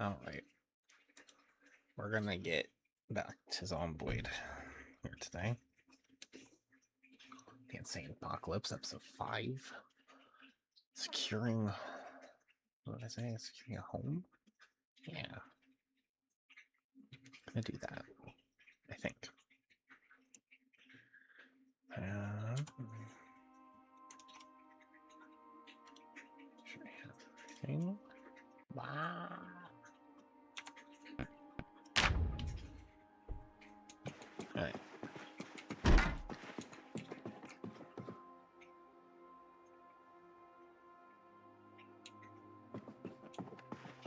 Alright. We're gonna get back to Zomboid here today. The Insane Apocalypse, episode 5. Securing... What did I say? Securing a home? Yeah. Gonna do that. I think. Should I have everything? Wow. Alright.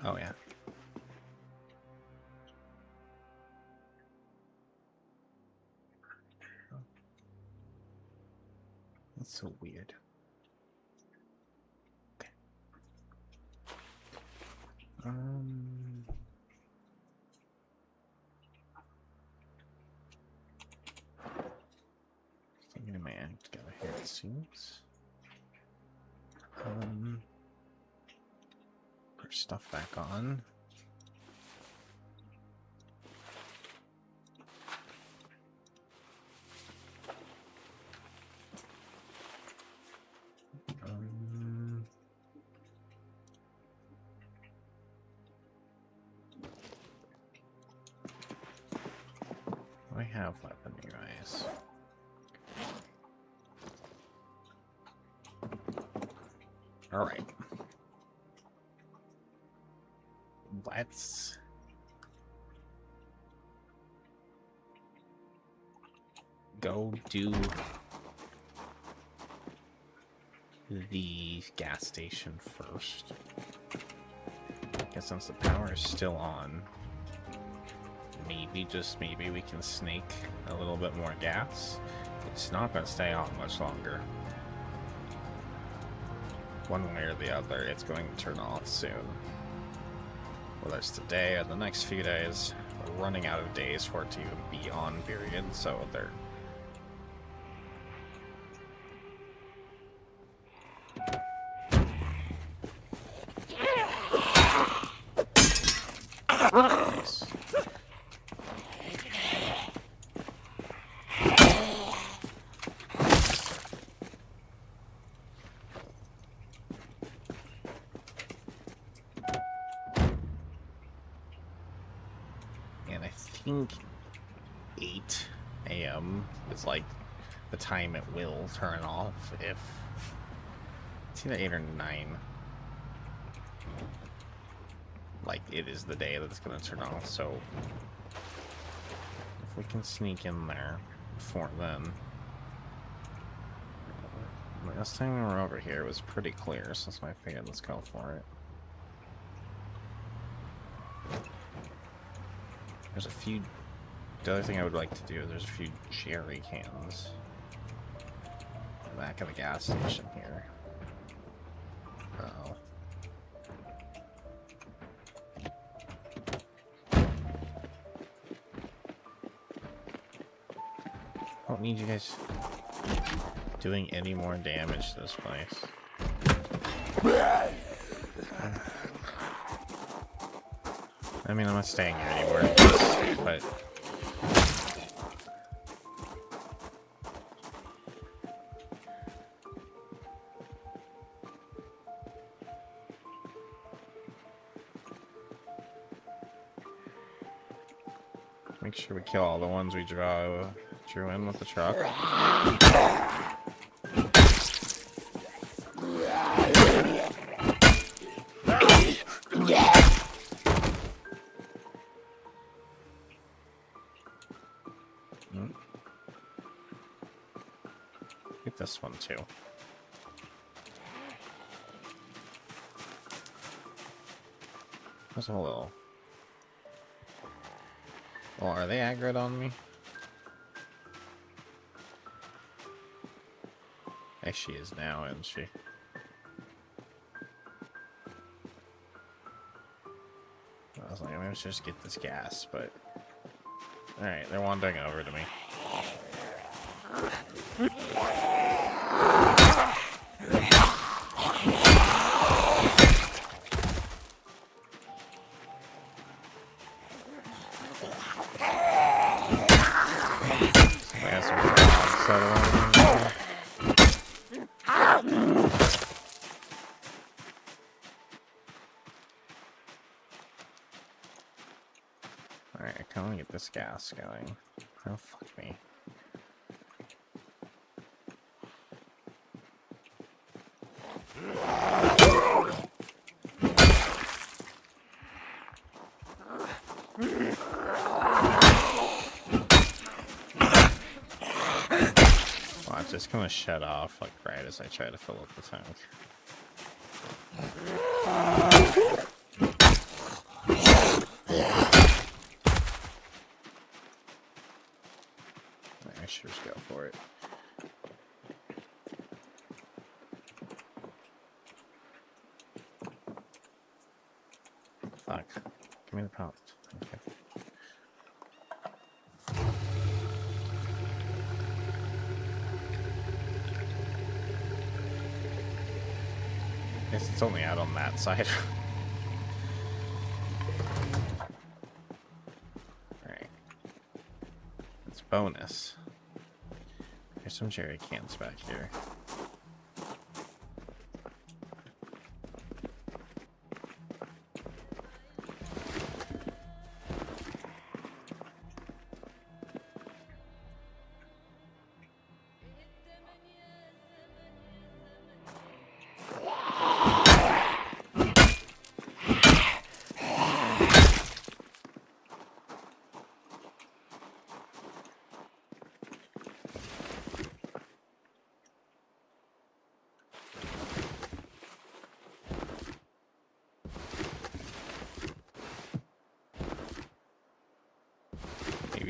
Oh, yeah. That's so weird. Okay. Getting my act together here, it seems. Put stuff back on. I have weaponry, guys. Alright. Let's go do the gas station first. I guess since the power is still on, maybe, just maybe, we can snake a little bit more gas. It's not going to stay on much longer. One way or the other, it's going to turn off soon. Whether it's today or the next few days, we're running out of days for it to even be on, period, so they're... Nice. And I think 8 a.m. is like the time it will turn off. If it's either 8 or 9, like it is the day that it's gonna turn off. So if we can sneak in there before then. Last time we were over here, it was pretty clear, so that's why I figured let's go for it. There's a few... The other thing I would like to do is there's a few jerry cans in the back of the gas station here. Uh-oh. I don't need you guys doing any more damage to this place. I mean, I'm not staying here anymore, but... Make sure we kill all the ones we drew in with the truck. Get this one too. There's a little... Well, are they aggroed on me? Yes, she is now, isn't she? I was like, maybe let's just get this gas, but... Alright, they're wandering over to me. settle on. Alright, I can only get this gas going. Oh, fuck me. Well, it's just gonna shut off, like, right as I try to fill up the tank. I should just go for it. Fuck. Give me the prompt. Okay. Guess it's only out on that side. Alright. It's bonus. There's some jerry cans back here.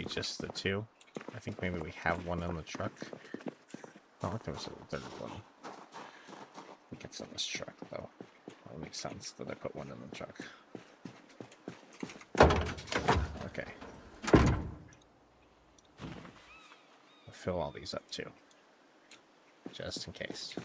Just the two. I think maybe we have one in the truck. Oh, there was a third one. I think it's in this truck, though. That makes sense that I put one in the truck. Okay. I'll fill all these up, too. Just in case.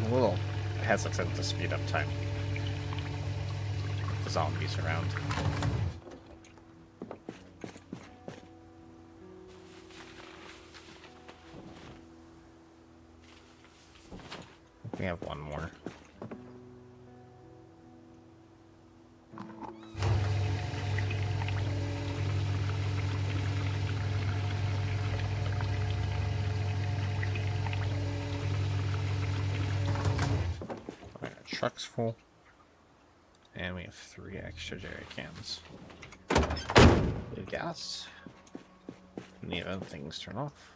A little hesitant to speed up time. The zombies around. We have one more. Truck's full, and we have 3 extra jerry cans. We have gas. And the other things turn off.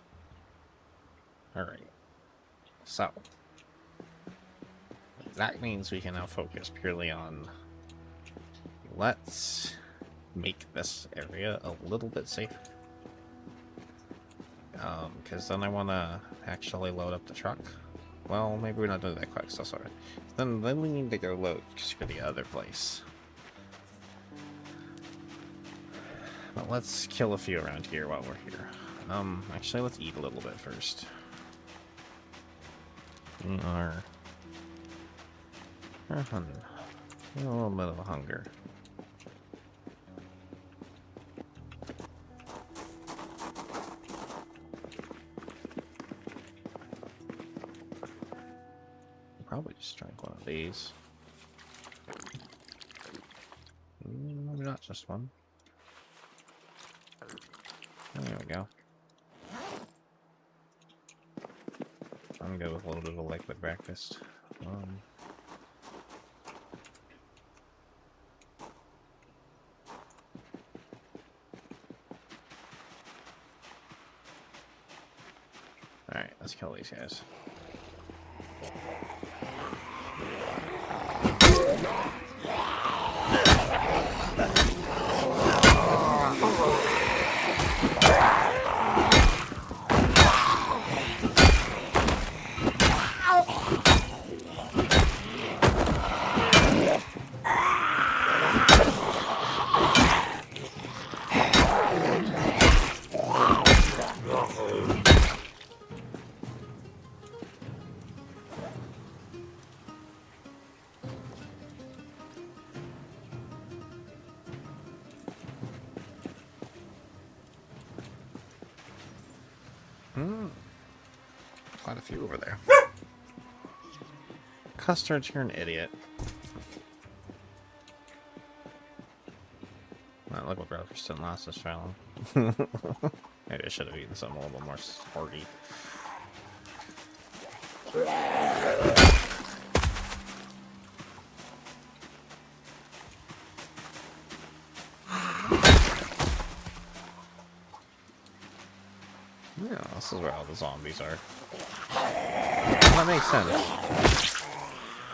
Alright, so that means we can now focus purely on, let's make this area a little bit safer. Because then I want to actually load up the truck. Well, maybe we're not doing that quick, so sorry. Then we need to go load for the other place. But let's kill a few around here while we're here. Actually, let's eat a little bit first. We are hungry. A little bit of a hunger. Probably just drank one of these. Maybe not just one. There we go. I'm gonna go with a little bit of a liquid breakfast. Alright, let's kill these guys. Quite a few over there. Custard, you're an idiot. That liquid breakfast didn't last this very long. Maybe I should have eaten something a little more hearty. Yeah, this is where all the zombies are. That makes sense.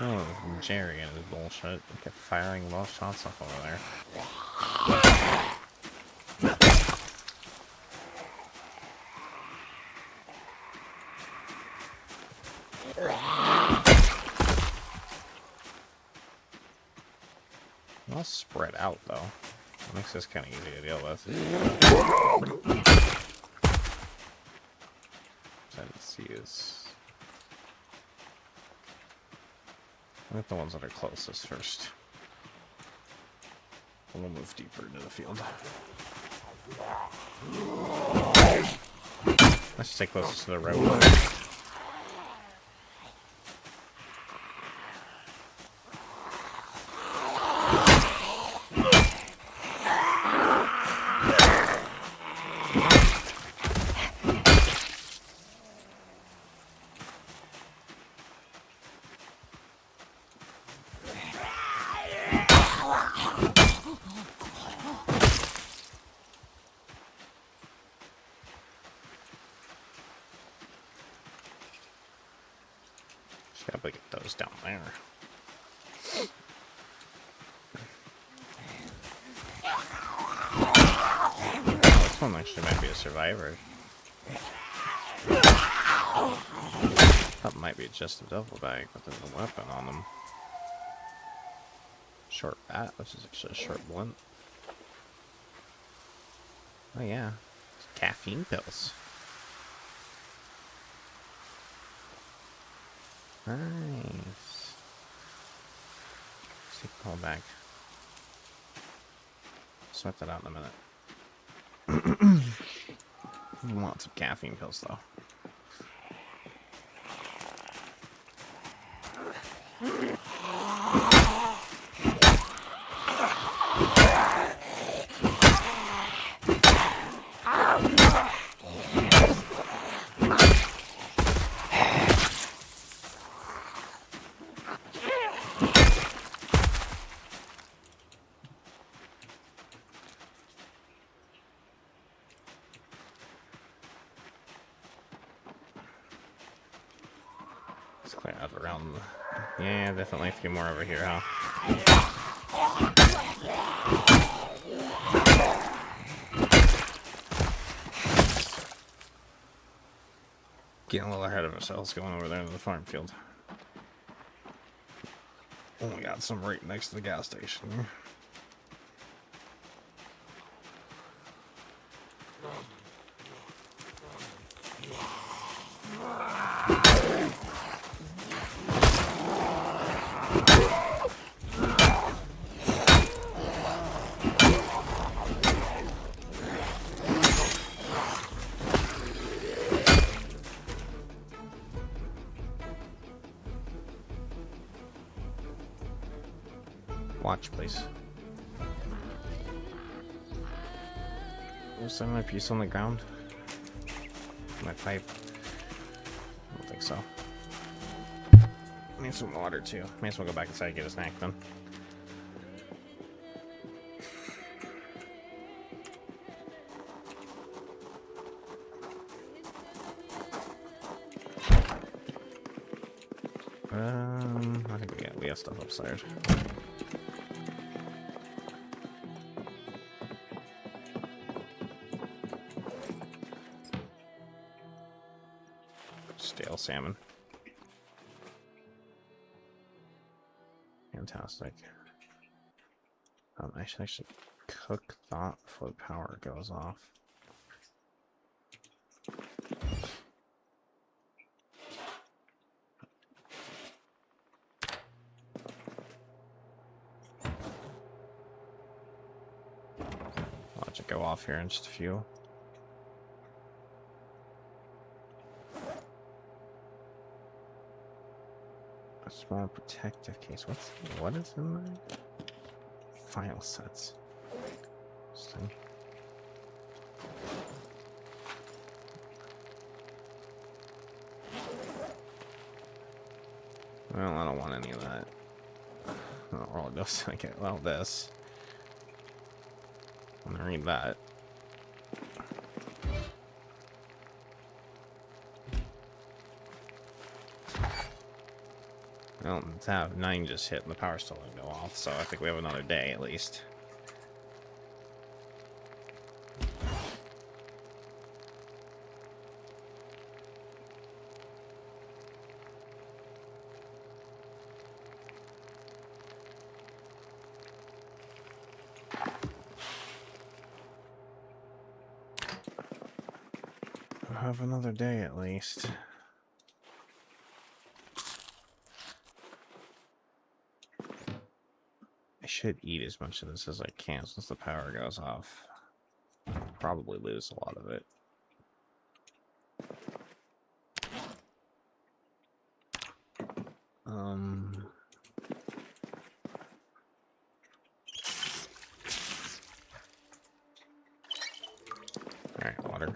Oh, Jerry and his bullshit. He kept firing most shots off over there. Well spread out, though. That makes this kind of easy to deal with. Let's see is... Look at the ones that are closest first. And we'll move deeper into the field. Let's stay closest to the road. Gotta get those down there. Oh, this one actually might be a survivor. That might be just a double bag, but there's a weapon on them. Short bat. This is actually a short blunt. Oh yeah, it's caffeine pills. Nice. Let's take the whole bag. Sort that out in a minute. Lots of caffeine pills, though. Let's clear out around the... Yeah, definitely a few more over here, huh? Getting a little ahead of ourselves going over there to the farm field. Oh, we got some right next to the gas station. Watch, please. Was there my piece on the ground? My pipe? I don't think so. I need some water too. May as well go back inside and get a snack then. I think we have stuff upstairs. Stale salmon. Fantastic. I should cook that before the power goes off. Watch it go off here in just a few. A small protective case. What is in there? File sets. Interesting. Well, I don't want any of that. Oh, I'll just like it. Well, this. I'm gonna read that. Well, tab 9 just hit and the power still didn't go off, so I think we have another day at least. We'll have another day at least. I should eat as much of this as I can since the power goes off. I'll probably lose a lot of it. Alright, water.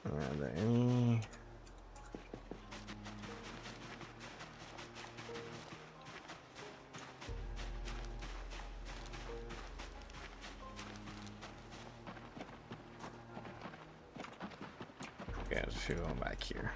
Are there any? Okay, there's a few of them back here.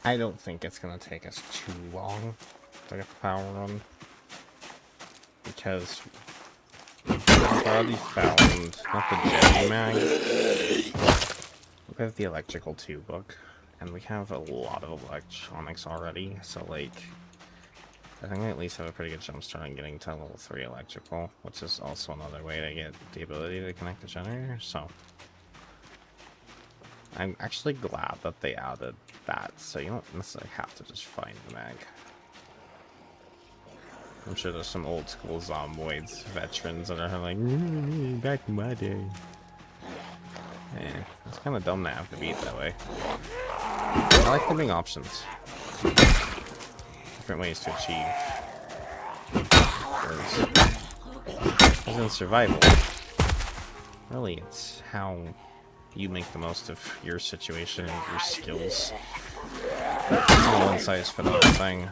I don't think it's gonna take us too long to get the power on, because I've already found not the Jetty mag. We have the electrical 2 book, and we have a lot of electronics already, so like I think I at least have a pretty good jump start on getting to level 3 electrical, which is also another way to get the ability to connect the generator, so I'm actually glad that they added that, so you don't necessarily have to just find the mag. I'm sure there's some old school Zomboids veterans that are like, back in my day. Yeah, it's kind of dumb to have to be it that way. I like there being options. Different ways to achieve. Because in survival, really it's how you make the most of your situation and your skills. No one size fit all thing.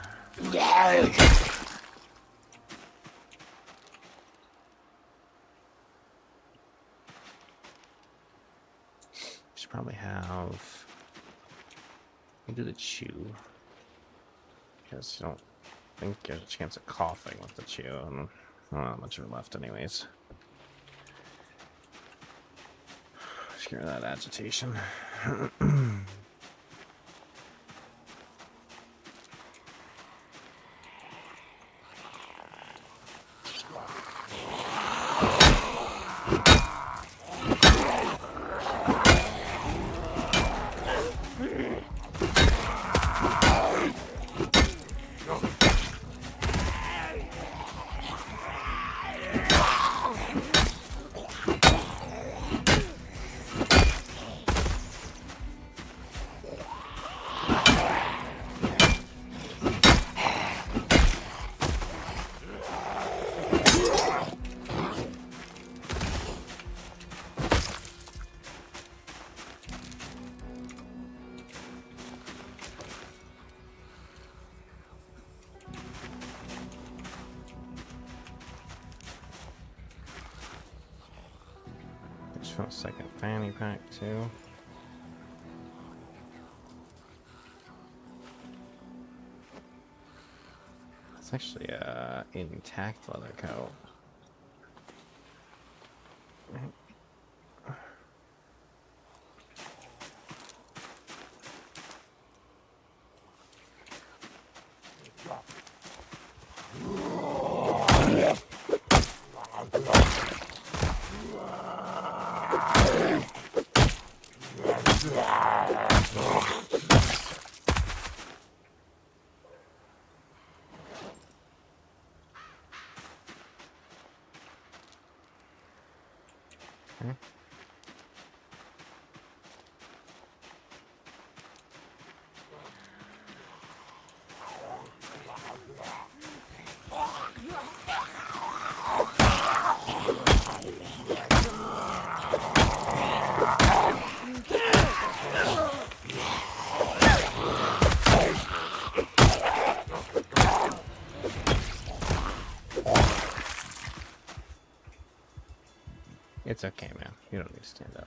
Should probably have. We'll do the chew. Because you don't think there's a chance of coughing with the chew, and I don't have much of it left, anyways. Scare that agitation. Oh, second fanny pack too. It's actually a intact leather coat. Okay. It's okay, man. You don't need to stand up.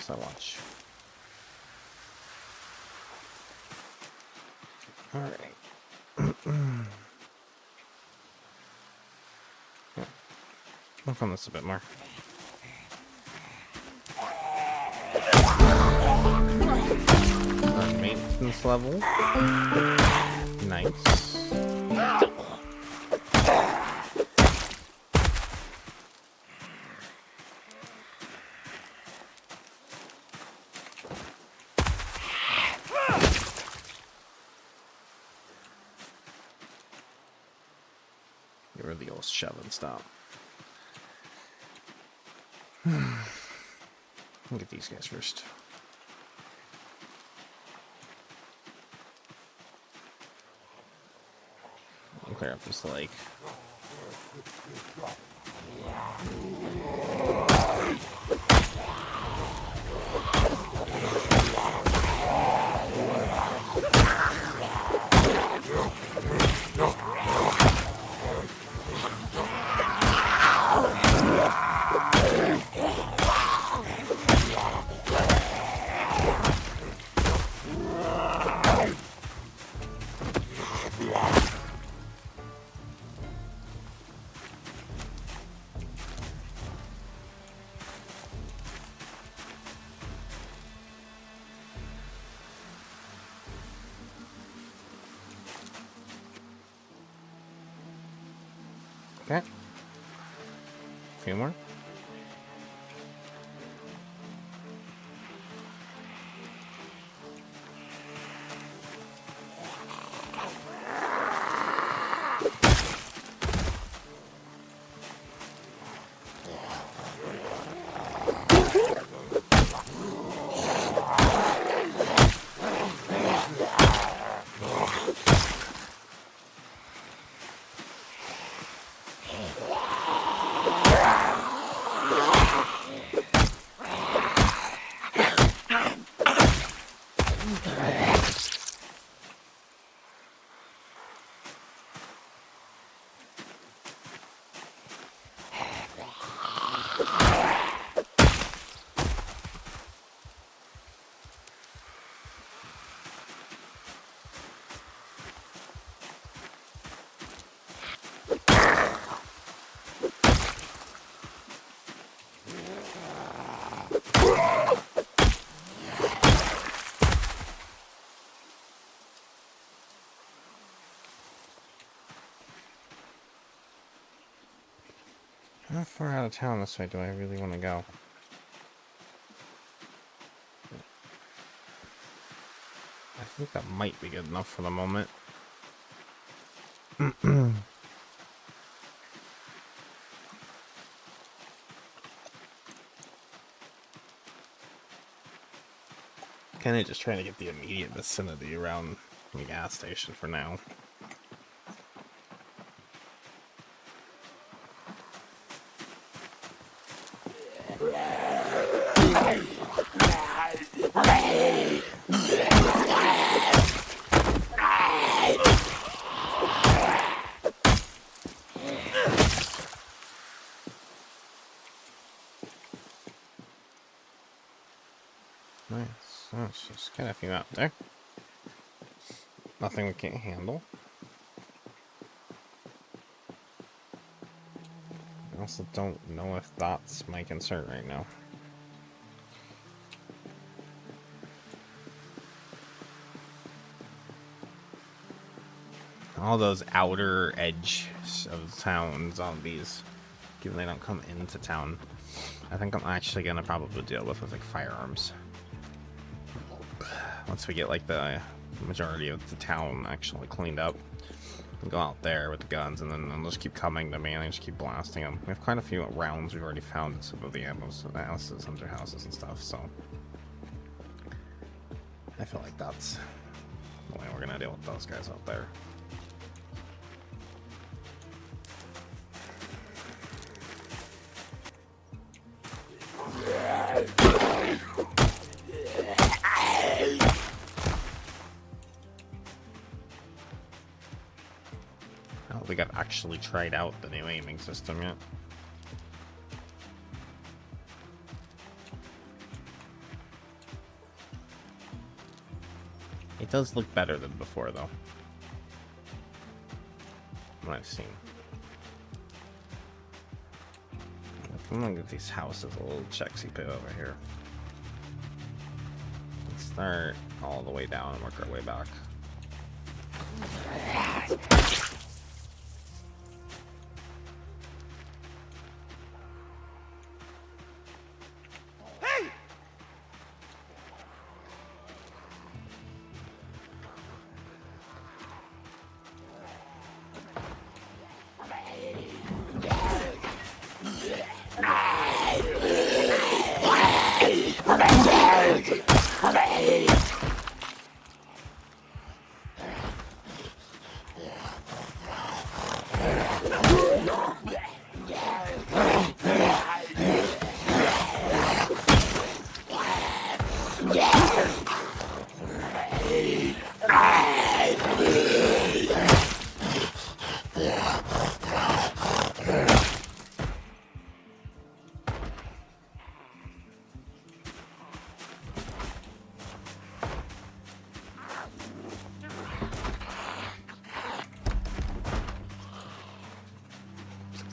So watch. All right. Yeah. Work on this a bit more. Our maintenance level. Nice. Get rid of the old shove and stop. I'll get these guys first. I'll clear up this lake. Okay. A few more. How far out of town this way do I really want to go? I think that might be good enough for the moment. Kind of just trying to get the immediate vicinity around the gas station for now. Nice. Oh, it's just kind of a few out there. Nothing we can't handle. I also don't know if that's my concern right now. All those outer edge of town zombies, given they don't come into town, I think I'm actually gonna probably deal with like firearms. Once we get like the majority of the town actually cleaned up, we'll go out there with the guns, and then they'll just keep coming to me and just keep blasting them. We have quite a few rounds we've already found in some of the houses, under houses and stuff, so I feel like that's the way we're gonna deal with those guys out there. I don't think I've actually tried out the new aiming system yet. It does look better than before, though. What I've seen. I'm gonna get these houses a little checksy bit over here. Let's start all the way down and work our way back.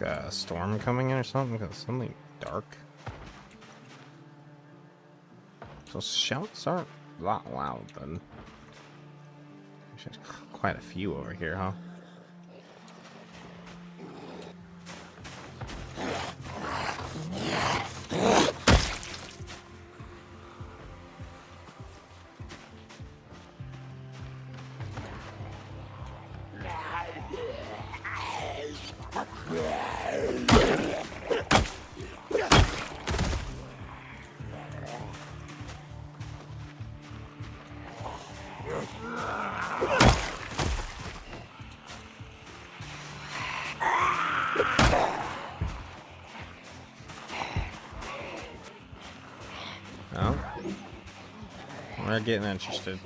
A storm coming in or something? Because something dark. So shouts aren't that loud then. There's quite a few over here, huh? We're getting interested.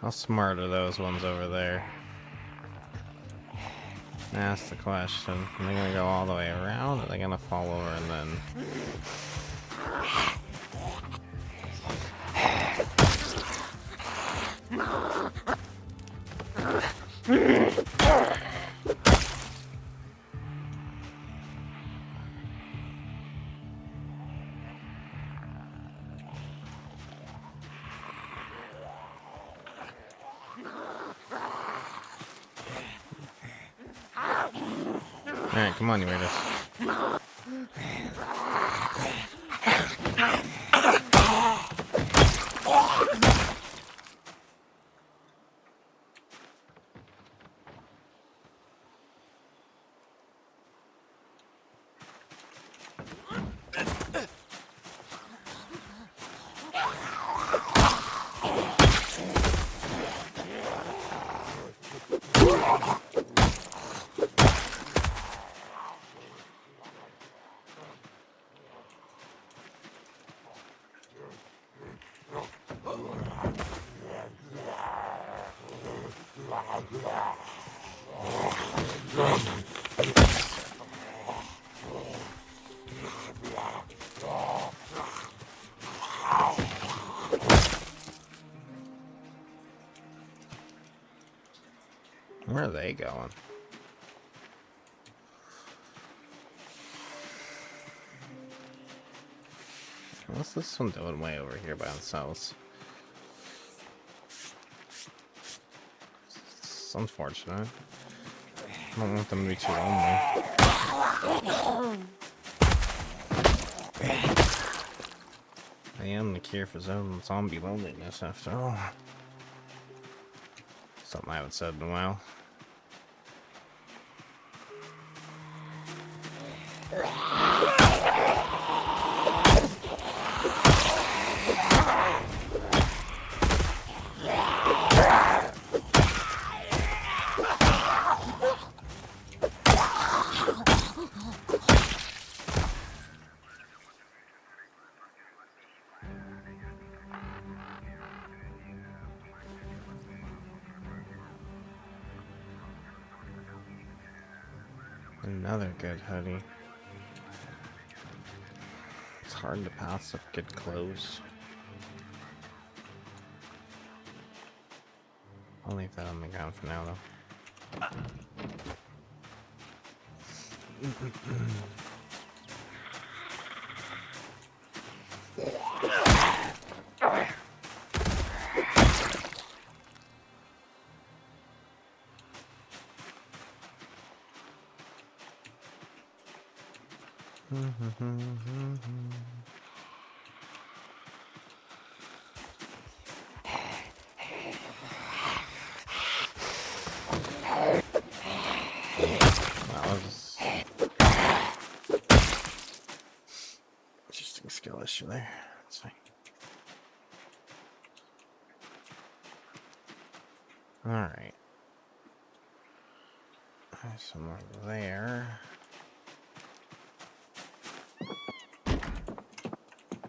How smart are those ones over there? That's the question. Are they gonna go all the way around, or are they gonna fall over and then... Alright, come on, you weirdos. Where are they going? What's this one doing way over here by themselves? It's unfortunate. I don't want them to be too lonely. I am the cure for zombie loneliness, after all. Something I haven't said in a while. Another good hoodie. It's hard to pass up good clothes. I'll leave that on the ground for now, though. Interesting skill issue there. That's fine. Alright. There's some more there.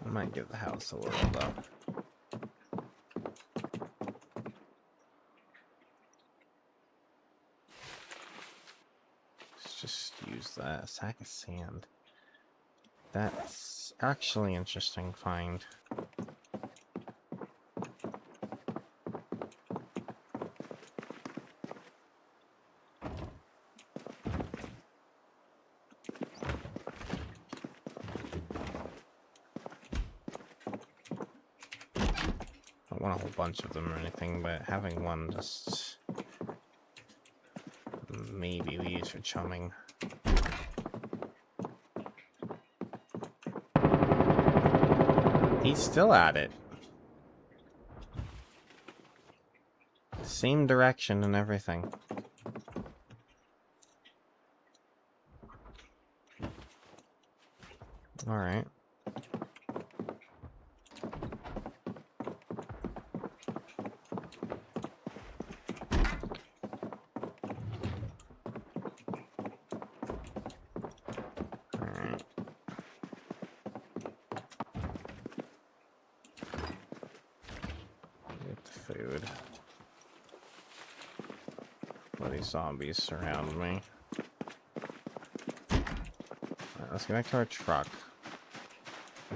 I might give the house a little though. Let's just use that. A sack of sand. That's actually interesting find. I don't want a whole bunch of them or anything, but having one just maybe we use for chumming. He's still at it. Same direction and everything. Alright. Food. Bloody zombies surround me. Alright, let's get back to our truck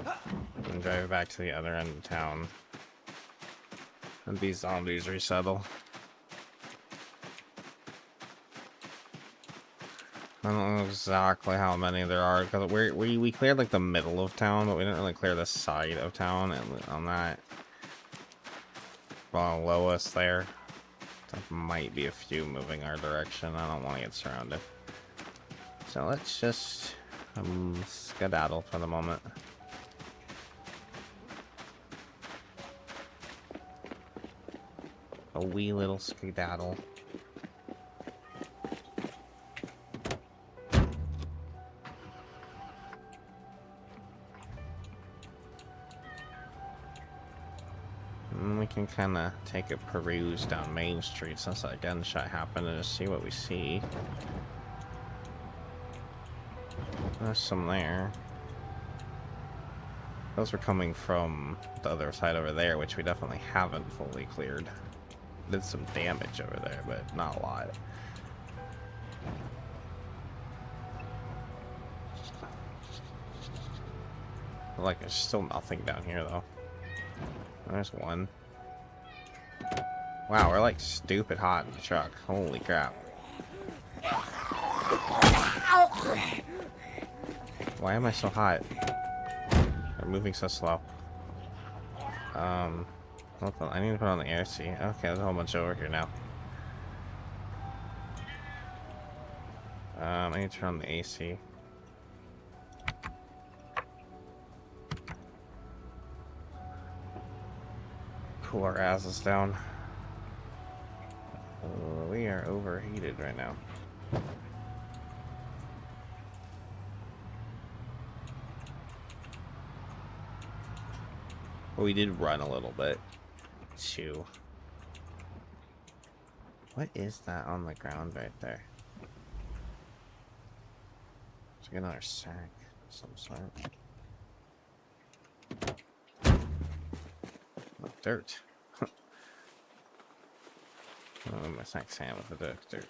and drive back to the other end of town. And these zombies resettle. I don't know exactly how many there are because we cleared like the middle of town, but we didn't really clear the side of town. And on that. Lowest there. There might be a few moving our direction. I don't want to get surrounded. Is So let's just skedaddle for the moment. A wee little skedaddle. And we can kind of take a peruse down Main Street since that gunshot happened and just see what we see. There's some there. Those were coming from the other side over there, which we definitely haven't fully cleared. Did some damage over there, but not a lot. Like, there's still nothing down here, though. There's one. Wow, we're like stupid hot in the truck. Holy crap. Why am I so hot? I'm moving so slow. Hold on, I need to put on the air seat. Okay, there's a whole bunch over here now. I need to turn on the AC. Cool our asses down. We are overheated right now. Well, we did run a little bit too. What is that on the ground right there? It's like another sack of some sort. Oh, dirt. Oh, my sack sand with the dirt.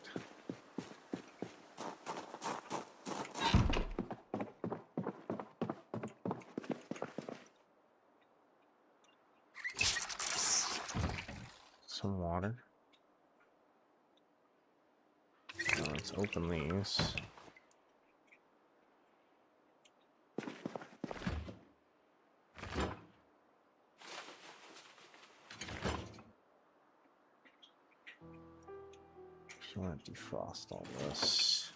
Some water. Oh, let's open these. I want to defrost all this.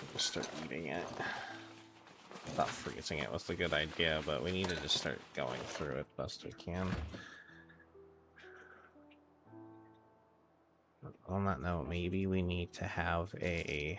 We'll just start eating it. I thought freezing it was a good idea, but we need to just start going through it best we can. On that note, maybe we need to have a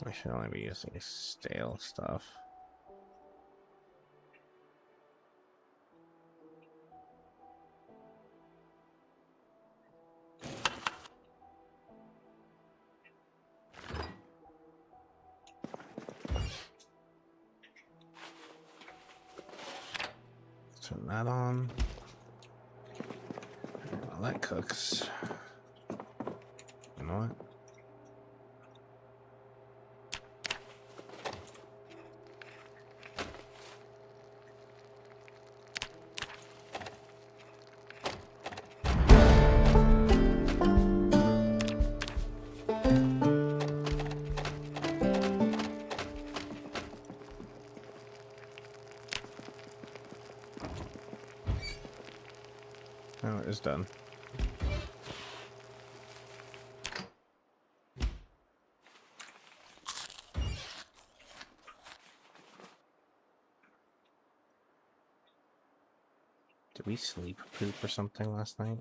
I should only be using stale stuff. Turn that on. While that cooks. You know what? Oh, it is done. Did we sleep poop or something last night?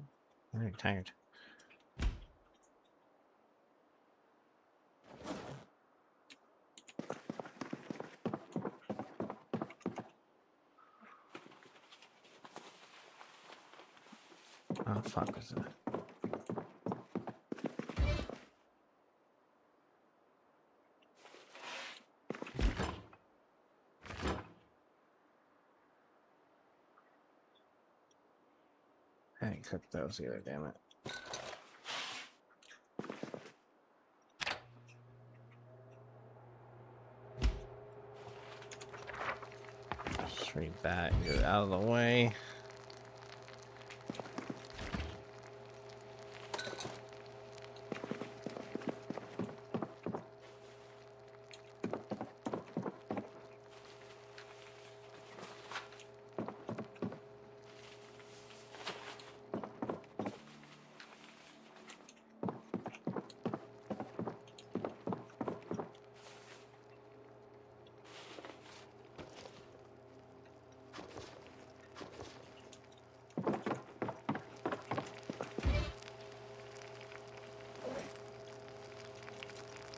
I'm very tired. Oh, fuck was it? I didn't cook those either, damn it. Just read that and get it out of the way.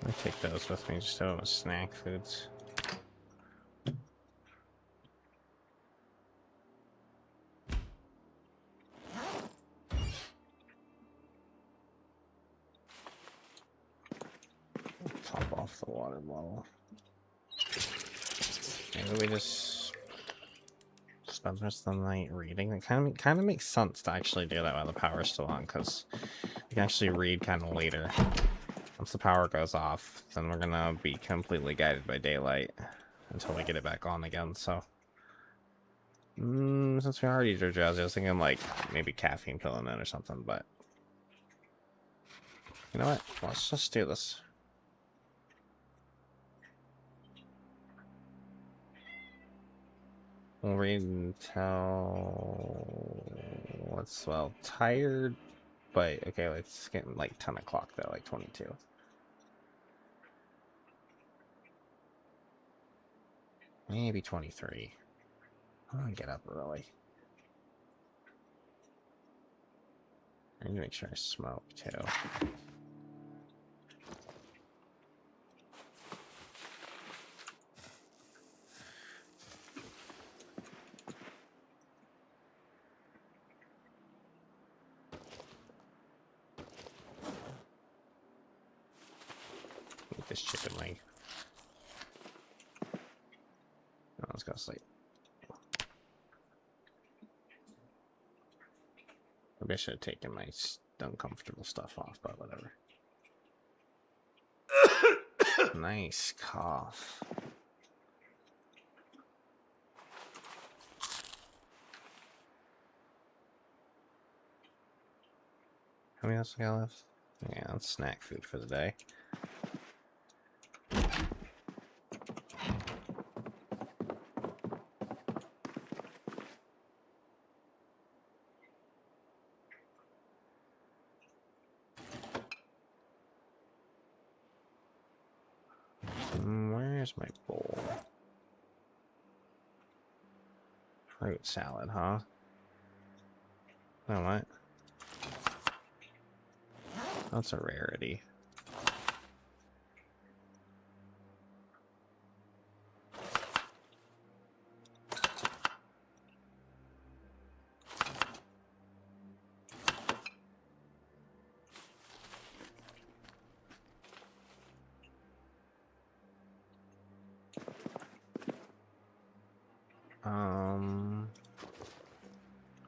I take those with me just so snack foods. Top off the water bottle. Maybe we just spend the rest of the night reading. It kind of makes sense to actually do that while the power's still on, because we can actually read kind of later. Once the power goes off, then we're gonna be completely guided by daylight until we get it back on again. So, since we already are drowsy, I was thinking like maybe caffeine filling in or something. But you know what? Let's just do this. We'll read until tired, but okay, it's getting like 10 o'clock though, like 22. Maybe 23. I'm gonna get up early. I need to make sure I smoke too. Eat this chicken wing. No, let's go sleep. Maybe I should have taken my uncomfortable stuff off, but whatever. Nice cough. How many else we got left? Yeah, that's snack food for the day. Where's my bowl? Fruit salad, huh? You know what? That's a rarity.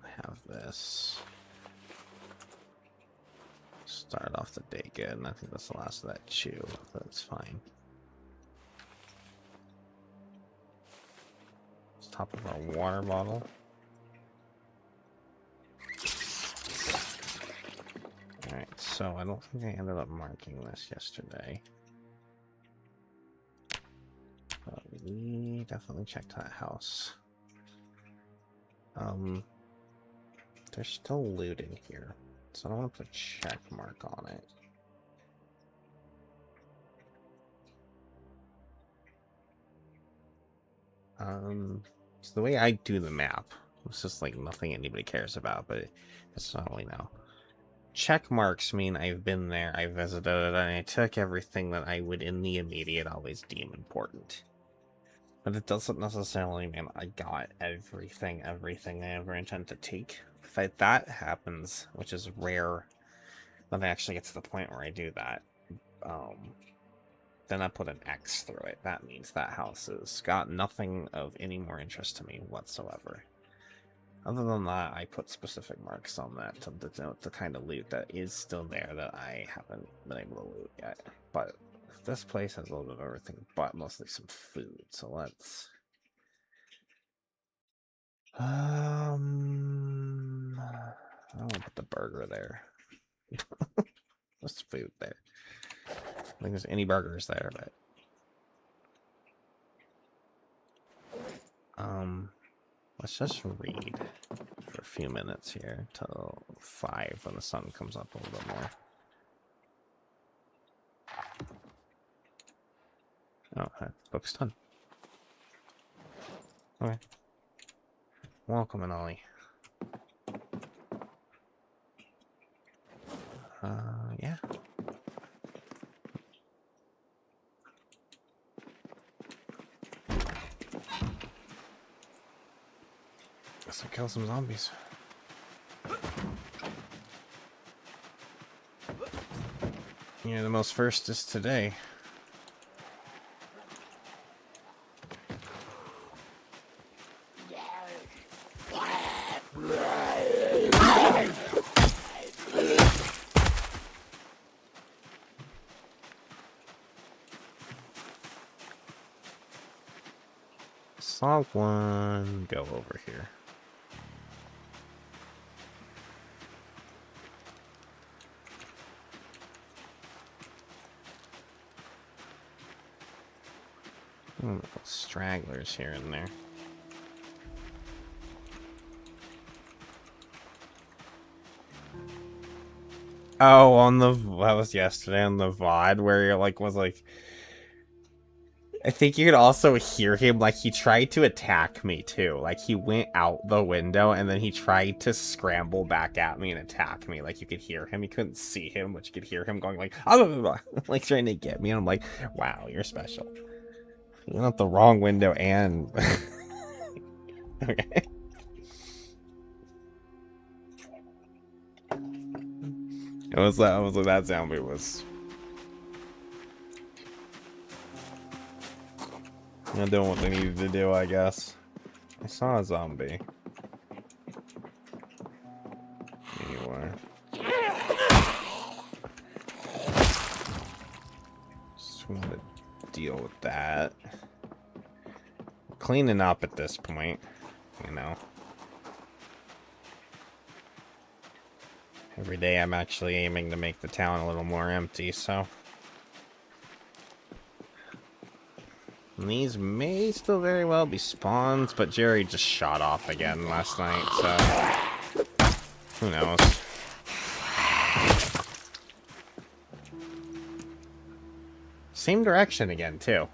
I have this. Start off the day good, and I think that's the last of that chew, but it's fine. It's top of our water bottle. Alright, so I don't think I ended up marking this yesterday. But we definitely checked that house. There's still loot in here, so I don't want to put a check mark on it. So the way I do the map, it's just like nothing anybody cares about, but it's not really now. Check marks mean I've been there, I visited it, and I took everything that I would in the immediate always deem important. But it doesn't necessarily mean I got everything I ever intend to take. If that happens, which is rare, then I actually get to the point where I do that. Then I put an X through it. That means that house has got nothing of any more interest to me whatsoever. Other than that, I put specific marks on that to denote the kind of loot that is still there that I haven't been able to loot yet. But this place has a little bit of everything, but mostly some food. So let's... I don't want to put the burger there. What's food there? I don't think there's any burgers there, but... let's just read for a few minutes here till 5 when the sun comes up a little bit more. Oh, that book's done. Okay. Welcome, Anali. Yeah. Guess I'll kill some zombies. Yeah, the most first is today. Saw one go over here. Stragglers here and there. Oh, on the... that was yesterday on the VOD where you're like, was like... I think you could also hear him, like, he tried to attack me, too. Like, he went out the window, and then he tried to scramble back at me and attack me. Like, you could hear him. You couldn't see him, but you could hear him going, like, like, trying to get me. And I'm like, wow, you're special. You went out the wrong window and... okay. It was that zombie was... They're doing what they needed to do, I guess. I saw a zombie. Anyway. Just want to deal with that. Cleaning up at this point, you know. Every day I'm actually aiming to make the town a little more empty, so... And these may still very well be spawns, but Jerry just shot off again last night, so... who knows? Same direction again, too.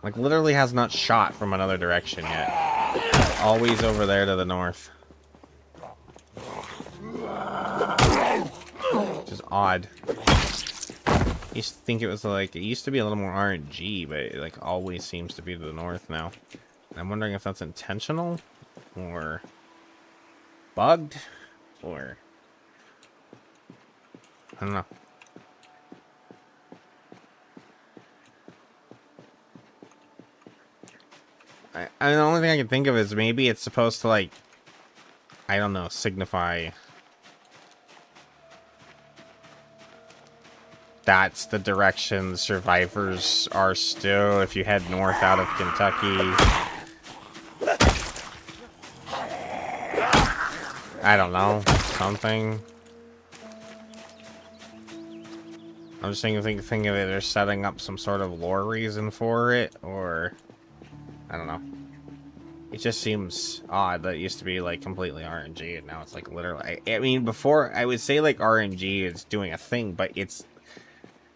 Like, literally has not shot from another direction yet. Always over there to the north. Which is odd. I used to think it was like, it used to be a little more RNG, but it like always seems to be to the north now. And I'm wondering if that's intentional, or bugged, or I don't know. I the only thing I can think of is maybe it's supposed to like, I don't know, signify that's the direction the survivors are still if you head north out of Kentucky. I don't know, something. I'm just thinking of it, they're setting up some sort of lore reason for it, or I don't know. It just seems odd that it used to be like completely RNG and now it's like literally, I mean, before I would say like RNG is doing a thing, but it's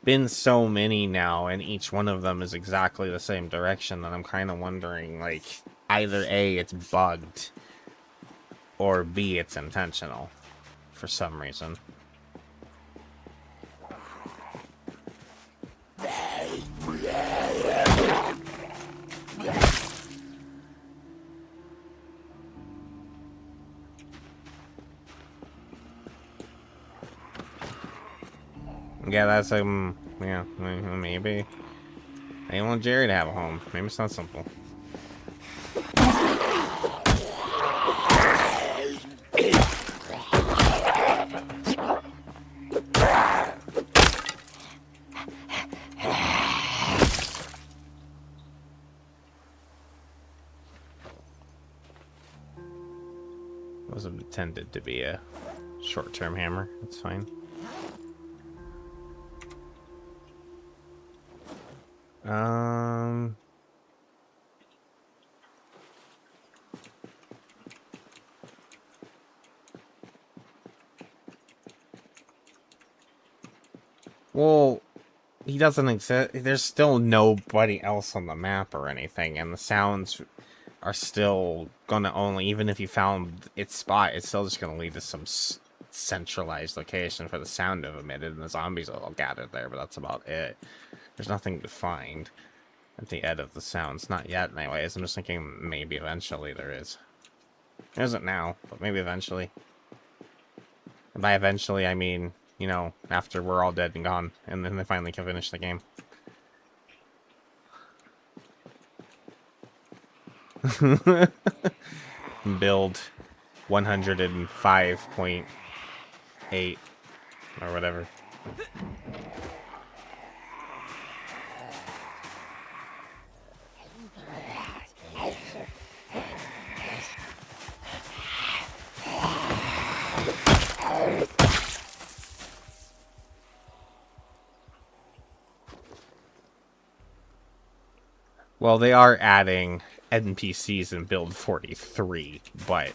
been so many now and each one of them is exactly the same direction that I'm kind of wondering, like, either A, it's bugged, or B, it's intentional for some reason. Yeah, that's yeah, maybe. I want Jerry to have a home. Maybe it's not simple. Wasn't intended to be a short-term hammer. It's fine. Well, he doesn't exist. There's still nobody else on the map or anything, and the sounds are still gonna only, even if you found its spot, it's still just gonna lead to some centralized location for the sound to have emitted, and the zombies will all gather there, but that's about it. There's nothing to find at the end of the sounds. Not yet, anyways. I'm just thinking maybe eventually there is. There isn't now, but maybe eventually. And by eventually, I mean, you know, after we're all dead and gone, and then they finally can finish the game. Build 105.8 or whatever. Well, they are adding NPCs in build 43, but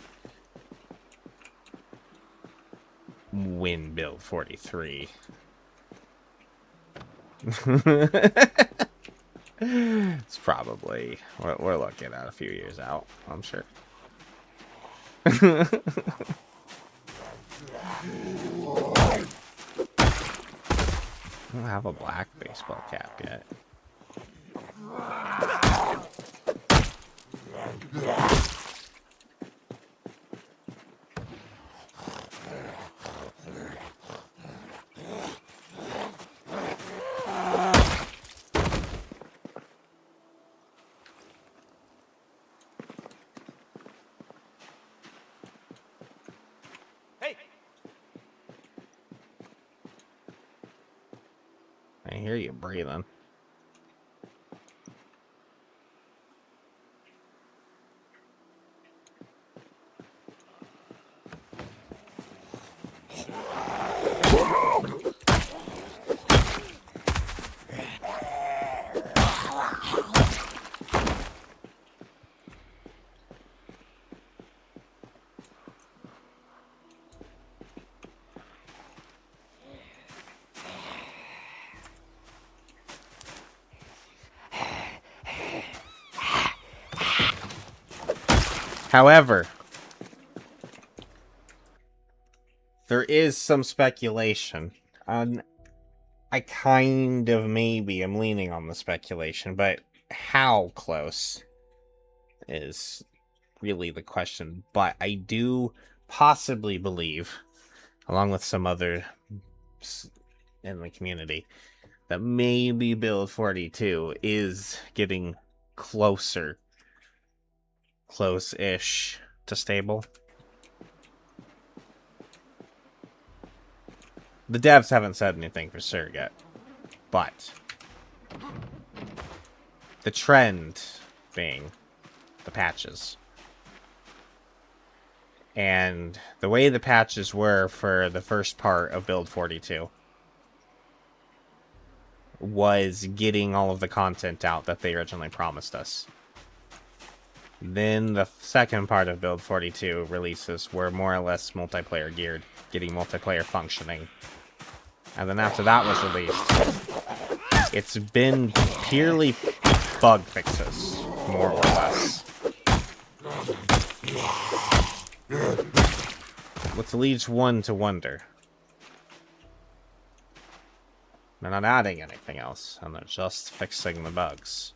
when build 43. It's probably, we're looking at a few years out, I'm sure. I don't have a black baseball cap yet. I hear you breathing. However, there is some speculation. I kind of maybe am leaning on the speculation, but how close is really the question. But I do possibly believe, along with some other in the community, that maybe build 42 is getting close-ish to stable. The devs haven't said anything for sure yet, but the trend being the patches. And the way the patches were for the first part of build 42 was getting all of the content out that they originally promised us. Then the second part of build 42 releases were more or less multiplayer geared, getting multiplayer functioning. And then after that was released, it's been purely bug fixes, more or less. Which leads one to wonder. They're not adding anything else, and they're just fixing the bugs.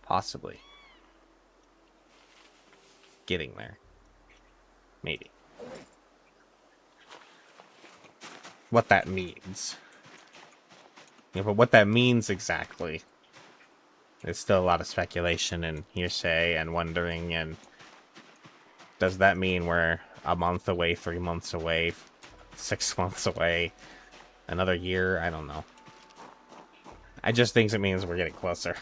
Possibly. Getting there. Maybe. What that means. Yeah, but what that means exactly, there's still a lot of speculation and hearsay and wondering, and does that mean we're a month away, 3 months away, 6 months away, another year? I don't know. I just think it means we're getting closer.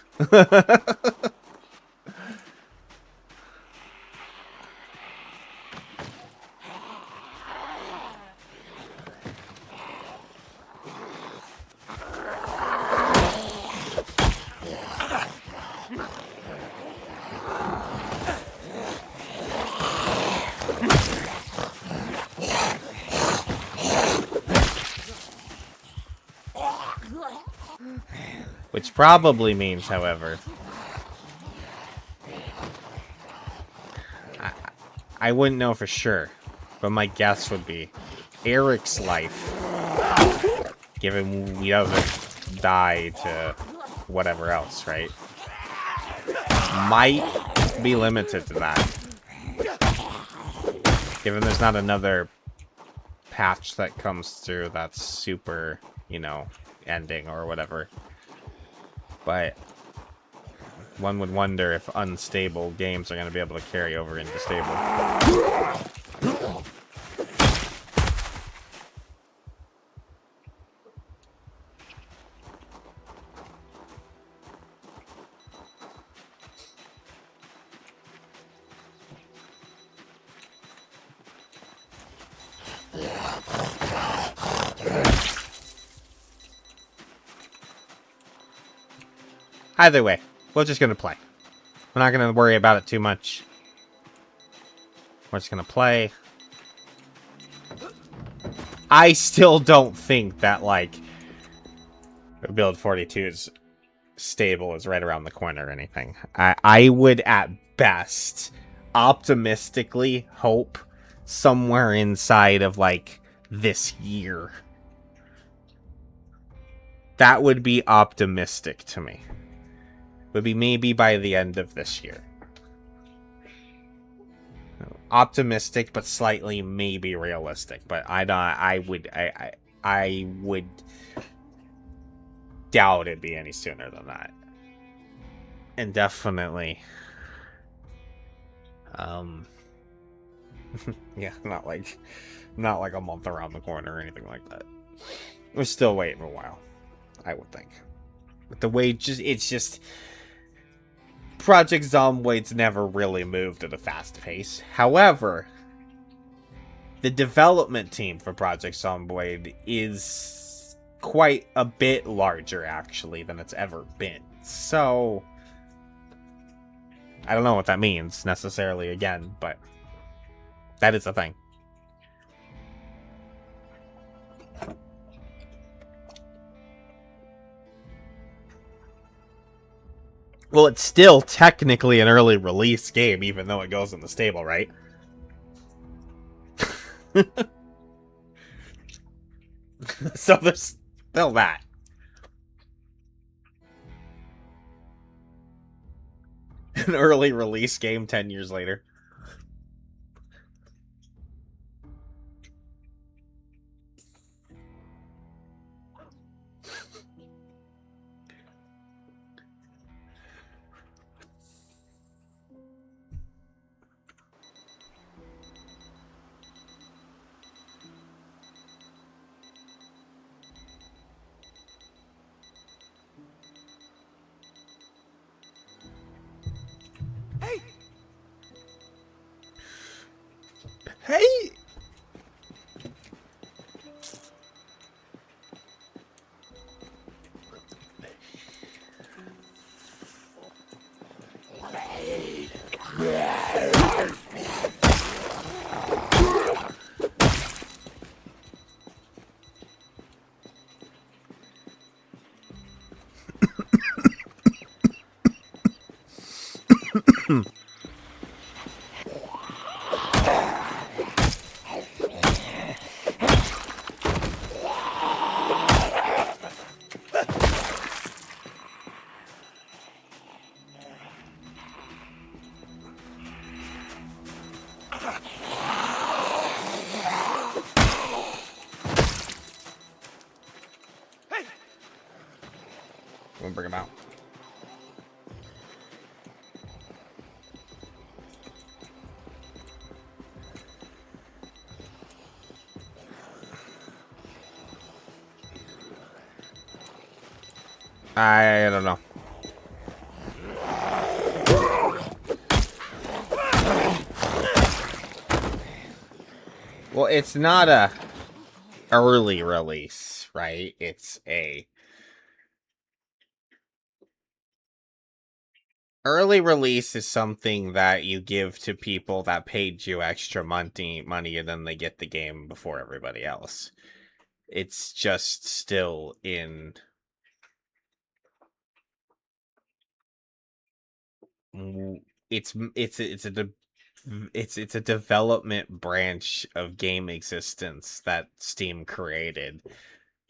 Which probably means, however, I wouldn't know for sure, but my guess would be Eric's life, given he doesn't die to whatever else, right, might be limited to that. Given there's not another patch that comes through that's super, you know, ending or whatever. But one would wonder if unstable games are going to be able to carry over into stable. Either way, we're just going to play. We're not going to worry about it too much. We're just going to play. I still don't think that, like, build 42's stable is right around the corner or anything. I would, at best, optimistically hope somewhere inside of, like, this year. That would be optimistic to me. Would be maybe by the end of this year. Optimistic, but slightly maybe realistic. But I would doubt it'd be any sooner than that. And definitely, yeah, not like a month around the corner or anything like that. We're still waiting a while, I would think. But the way it's just Project Zomboid's never really moved at a fast pace. However, the development team for Project Zomboid is quite a bit larger, actually, than it's ever been. So, I don't know what that means, necessarily, again, but that is a thing. Well, it's still technically an early release game, even though it goes in the stable, right? So there's still that. An early release game 10 years later. Hey! We'll bring him out. I don't know. Well, it's not a early release, right? It's a early release is something that you give to people that paid you extra money and then they get the game before everybody else. It's just still in it's a development branch of game existence that Steam created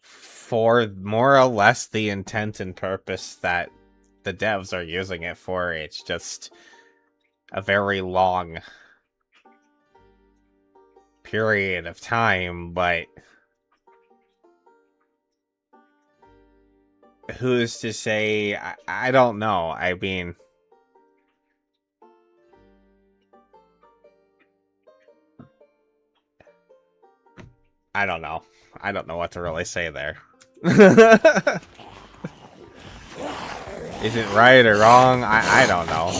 for more or less the intent and purpose that the devs are using it for. It's just a very long period of time, but who's to say? I don't know. I mean, I don't know. I don't know what to really say there. Is it right or wrong? I don't know.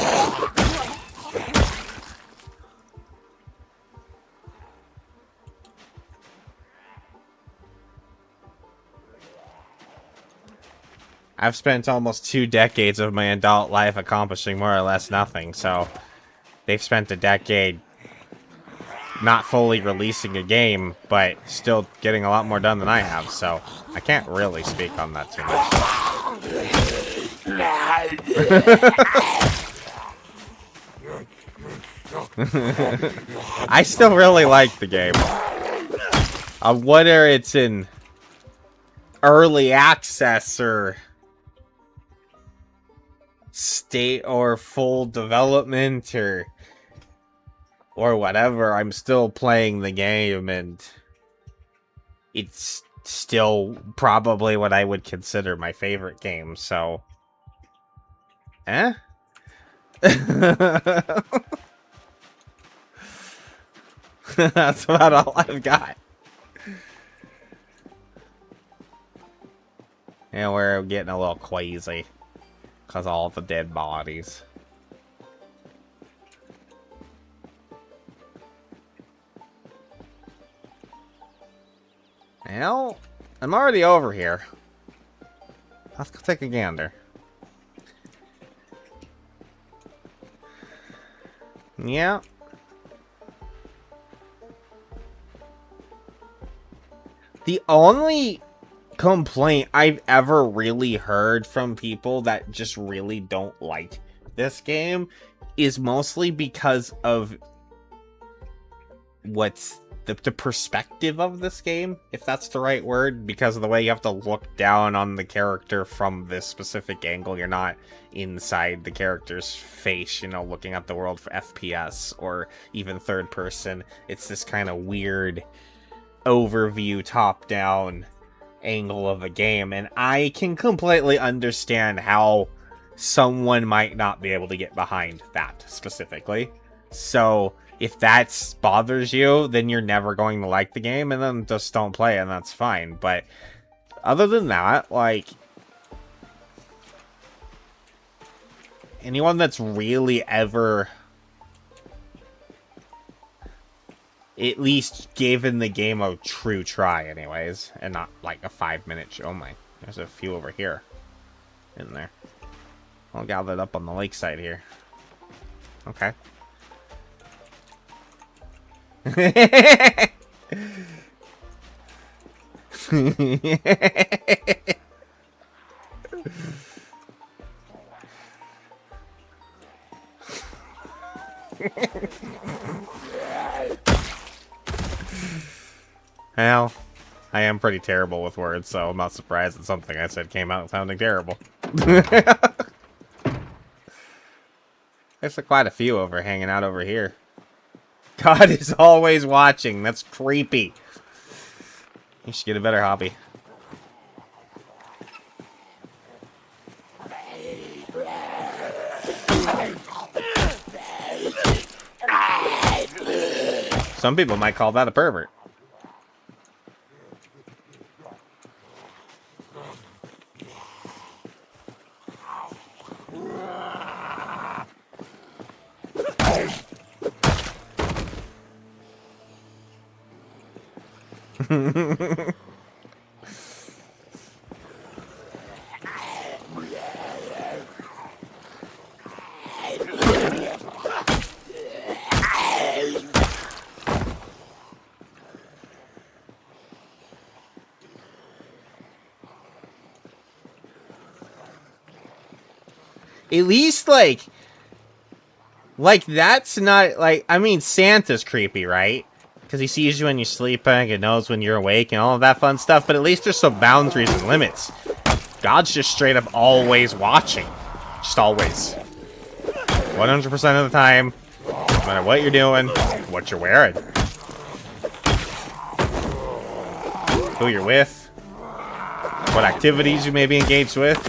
I've spent almost 2 decades of my adult life accomplishing more or less nothing, so they've spent a decade not fully releasing a game, but still getting a lot more done than I have, so I can't really speak on that too much. I still really like the game. Whether it's in early access or state or full development or whatever, I'm still playing the game, and it's still probably what I would consider my favorite game, so that's about all I've got. And we're getting a little queasy because of all the dead bodies. Well, I'm already over here. Let's go take a gander. Yeah. The only complaint I've ever really heard from people that just really don't like this game is mostly because of what's the perspective of this game, if that's the right word, because of the way you have to look down on the character from this specific angle. You're not inside the character's face, you know, looking at the world for FPS or even third person. It's this kind of weird overview, top-down angle of a game, and I can completely understand how someone might not be able to get behind that specifically. So if that bothers you, then you're never going to like the game, and then just don't play, and that's fine. But other than that, like, anyone that's really ever at least given the game a true try anyways, and not like a 5-minute show. Oh my, there's a few over here in there. I'll gather it up on the lakeside here. Okay. Well, I am pretty terrible with words, so I'm not surprised that something I said came out sounding terrible. There's quite a few hanging out over here. God is always watching. That's creepy. You should get a better hobby. Some people might call that a pervert. At least, like, Like, that's not, like, I mean, Santa's creepy, right? Because he sees you when you're sleeping, and knows when you're awake, and all of that fun stuff, but at least there's some boundaries and limits. God's just straight up always watching. Just always. 100% of the time, no matter what you're doing, what you're wearing, who you're with, what activities you may be engaged with.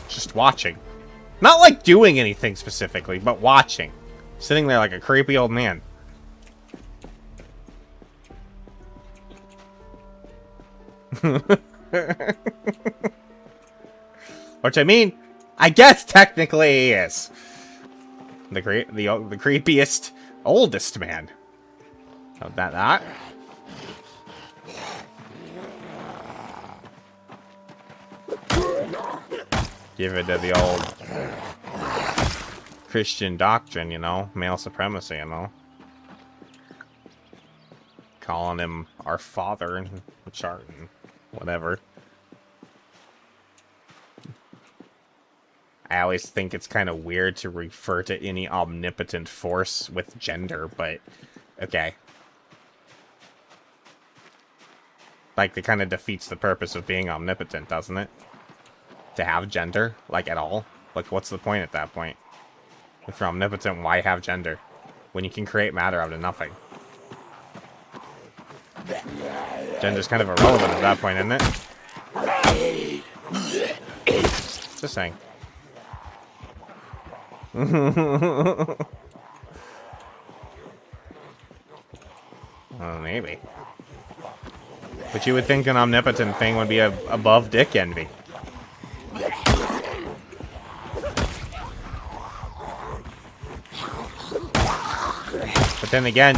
Just watching. Not like doing anything specifically, but watching. Sitting there like a creepy old man. Which, I mean, I guess technically he is. The creepiest, oldest man. Oh, that? Give it to the old Christian doctrine, you know? Male supremacy, you know? Calling him our father and chart and whatever. I always think it's kind of weird to refer to any omnipotent force with gender, but okay. Like, it kind of defeats the purpose of being omnipotent, doesn't it? To have gender, like, at all? Like, what's the point at that point? If you're omnipotent, why have gender? When you can create matter out of nothing. Gender's kind of irrelevant at that point, isn't it? Just saying. Well, maybe. But you would think an omnipotent thing would be above dick envy. But then again,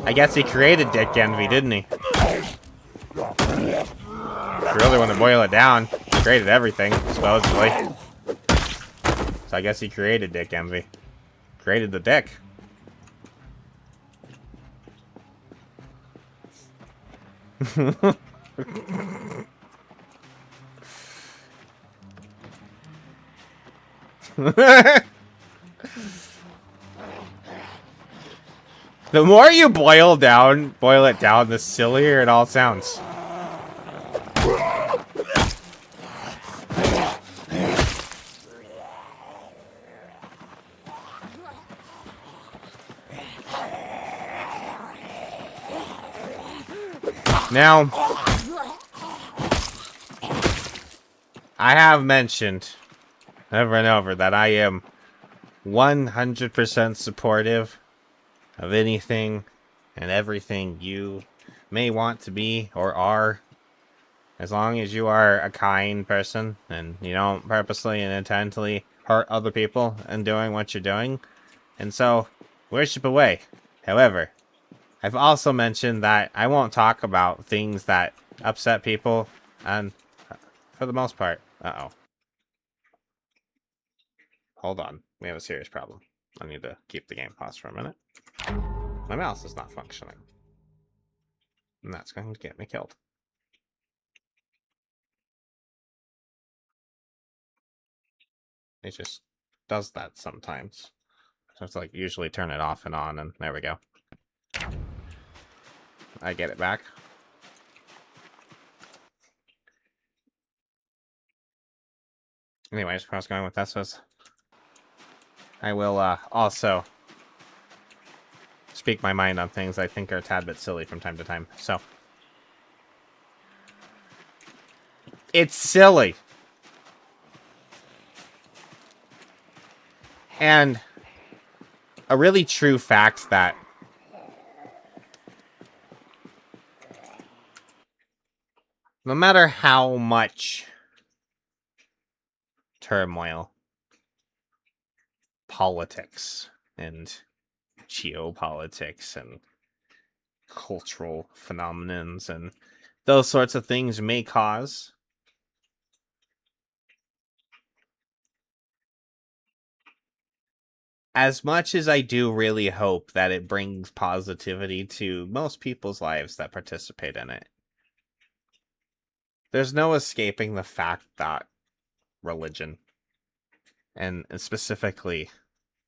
I guess he created dick envy, didn't he? If you really want to boil it down, he created everything, supposedly. So I guess he created dick envy. Created the dick. The more you boil it down, the sillier it all sounds. Now, I have mentioned over and over that I am 100% supportive of anything and everything you may want to be or are, as long as you are a kind person and you don't purposely and intentionally hurt other people in doing what you're doing. And so, worship away. However, I've also mentioned that I won't talk about things that upset people, and for the most part... Uh-oh. Hold on. We have a serious problem. I need to keep the game paused for a minute. My mouse is not functioning. And that's going to get me killed. It just does that sometimes. So it's like usually turn it off and on, and there we go. I get it back. Anyways, where I was going with this was... I will also speak my mind on things I think are a tad bit silly from time to time. So, it's silly. And a really true fact that no matter how much turmoil, politics, and geopolitics, and cultural phenomenons, and those sorts of things may cause, as much as I do really hope that it brings positivity to most people's lives that participate in it, there's no escaping the fact that religion and specifically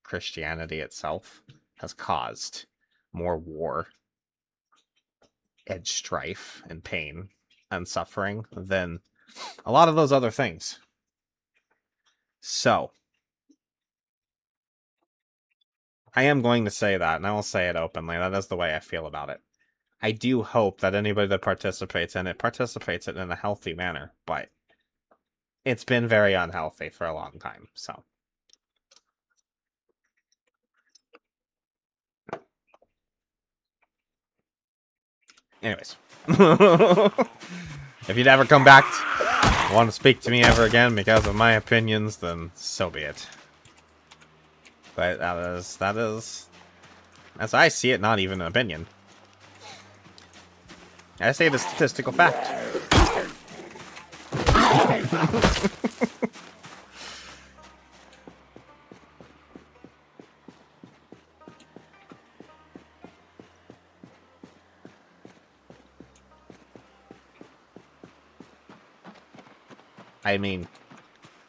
Christianity itself, has caused more war and strife and pain and suffering than a lot of those other things. So, I am going to say that, and I will say it openly. That is the way I feel about it. I do hope that anybody that participates in it in a healthy manner, but it's been very unhealthy for a long time, so. Anyways. If you'd ever come back want to speak to me ever again because of my opinions, then so be it. But that is, as I see it, not even an opinion. I say the statistical fact. I mean,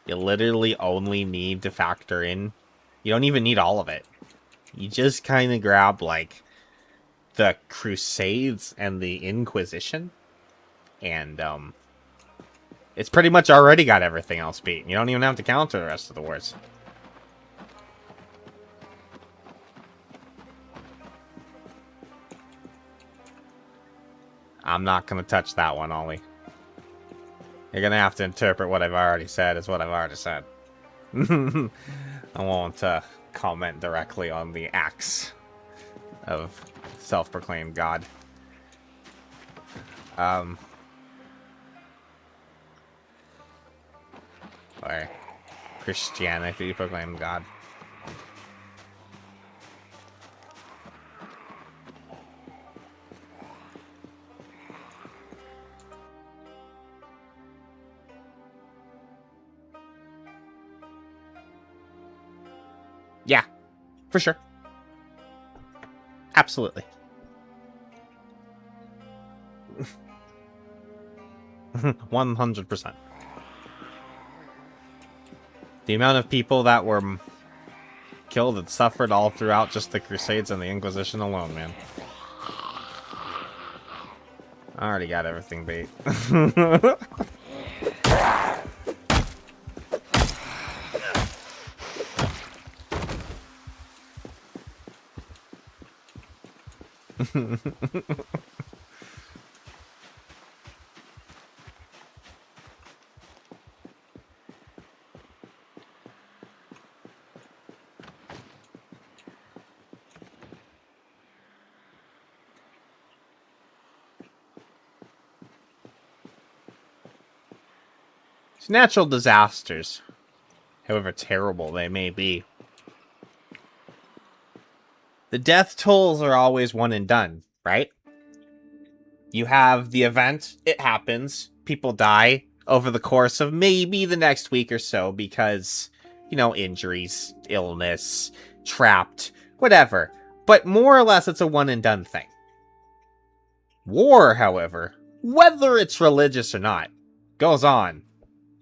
you literally only need to factor in. You don't even need all of it. You just kind of grab, like, the Crusades and the Inquisition. And, it's pretty much already got everything else beat. You don't even have to counter the rest of the wars. I'm not going to touch that one, Ollie. You're going to have to interpret what I've already said as what I've already said. I won't comment directly on the acts of self-proclaimed God. Or Christianity proclaimed God. Yeah, for sure. Absolutely. 100%. The amount of people that were killed and suffered all throughout just the Crusades and the Inquisition alone, man. I already got everything beat. Natural disasters, however terrible they may be, the death tolls are always one and done, right? You have the event, it happens, people die over the course of maybe the next week or so because, you know, injuries, illness, trapped, whatever. But more or less, it's a one and done thing. War, however, whether it's religious or not, goes on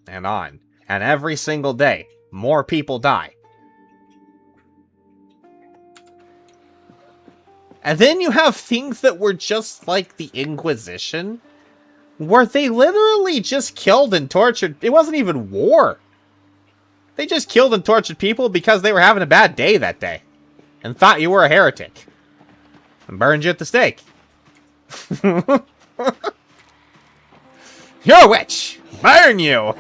and on. And every single day, more people die. And then you have things that were just like the Inquisition, where they literally just killed and tortured. It wasn't even war. They just killed and tortured people because they were having a bad day that day and thought you were a heretic and burned you at the stake. You're a witch! Burn you!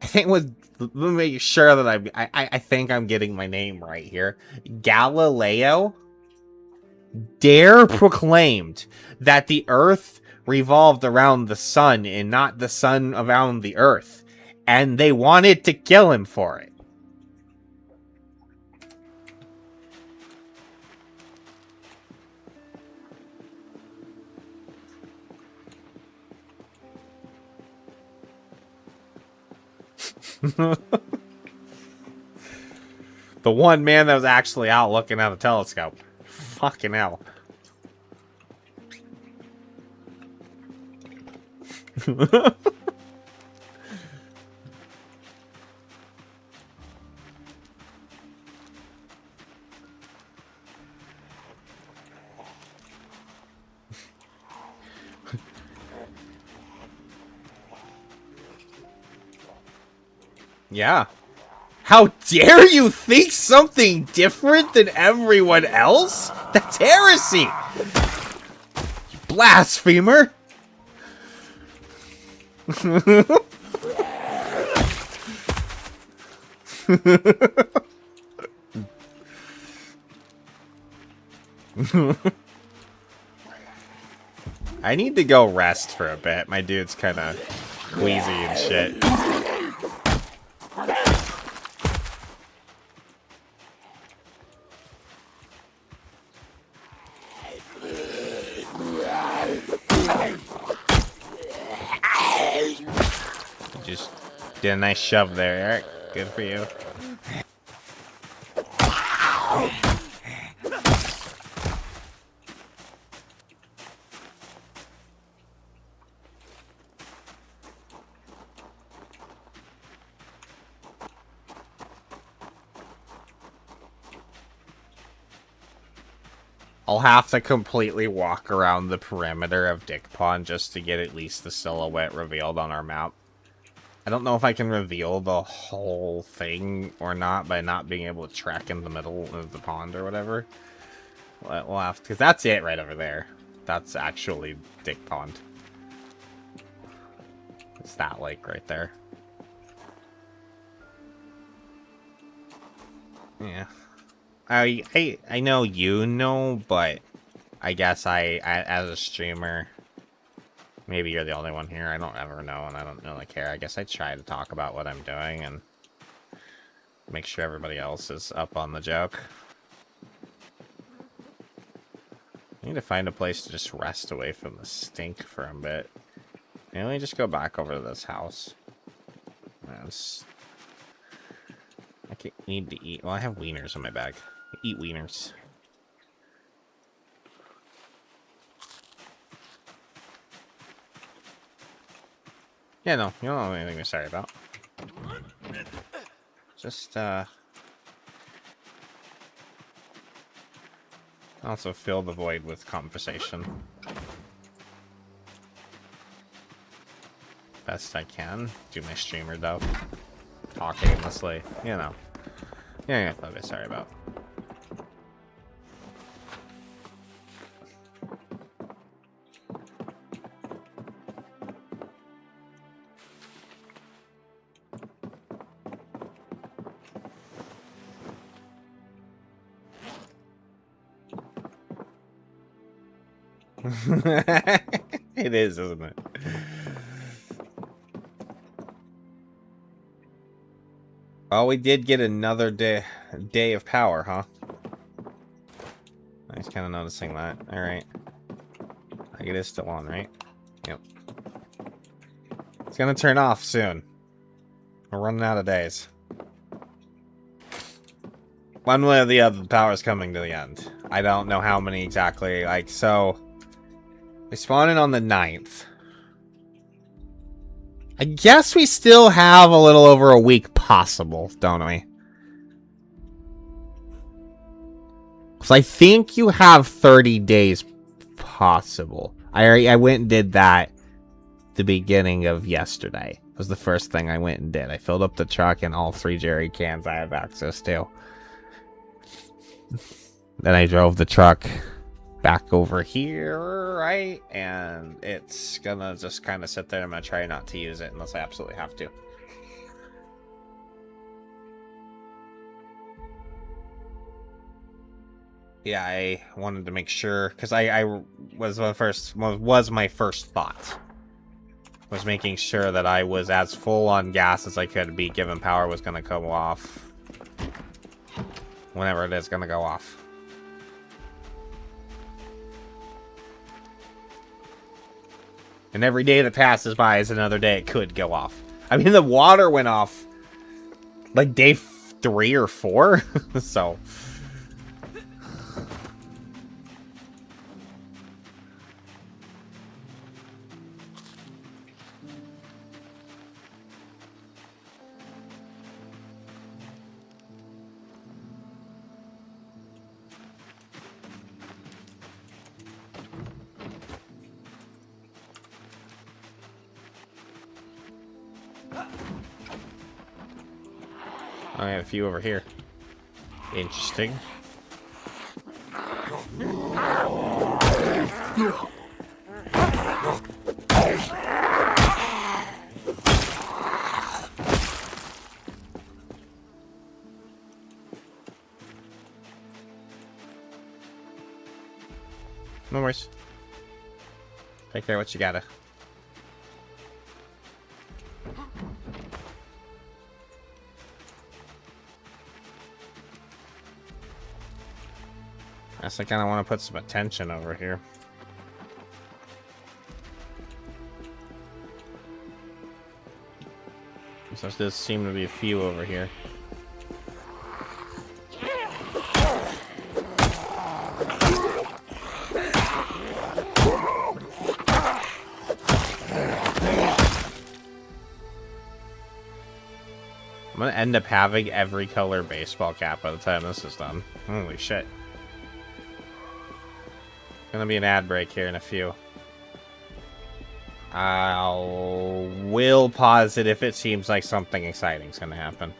I think with, let me make sure that I think I'm getting my name right here. Galileo dare proclaimed that the Earth revolved around the sun and not the sun around the Earth, and they wanted to kill him for it. The one man that was actually out looking at a telescope. Fucking hell. Yeah. How dare you think something different than everyone else? That's heresy! You blasphemer! I need to go rest for a bit. My dude's kind of queasy and shit. Just did a nice shove there, Eric. Good for you. I'll have to completely walk around the perimeter of Dick Pond just to get at least the silhouette revealed on our map. I don't know if I can reveal the whole thing or not by not being able to track in the middle of the pond or whatever. We'll have to, because that's it right over there. That's actually Dick Pond. It's that lake right there. Yeah. I know you know, but I guess I as a streamer, maybe you're the only one here. I don't ever know, and I don't really care. I guess I try to talk about what I'm doing and make sure everybody else is up on the joke. I need to find a place to just rest away from the stink for a bit. Let me just go back over to this house. I need to eat. Well, I have wieners in my bag. Eat wieners. Yeah, no, you don't have anything to sorry about. Just, also fill the void with conversation. Best I can. Do my streamer though. Talk aimlessly. You know. Yeah, nothing to be sorry about. It is, isn't it? Oh, we did get another day of power, huh? I was kind of noticing that. All right. Like it is still on, right? Yep. It's gonna turn off soon. We're running out of days. One way or the other, the power's coming to the end. I don't know how many exactly. Like, so... we spawn in on the 9th. I guess we still have a little over a week possible, don't we? So I think you have 30 days possible. I went and did that the beginning of yesterday. It was the first thing I went and did. I filled up the truck and all 3 jerry cans I have access to. Then I drove the truck back over here, right? And it's gonna just kind of sit there. I'm gonna try not to use it unless I absolutely have to. Yeah, I wanted to make sure because I was my first thought was making sure that I was as full on gas as I could be, given power was gonna go off whenever it is gonna go off. And every day that passes by is another day it could go off. I mean, the water went off like day 3 or 4. So I have a few over here. Interesting. No worries. Take care of what you gotta. I kind of want to put some attention over here. So there does seem to be a few over here. I'm gonna end up having every color baseball cap by the time this is done. Holy shit. Gonna be an ad break here in a few. Will pause it if it seems like something exciting's gonna happen.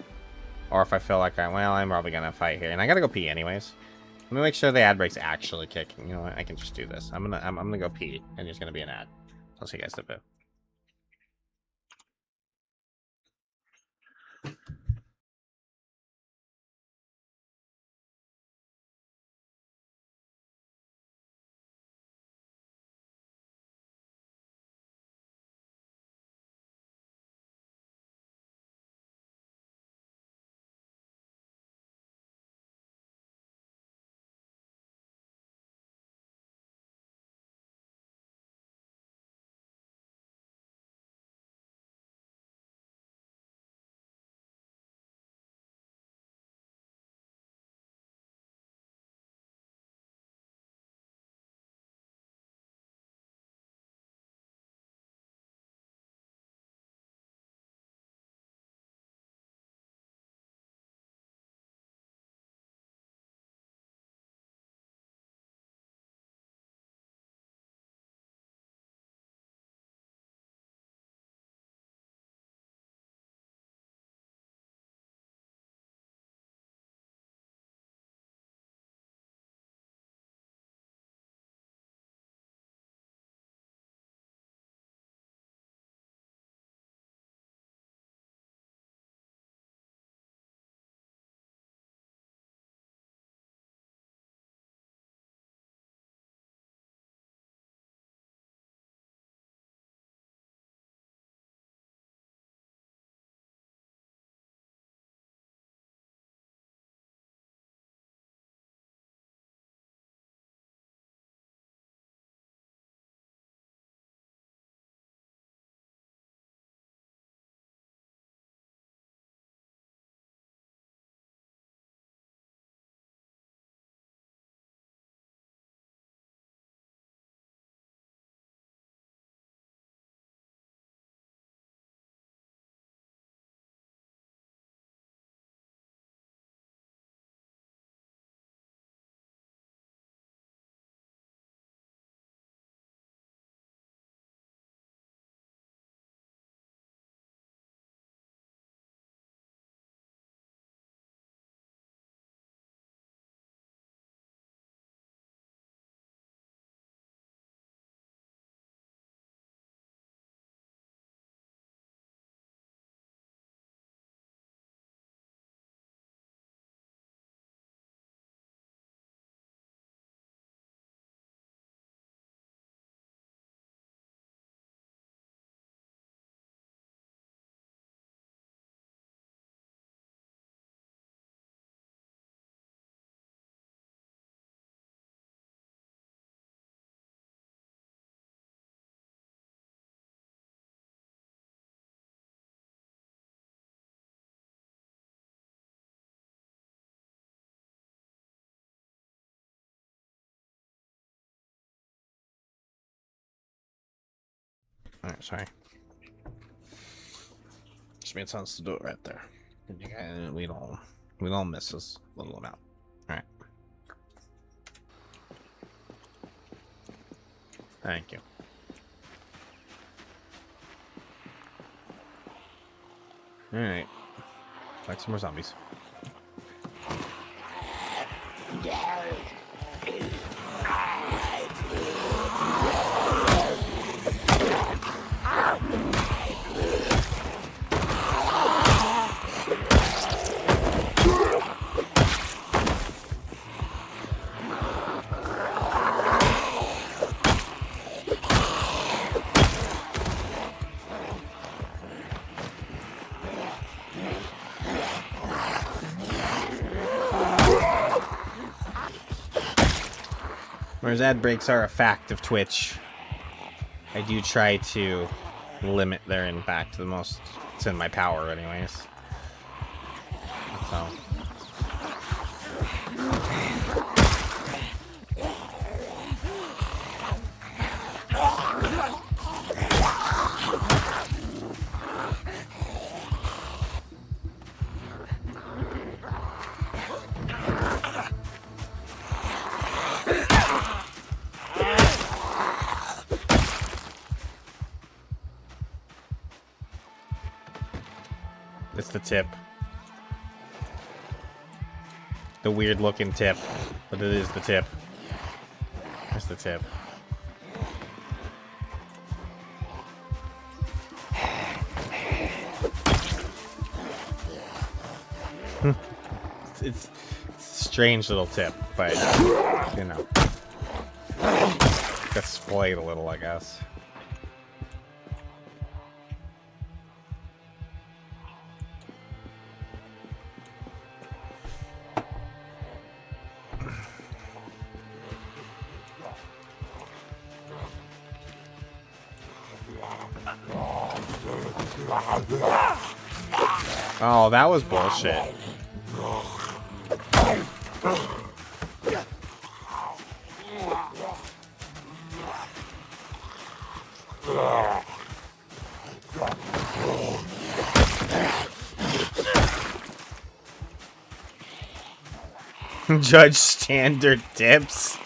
Or if I feel like I'm probably gonna fight here. And I gotta go pee anyways. Let me make sure the ad break's actually kicking. You know what? I can just do this. I'm gonna go pee, and there's gonna be an ad. I'll see you guys in a bit. Alright, sorry. Just made sense to do it right there. We don't miss this little amount. Alright. Thank you. Alright. Like some more zombies. Whereas ad breaks are a fact of Twitch, I do try to limit their impact to the most. It's in my power, anyways. So. It's the tip. The weird looking tip. But it is the tip. It's the tip. it's a strange little tip, but you know. Gets splayed a little, I guess. Oh, that was bullshit. Judge standard tips.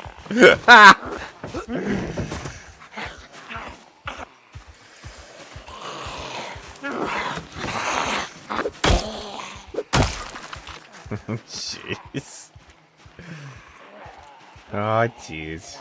Jeez. Oh, jeez.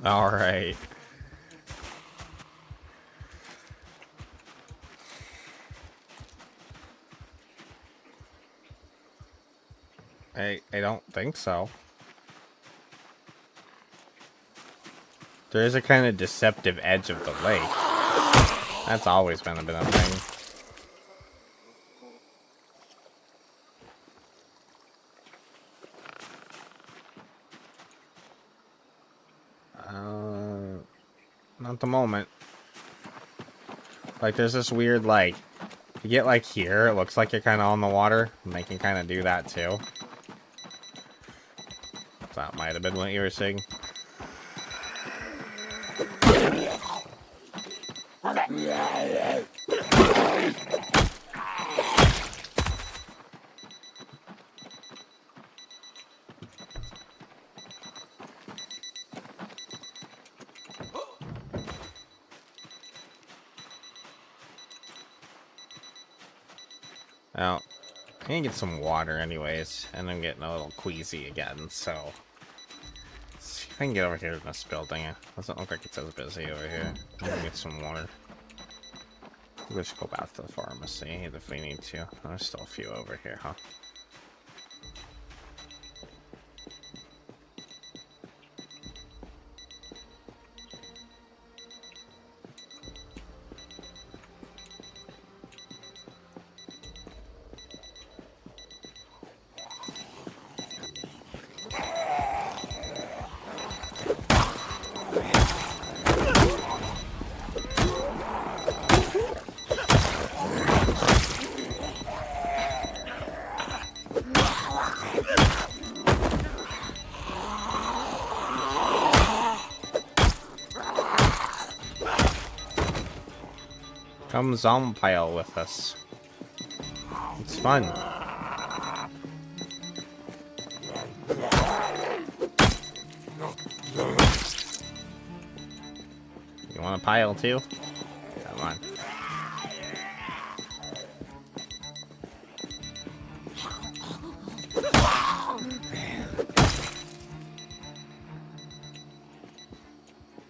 All right. I don't think so. There is a kind of deceptive edge of the lake. That's always been a bit of a thing. Not at the moment. Like, there's this weird, like, you get, like, here, it looks like you're kind of on the water, and they can kind of do that, too. That might have been what you were saying. Well, I need to get some water anyways, and I'm getting a little queasy again, so... Let's see if I can get over here to this building. It doesn't look like it's as busy over here. I'm gonna get some water. We'll just go back to the pharmacy if we need to. There's still a few over here, huh? Come zombile with us. It's fun. You want a pile too? Come on.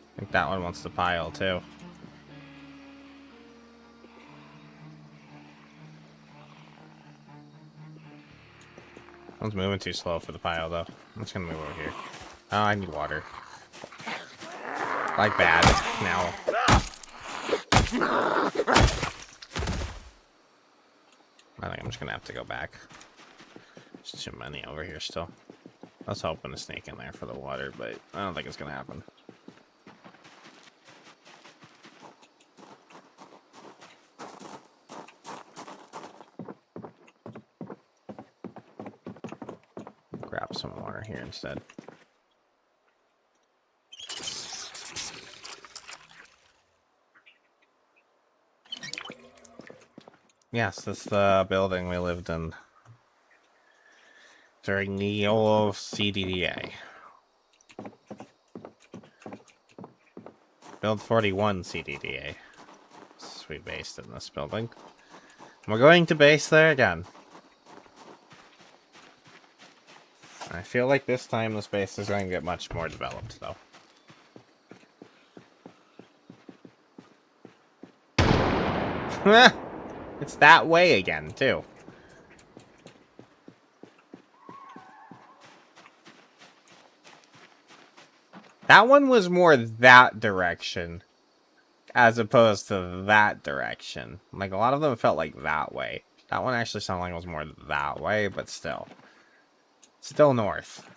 I think that one wants the pile too. One's moving too slow for the pile though. I'm just gonna move over here. Oh, I need water. Like bad now. I think I'm just gonna have to go back. There's too many over here still. I was hoping to sneak in there for the water, but I don't think it's gonna happen. Grab some water here instead. Yes, this is the building we lived in during the old CDDA. Build 41 CDDA. We based in this building. We're going to base there again. I feel like this time this base is going to get much more developed, though. It's that way again, too. That one was more that direction as opposed to that direction. Like, a lot of them felt like that way. That one actually sounded like it was more that way, but still. Still north.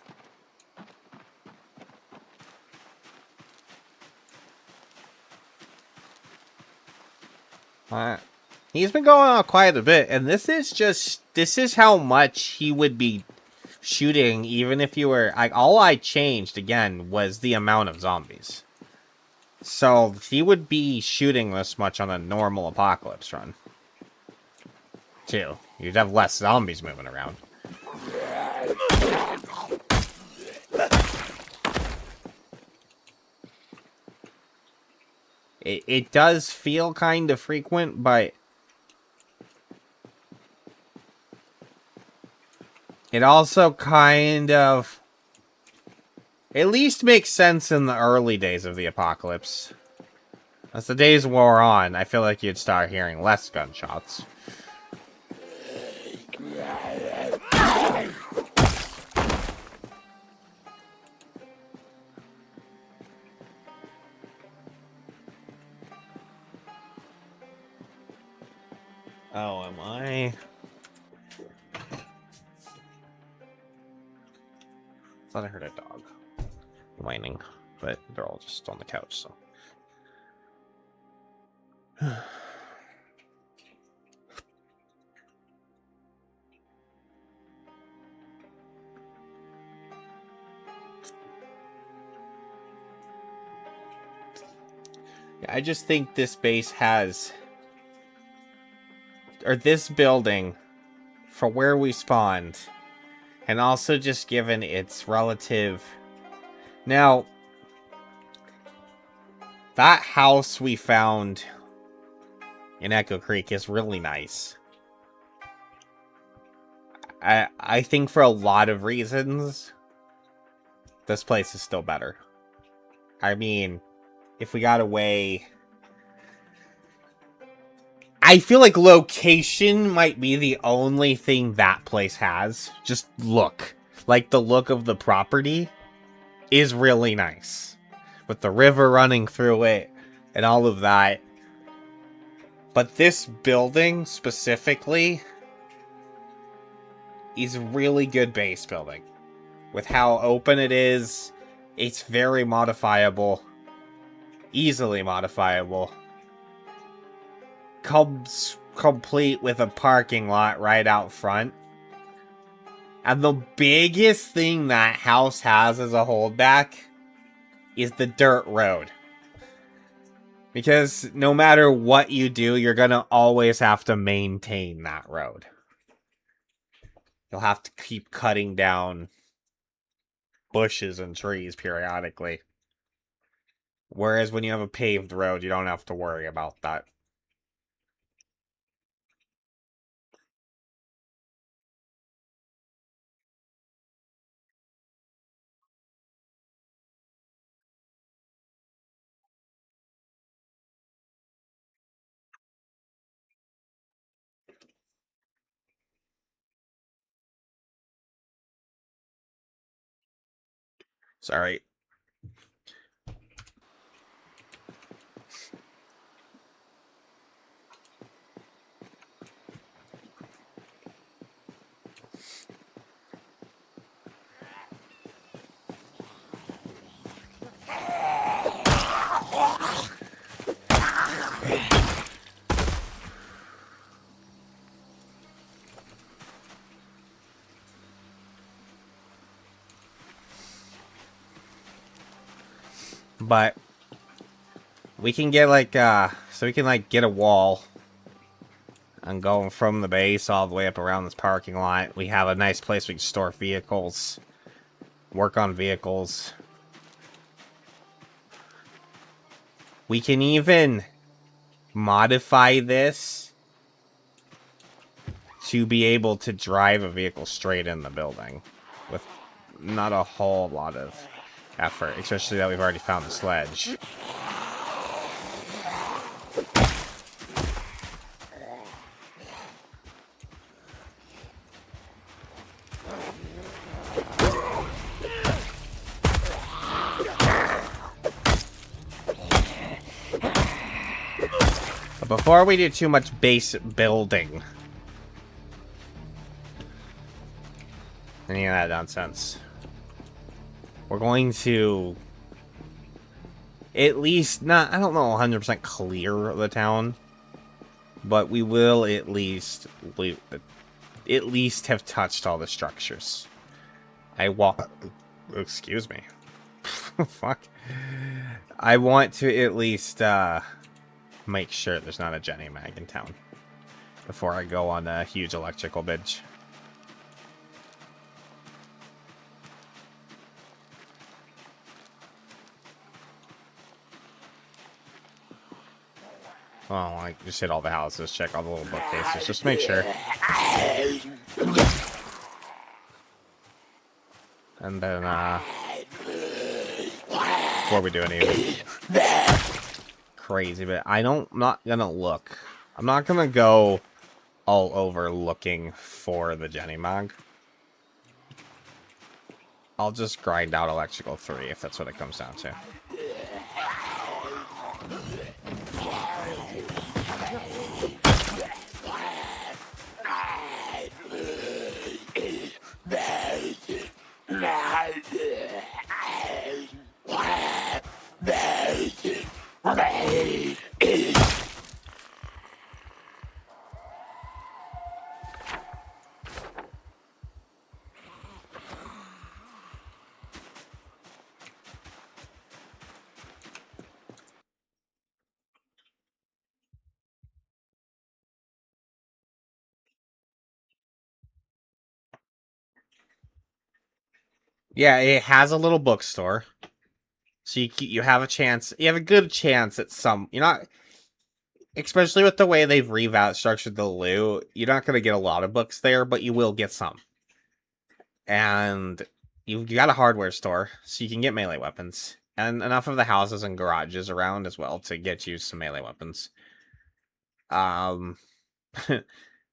He's been going on quite a bit, and this is how much he would be shooting, even if you were, like, all I changed, again, was the amount of zombies. So, he would be shooting this much on a normal apocalypse run. Too. You'd have less zombies moving around. It does feel kind of frequent, but it also kind of at least makes sense in the early days of the apocalypse. As the days wore on, I feel like you'd start hearing less gunshots. Oh, am I? Thought I heard a dog whining, but they're all just on the couch, so. I just think this base has, or this building, for where we spawned, and also just given its relative. Now, that house we found in Echo Creek is really nice. I think for a lot of reasons, this place is still better. I mean, if we got away, I feel like location might be the only thing that place has. Just look. Like, the look of the property is really nice. With the river running through it and all of that. But this building, specifically, is really good base building. With how open it is, it's very modifiable. Easily modifiable. Comes complete with a parking lot right out front. And the biggest thing that house has as a holdback is the dirt road. Because no matter what you do, you're gonna always have to maintain that road. You'll have to keep cutting down bushes and trees periodically. Whereas when you have a paved road, you don't have to worry about that. Sorry. But we can get like so we can like get a wall and going from the base all the way up around this parking lot. We have a nice place we can store vehicles, work on vehicles. We can even modify this to be able to drive a vehicle straight in the building with not a whole lot of effort, especially that we've already found the sledge. But before we do too much base building, any of that nonsense, we're going to at least not, I don't know 100% clear the town, but we will at least have touched all the structures. Excuse me. Fuck. I want to at least make sure there's not a Jenny Mag in town before I go on a huge electrical binge. Oh, I just hit all the houses, check all the little bookcases, just make sure. And then, before we do anything crazy, but I'm not gonna look. I'm not gonna go all over looking for the Jenny Mag. I'll just grind out electrical 3 if that's what it comes down to. Yeah, it has a little bookstore. So you have a chance, you have a good chance at some, you're not, especially with the way they've structured the loot, you're not going to get a lot of books there, but you will get some. And you got a hardware store, so you can get melee weapons. And enough of the houses and garages around as well to get you some melee weapons.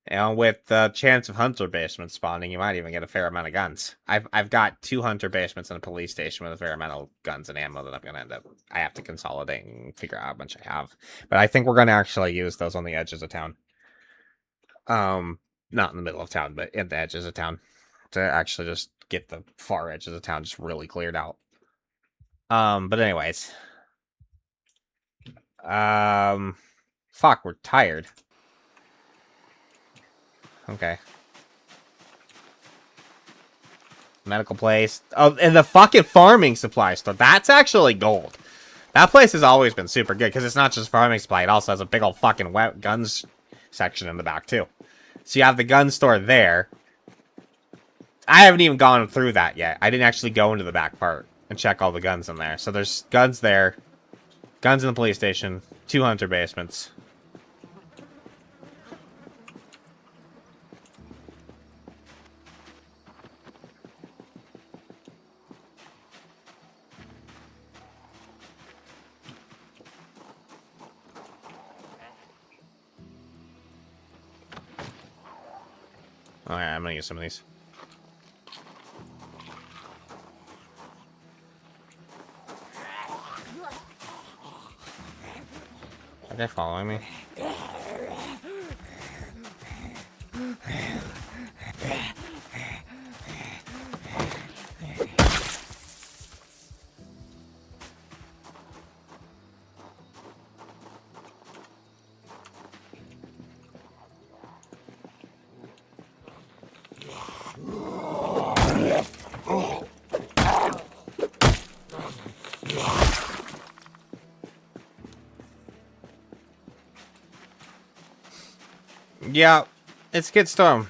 And with the chance of hunter basements spawning, you might even get a fair amount of guns. I've got 2 hunter basements and a police station with a fair amount of guns and ammo that I'm gonna end up. I have to consolidate and figure out how much I have. But I think we're gonna actually use those on the edges of town. Not in the middle of town, but at the edges of town, to actually just get the far edges of town just really cleared out. But anyways, fuck, we're tired. Okay. Medical place. Oh, and the fucking farming supply store. That's actually gold. That place has always been super good, because it's not just farming supply, it also has a big old fucking guns section in the back, too. So you have the gun store there. I haven't even gone through that yet. I didn't actually go into the back part and check all the guns in there. So there's guns there, guns in the police station, 2 hunter basements. Alright, I'm gonna use some of these. Are they following me? Yeah, it's Kid Storm.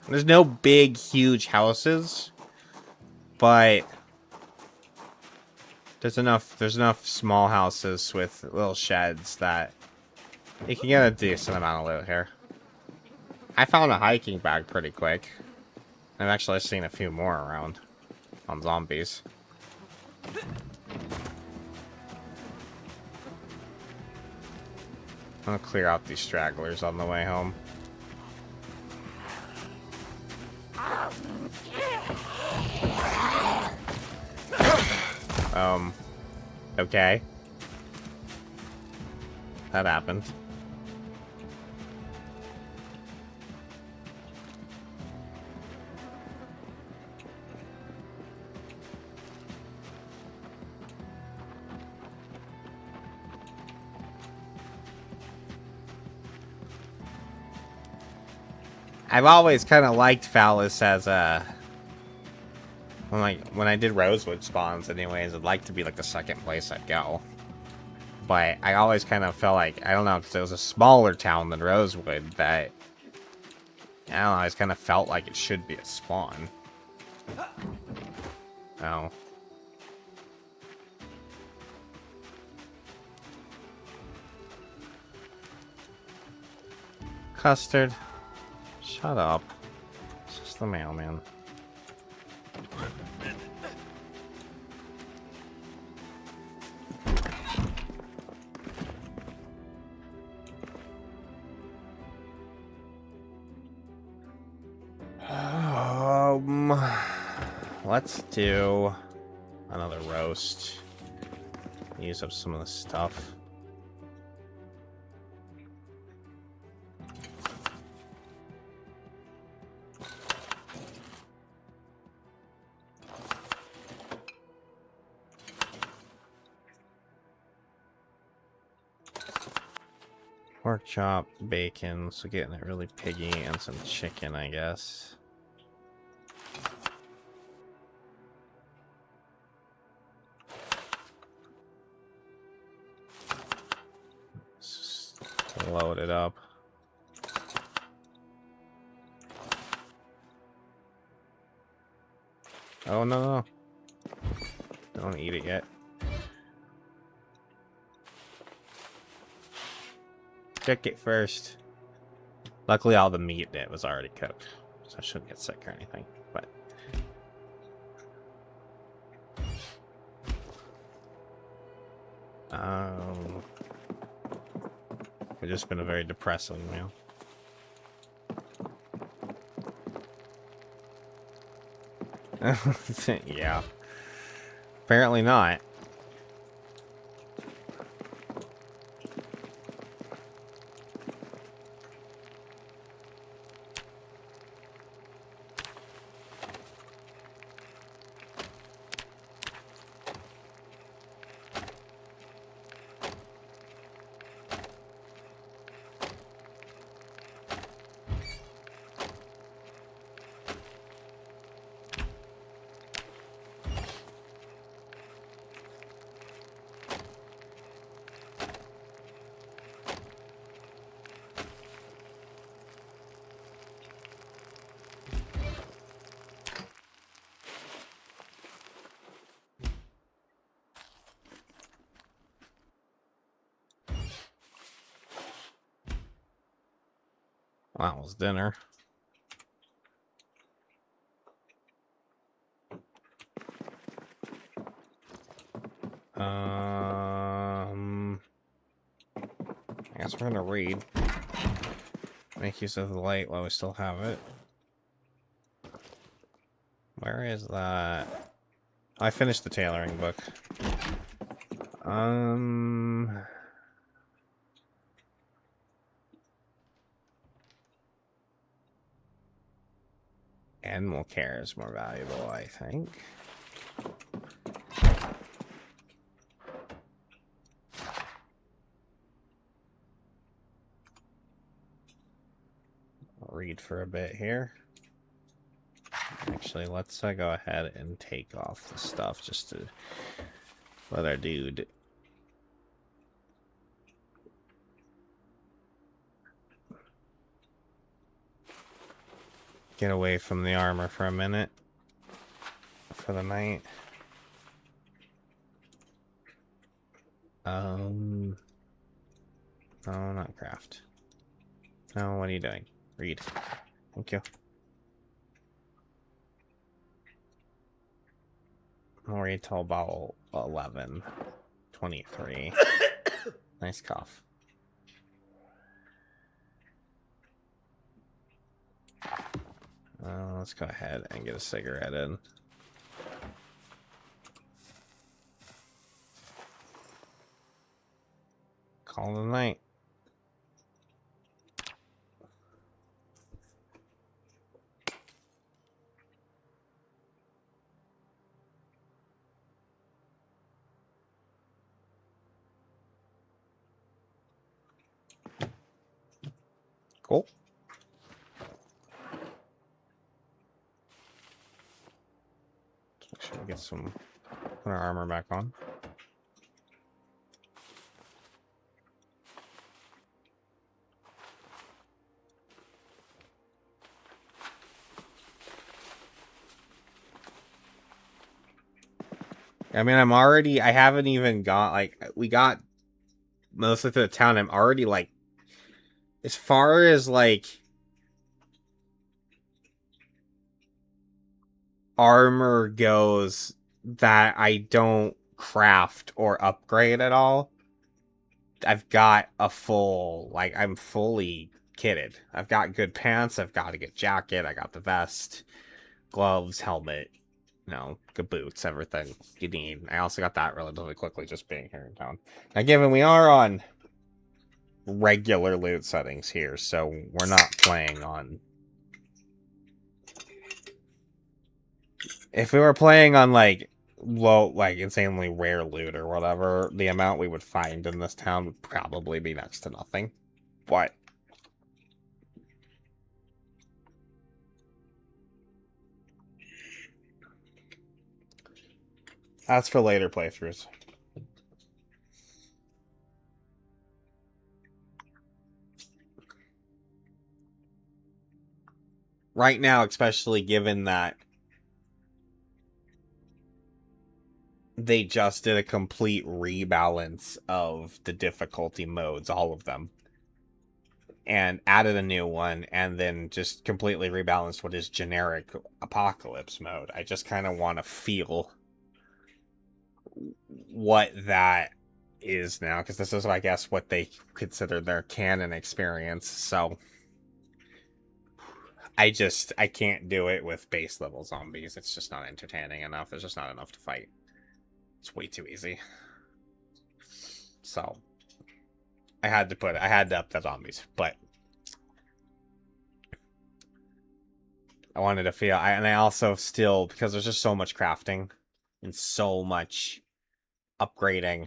There's no big, huge houses, but there's enough small houses with little sheds that you can get a decent amount of loot here. I found a hiking bag pretty quick. I've actually seen a few more around on zombies. I'm gonna clear out these stragglers on the way home. Okay. That happened. I've always kind of liked Phallus as a... when I did Rosewood spawns anyways, I'd like to be like the second place I'd go. But I always kind of felt like, I don't know, because it was a smaller town than Rosewood, that... I don't know, I just kind of felt like it should be a spawn. Oh. Custard. Shut up. It's just the mailman. Let's do another roast. Use up some of the stuff. Pork chop, bacon, so getting it really piggy, and some chicken, I guess. Just load it up. Oh no, don't eat it yet. Cook it first. Luckily, all the meat in it was already cooked, so I shouldn't get sick or anything. But it's just been a very depressing meal. Yeah. Apparently not. Well, that was dinner. I guess we're gonna read. Make use of the light while we still have it. Where is that? I finished the tailoring book. Animal care is more valuable, I think. I'll read for a bit here. Actually, let's go ahead and take off the stuff just to let our dude get away from the armor for a minute for the night. No, not craft. No, what are you doing? Read. Thank you. I'll read till about 11:23. Nice cough. Let's go ahead and get a cigarette in. Call it a night. Cool. Should we get some put our armor back on? I mean, I haven't even got, like, we got mostly to the town. I'm already, like, as far as, like, armor goes that I don't craft or upgrade at all, I've got a full, like, I'm fully kitted. I've got good pants, I've got a good jacket, I got the vest, gloves, helmet, good boots, everything you need. I also got that relatively quickly just being here in town. Now, given we are on regular loot settings here, so we're not playing on... If we were playing on, like, low, like, insanely rare loot or whatever, the amount we would find in this town would probably be next to nothing. But that's for later playthroughs. Right now, especially given that they just did a complete rebalance of the difficulty modes, all of them, and added a new one, and then just completely rebalanced what is generic apocalypse mode. I just kind of want to feel what that is now, because this is, I guess, what they consider their canon experience, so I can't do it with base level zombies. It's just not entertaining enough. There's just not enough to fight. It's way too easy. So I had to up the zombies, but I wanted to feel, and I also still, because there's just so much crafting and so much upgrading,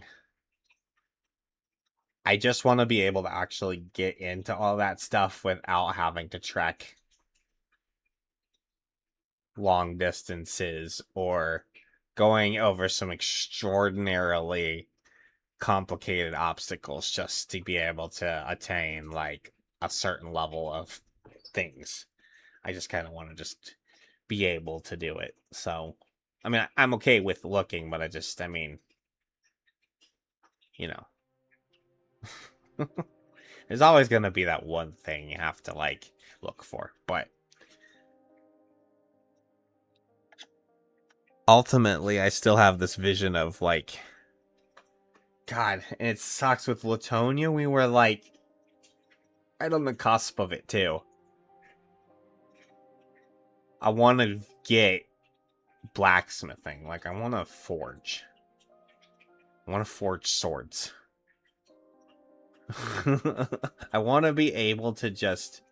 I just want to be able to actually get into all that stuff without having to trek long distances or going over some extraordinarily complicated obstacles just to be able to attain, like, a certain level of things. I just kind of want to just be able to do it. So, I mean, I'm okay with looking, but I mean, There's always going to be that one thing you have to, like, look for. But ultimately, I still have this vision of, like, God, and it sucks with Latonia. We were, like, right on the cusp of it, too. I want to get blacksmithing. Like, I want to forge. I want to forge swords. I want to be able to just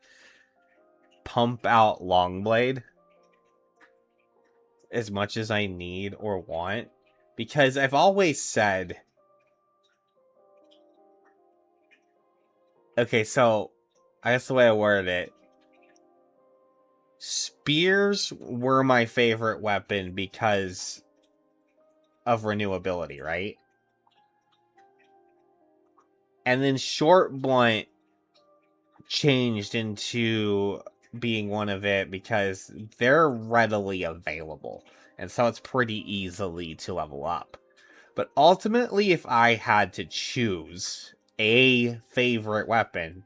pump out Longblade as much as I need or want. Because I've always said... Okay, so... I guess the way I worded it... Spears were my favorite weapon because of renewability, right? And then short blunt changed into being one of it because they're readily available. And so it's pretty easily to level up. But ultimately, if I had to choose a favorite weapon,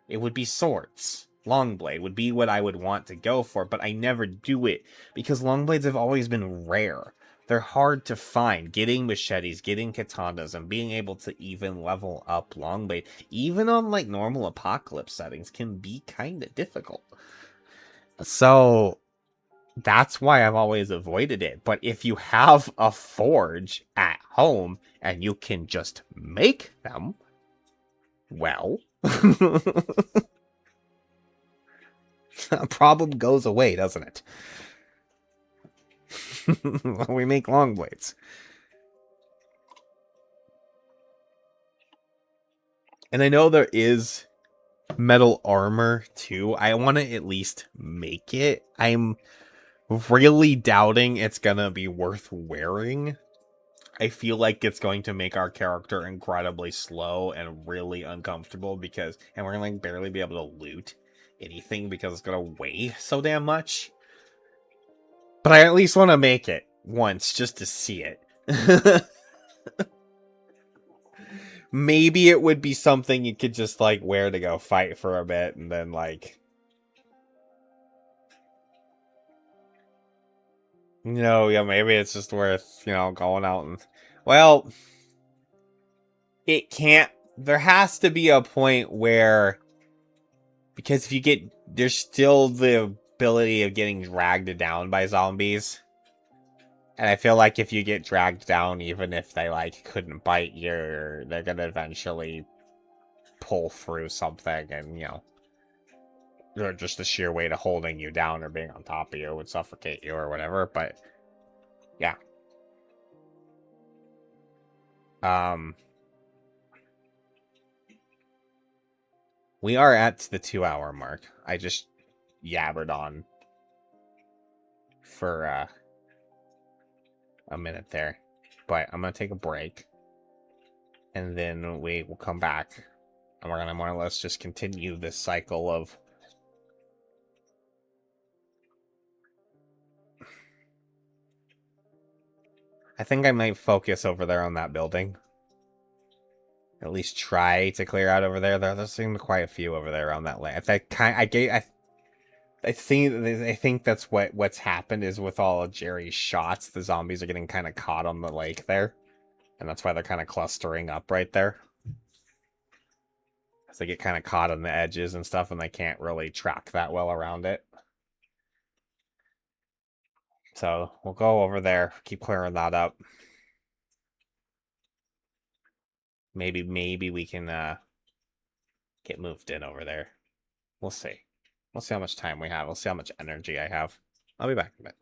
it would be swords. Longblade would be what I would want to go for, but I never do it because longblades have always been rare. They're hard to find. Getting machetes, getting katanas, and being able to even level up Longblade, even on like normal apocalypse settings, can be kind of difficult. So that's why I've always avoided it. But if you have a forge at home and you can just make them, well, the problem goes away, doesn't it? We make long blades. And I know there is metal armor too. I want to at least make it. I'm really doubting it's gonna be worth wearing. I feel like it's going to make our character incredibly slow and really uncomfortable because, and we're gonna like barely be able to loot anything because it's gonna weigh so damn much. But I at least want to make it once just to see it. Maybe it would be something you could just like wear to go fight for a bit and then like, yeah, maybe it's just worth, going out and, well, it can't, there has to be a point where, because if you get, there's still the ability of getting dragged down by zombies. And I feel like if you get dragged down, even if they, like, couldn't bite you, they're gonna eventually pull through something and, or just the sheer weight of holding you down or being on top of you would suffocate you or whatever, but, yeah. We are at the 2-hour mark. I just yabbered on for, a minute there. But I'm gonna take a break. And then we will come back. And we're gonna more or less just continue this cycle of... I think I might focus over there on that building. At least try to clear out over there. There seem to be quite a few over there around that lane. I think that's what's happened is with all of Jerry's shots, the zombies are getting kind of caught on the lake there. And that's why they're kind of clustering up right there. Because they get kind of caught on the edges and stuff, and they can't really track that well around it. So we'll go over there, keep clearing that up. Maybe we can get moved in over there. We'll see. We'll see how much time we have. We'll see how much energy I have. I'll be back in a bit.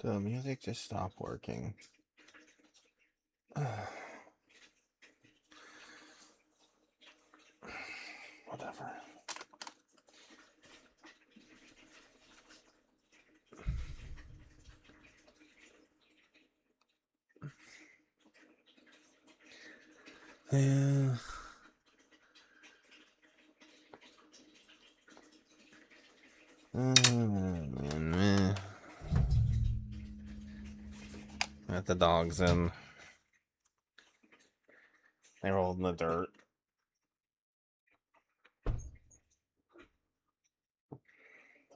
The music just stopped working. Whatever. Yeah. Let the dogs in. They rolled in the dirt. At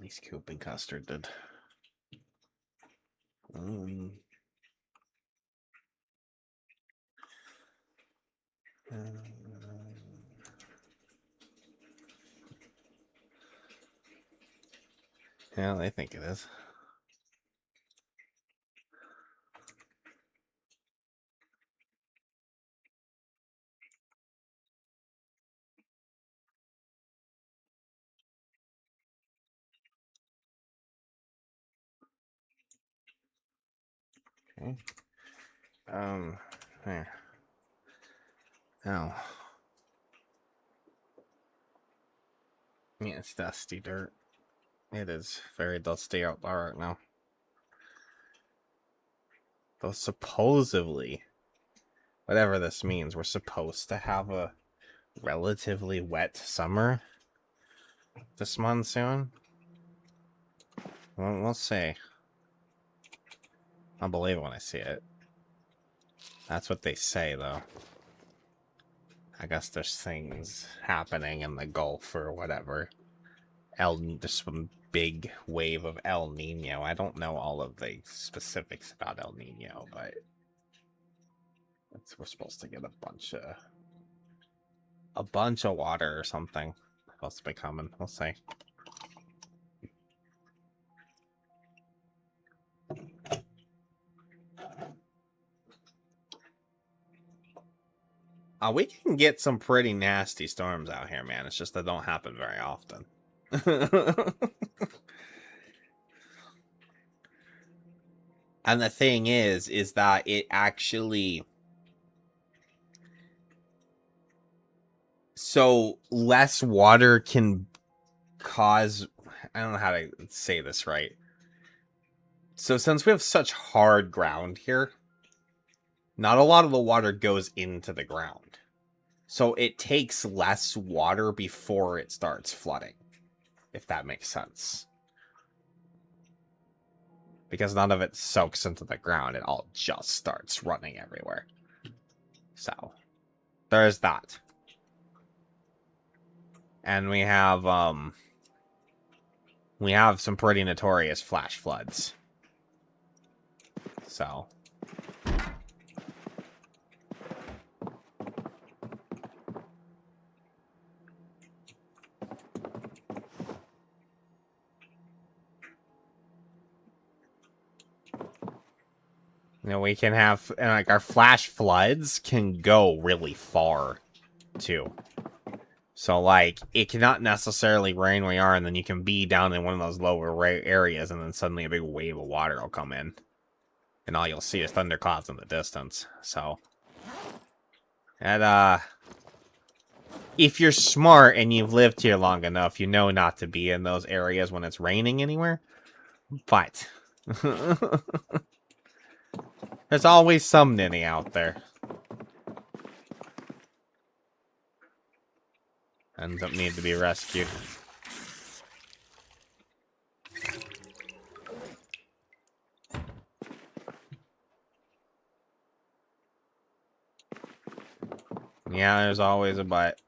least Coop and Custard did. Yeah, I think it is. Okay. There. Ow. Yeah, it's dusty dirt. It is very dusty out there right now. Though supposedly, whatever this means, we're supposed to have a relatively wet summer this monsoon. We'll see. I'll believe it when I see it. That's what they say, though. I guess there's things happening in the Gulf or whatever. There's some big wave of El Nino. I don't know all of the specifics about El Nino, but we're supposed to get a bunch of water or something. Supposed to be coming. We'll see. We can get some pretty nasty storms out here, man. It's just they don't happen very often. And the thing is that it actually... So, less water can cause... I don't know how to say this right. So, since we have such hard ground here, not a lot of the water goes into the ground. So, it takes less water before it starts flooding. If that makes sense. Because none of it soaks into the ground. It all just starts running everywhere. So, there's that. And we have some pretty notorious flash floods. So. You know, we can have, and like, our flash floods can go really far, too. So, like, it cannot necessarily rain where you are, and then you can be down in one of those lower areas, and then suddenly a big wave of water will come in. And all you'll see is thunderclouds in the distance. So, and, if you're smart and you've lived here long enough, you know not to be in those areas when it's raining anywhere. But... there's always some ninny out there. Ends up needing to be rescued. Yeah, there's always a but.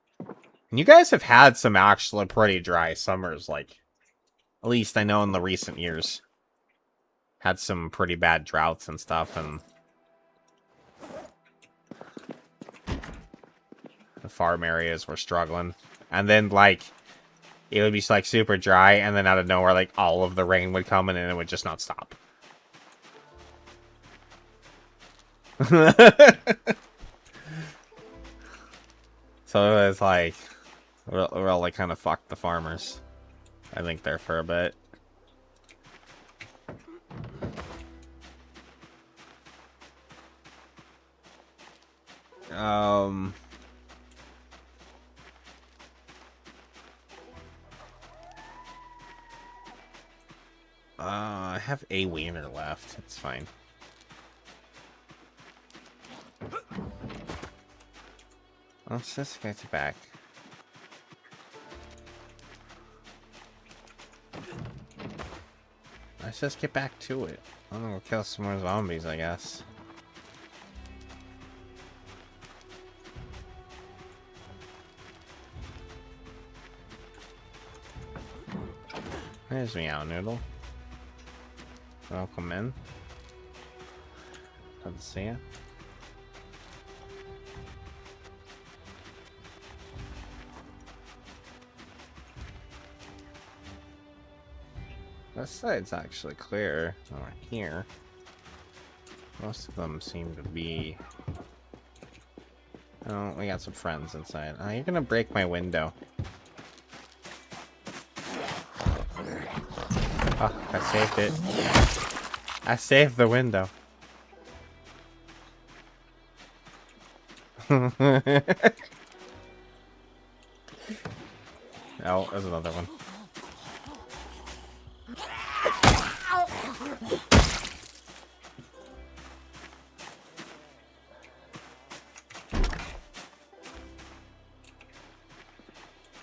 And you guys have had some actually pretty dry summers, like, at least I know in the recent years. Had some pretty bad droughts and stuff, and the farm areas were struggling. And then, like, it would be, like, super dry, and then out of nowhere, like, all of the rain would come in, and it would just not stop. So it was, like, really kind of fucked the farmers, I think, there for a bit. I have a wiener left. It's fine. Let's just get back. Let's just get back to it. I'm gonna go kill some more zombies, I guess. There's Meow Noodle. Welcome in. Good to see you. This side's actually clear over here. Most of them seem to be... Oh, we got some friends inside. Oh, you're gonna break my window. Oh, I saved it. I saved the window. Oh, there's another one.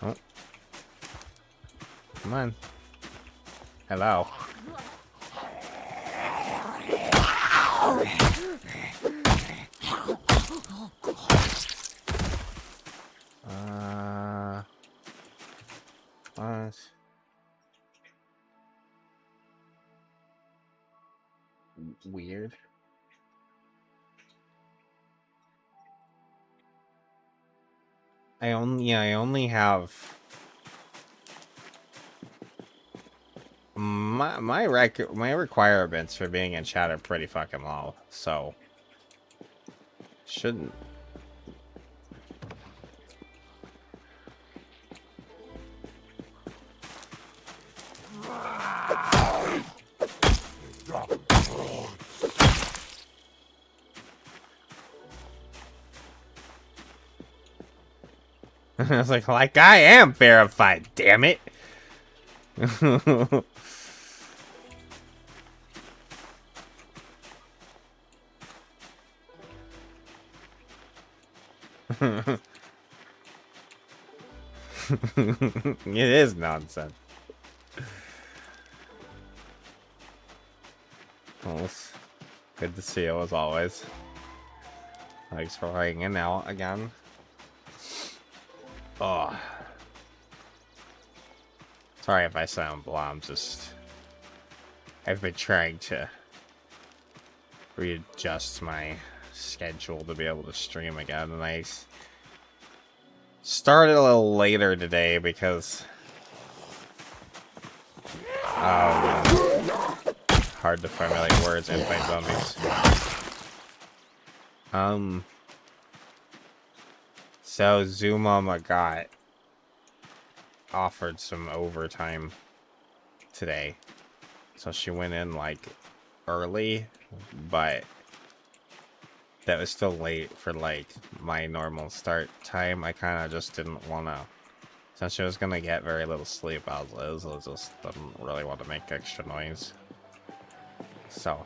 Oh. Come on. Hello. What? Weird. I only have my requirements for being in chat are pretty fucking low, so shouldn't. I was like I am verified, damn it. It is nonsense. Well, it's good to see you as always. Thanks for hanging out again. Oh. Sorry if I sound blah, I've been trying to readjust my schedule to be able to stream again, and I started a little later today because hard to formulate words and fight zombies. So Zoomama got offered some overtime today, so she went in like early, but that was still late for like my normal start time. I kind of just didn't want to, since she was gonna get very little sleep. I just didn't really want to make extra noise. So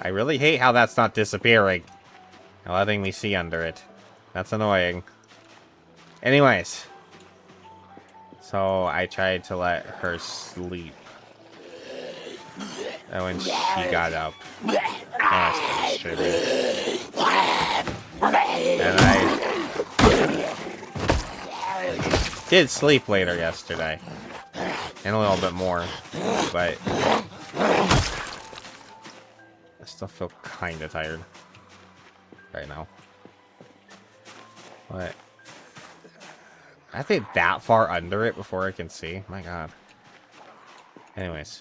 I really hate how that's not disappearing and letting me see under it. That's annoying. Anyways, so I tried to let her sleep, and when she got up, I started streaming. And I did sleep later yesterday, and a little bit more, but I still feel kind of tired right now. But I have to get that far under it before I can see. My god. Anyways.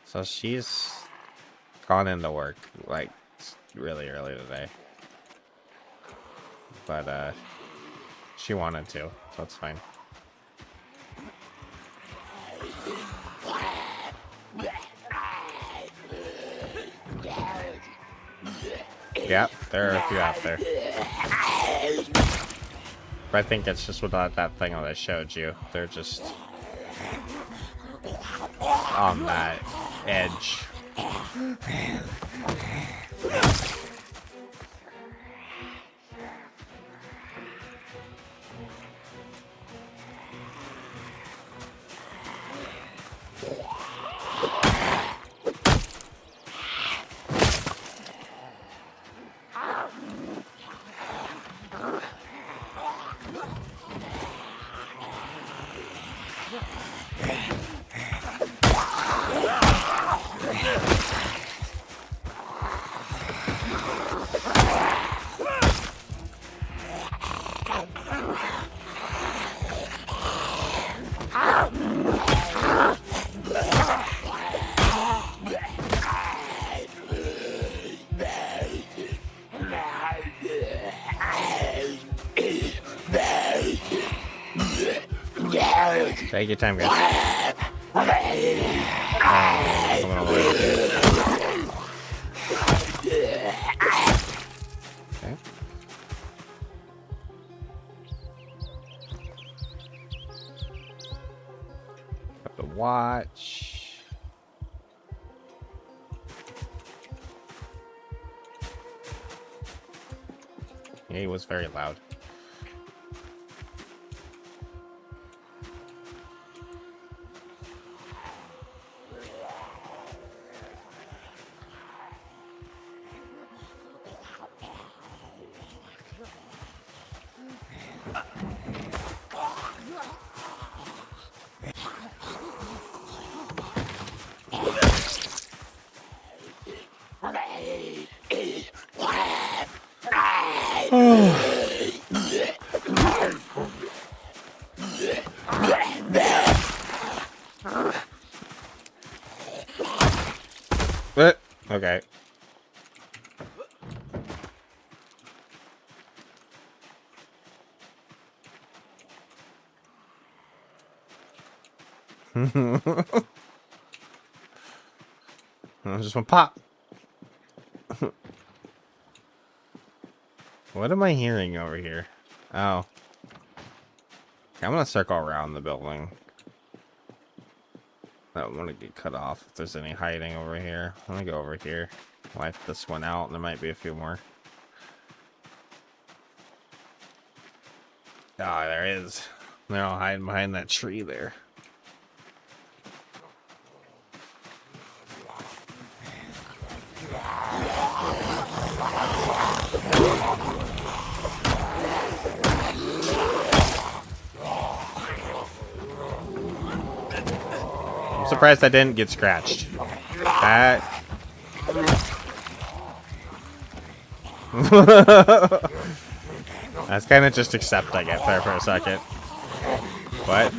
So she's gone into work, like, really early today. But, she wanted to, so that's fine. Yep, there are a few out there. But I think it's just without that thing that I showed you. They're just on that edge. Take your time, guys. Coming all the way over here. Okay. Have to watch. Yeah, he was very loud. Okay. I just want pop. What am I hearing over here? Oh. I'm gonna circle around the building. I don't want to get cut off if there's any hiding over here. I'm gonna go over here. Wipe this one out, and there might be a few more. Ah, there is. They're all hiding behind that tree there. I'm surprised I didn't get scratched. That... That's kind of just accepting it there for a second. What?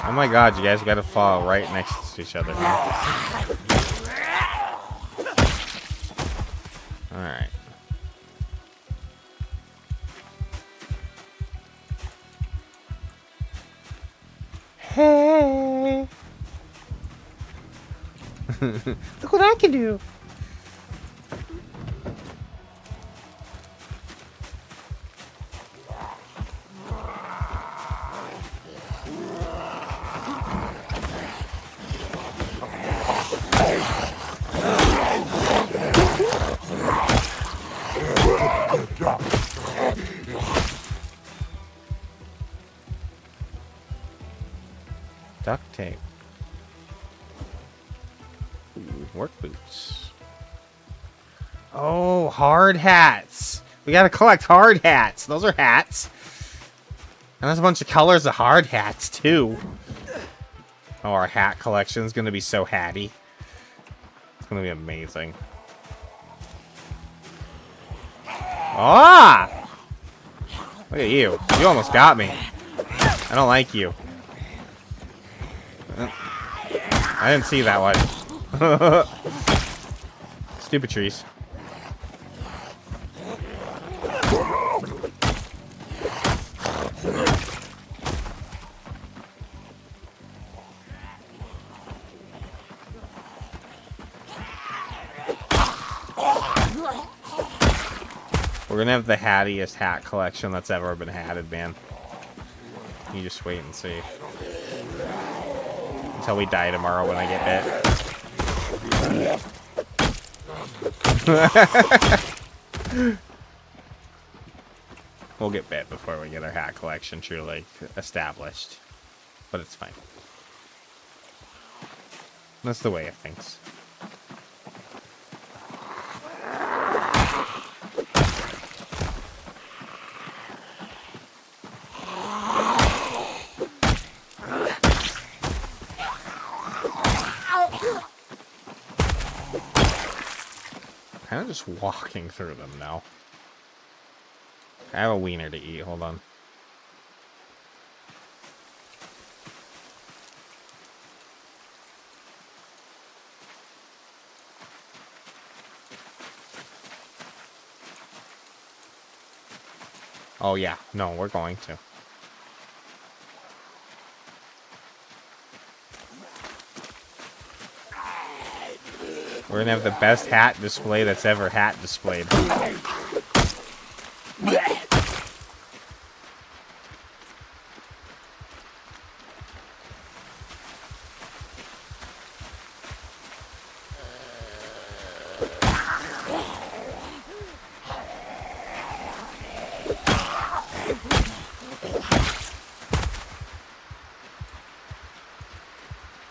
Oh my god, you guys gotta fall right next to each other. Alright. Hey! Look what I can do! Duct tape. Ooh, work boots. Oh, hard hats. We gotta collect hard hats. Those are hats. And there's a bunch of colors of hard hats, too. Oh, our hat collection is gonna be so hatty. It's gonna be amazing. Ah! Look at you. You almost got me. I don't like you. I didn't see that one. Stupid trees. We're gonna have the hattiest hat collection that's ever been hatted, man. You just wait and see. Until we die tomorrow when I get bit. We'll get bit before we get our hat collection truly established. But it's fine. That's the way of things. Kind of just walking through them now. I have a wiener to eat. Hold on. Oh, yeah. No, we're going to. We're gonna have the best hat display that's ever hat displayed.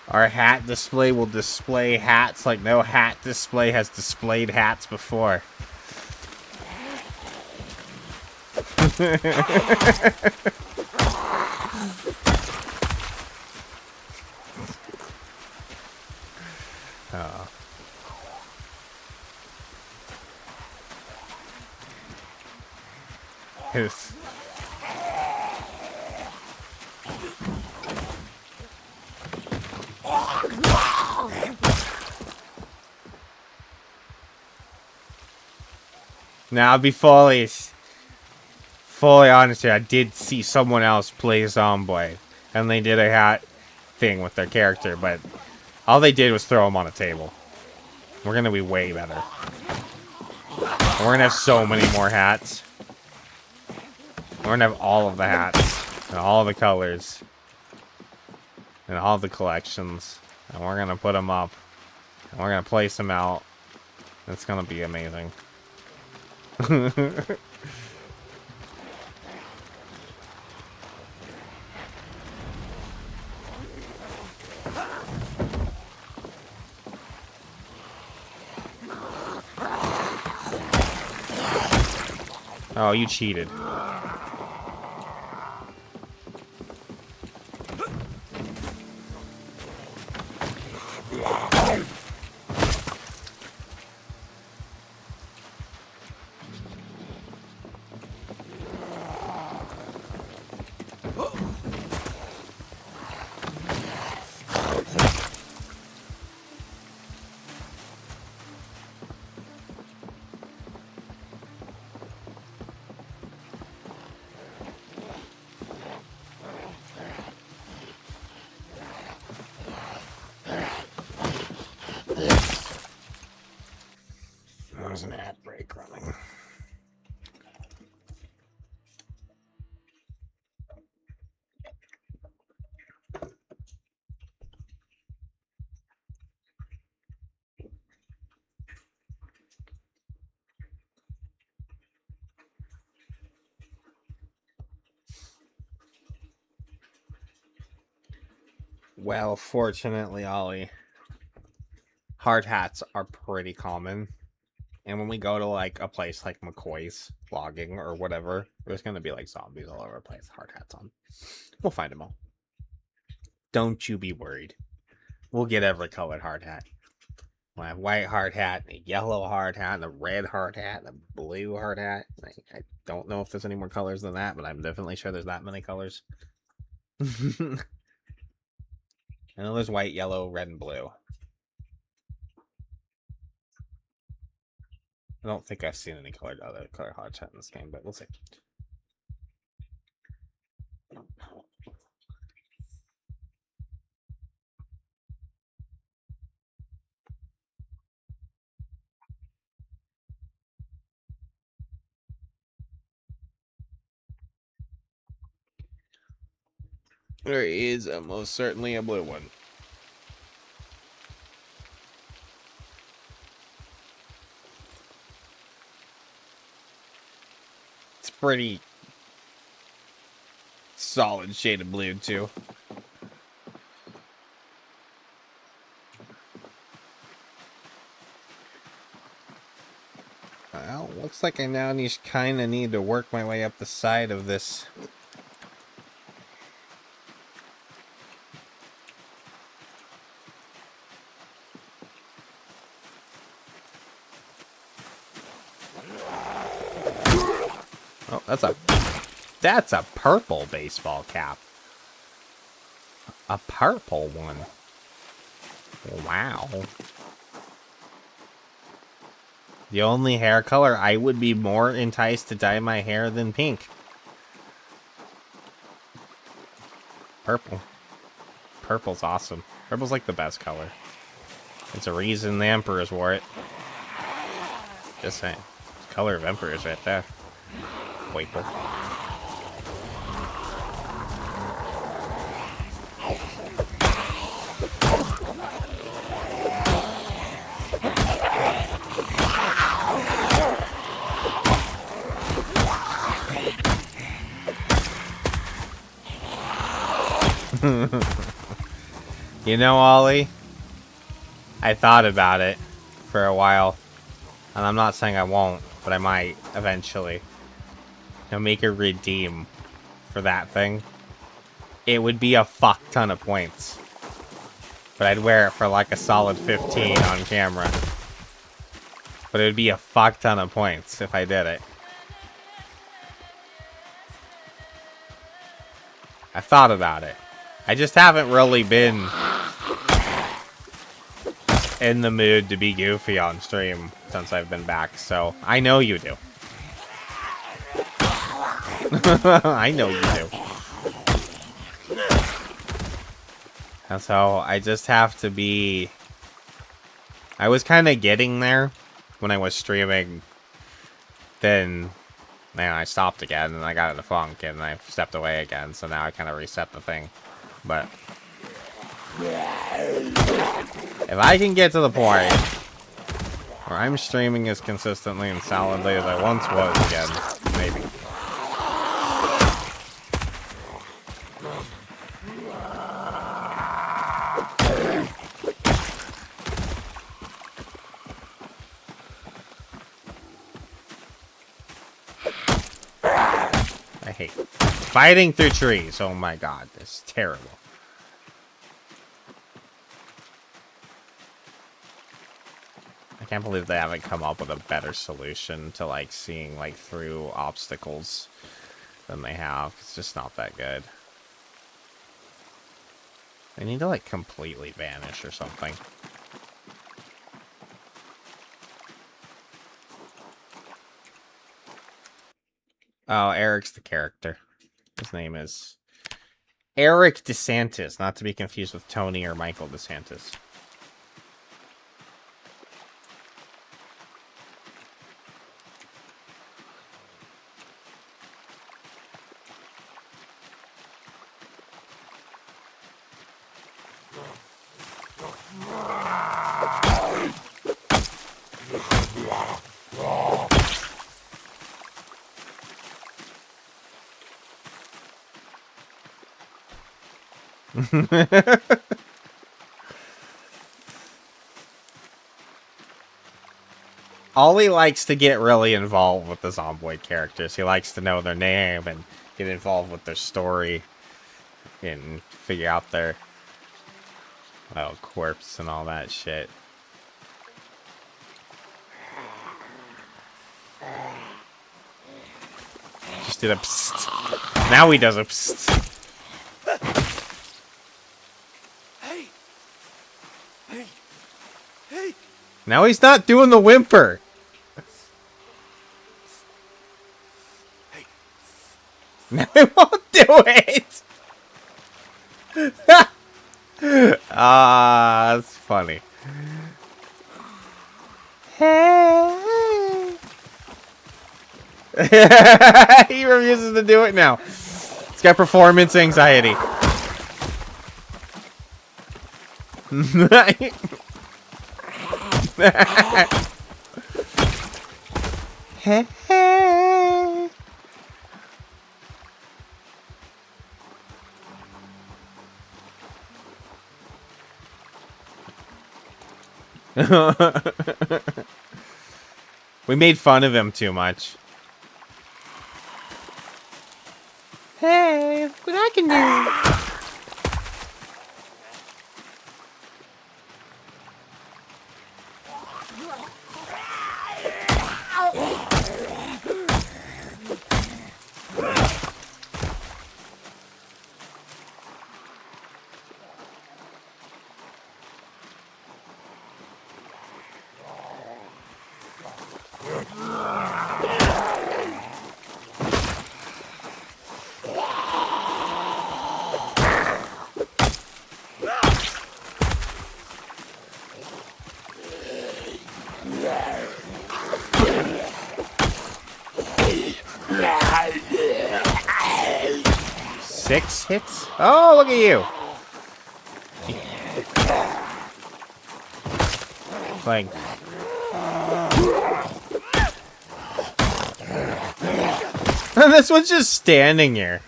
Our hat display will display hats like no hat display has displayed hats before. His... Now, I'll be fully honest here. I did see someone else play Zomboid, and they did a hat thing with their character, but all they did was throw him on a table. We're gonna be way better. And we're gonna have so many more hats. We're gonna have all of the hats, and all the colors, and all the collections, and we're gonna put them up, and we're gonna place them out. It's gonna be amazing. Oh, you cheated. There's an ad break running. Well, fortunately, Ollie, hard hats are pretty common. And when we go to, like, a place like McCoy's logging or whatever, there's gonna be, like, zombies all over the place, hard hats on. We'll find them all. Don't you be worried. We'll get every colored hard hat. We'll have white hard hat, a yellow hard hat, a red hard hat, a blue hard hat. I don't know if there's any more colors than that, but I'm definitely sure there's that many colors. I know there's white, yellow, red, and blue. I don't think I've seen any other color hard hat in this game, but we'll see. There is most certainly a blue one. It's pretty solid shade of blue, too. Well, looks like I now kind of need to work my way up the side of this. Oh, that's a purple baseball cap. A purple one. Wow. The only hair color I would be more enticed to dye my hair than pink. Purple. Purple's awesome. Purple's like the best color. It's a reason the emperors wore it. Just saying. It's the color of emperors right there. Purple. You know, Ollie, I thought about it for a while, and I'm not saying I won't, but I might eventually. Make a redeem for that thing. It would be a fuck ton of points, but I'd wear it for like a solid 15 on camera. But it would be a fuck ton of points if I did it. I thought about it. I just haven't really been in the mood to be goofy on stream since I've been back, so I know you do. I know you do. And so I just have to be... I was kind of getting there when I was streaming. Then, man, I stopped again and I got in a funk and I stepped away again. So now I kind of reset the thing. But if I can get to the point where I'm streaming as consistently and solidly as I once was again, maybe. I hate fighting through trees. Oh my god, this is terrible. I can't believe they haven't come up with a better solution to like seeing like through obstacles than they have. It's just not that good. They need to like completely vanish or something. Oh, Eric's the character. His name is Eric DeSantis, not to be confused with Tony or Michael DeSantis. Ollie likes to get really involved with the Zomboid characters. He likes to know their name and get involved with their story and figure out their quirks and all that shit. Just did a psst. Now he does a psst. Now he's not doing the whimper. Now he won't do it. That's funny. Hey. He refuses to do it now. He's got performance anxiety. Hey, hey. We made fun of him too much. Hey, what I can do. Six hits? Oh, look at you. Like, this one's just standing here.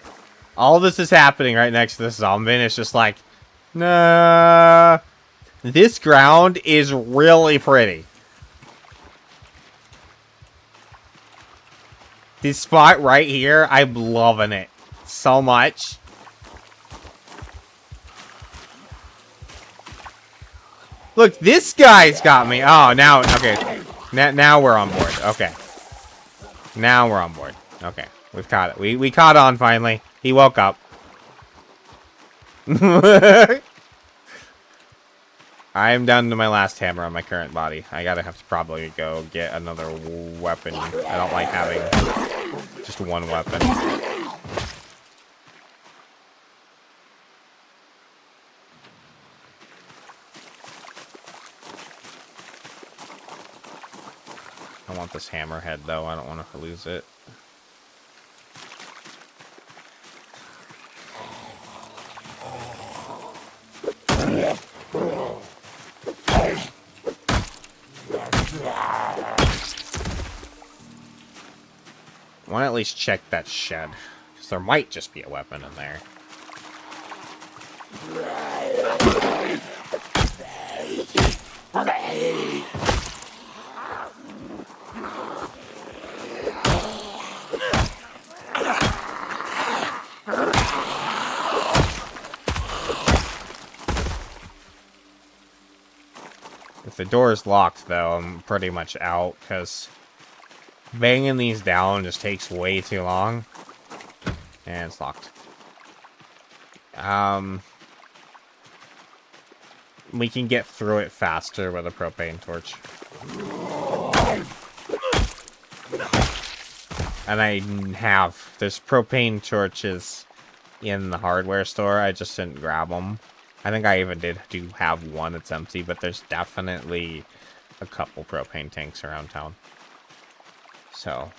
All this is happening right next to the zombie, and it's just like, nah. This ground is really pretty. This spot right here, I'm loving it so much. Look, this guy's got me. Oh, now, okay. Now we're on board. Okay. Now we're on board. Okay. We've caught it. We caught on finally. He woke up. I am down to my last hammer on my current body. I gotta have to probably go get another weapon. I don't like having just one weapon. I want this hammerhead though. I don't want to lose it. I want to at least check that shed, because there might just be a weapon in there. If the door is locked, though, I'm pretty much out, because banging these down just takes way too long. And it's locked. We can get through it faster with a propane torch. And I have. There's propane torches in the hardware store. I just didn't grab them. I think I even do have one that's empty, but there's definitely a couple propane tanks around town. So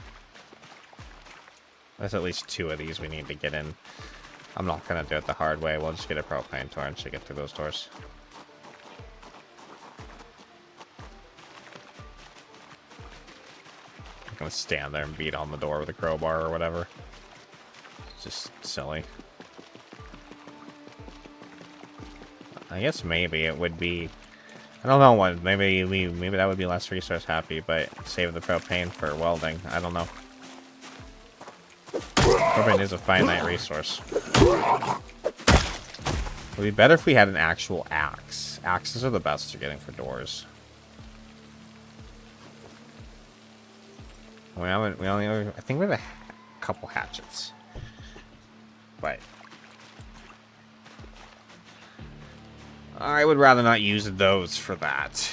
there's at least 2 of these we need to get in. I'm not going to do it the hard way. We'll just get a propane torch to get through those doors. I'm going to stand there and beat on the door with a crowbar or whatever. It's just silly. I guess maybe it would be... I don't know what. Maybe that would be less resource happy, but save the propane for welding. I don't know. Propane is a finite resource. It would be better if we had an actual axe. Axes are the best for getting for doors. I think we have a couple hatchets. But I would rather not use those for that.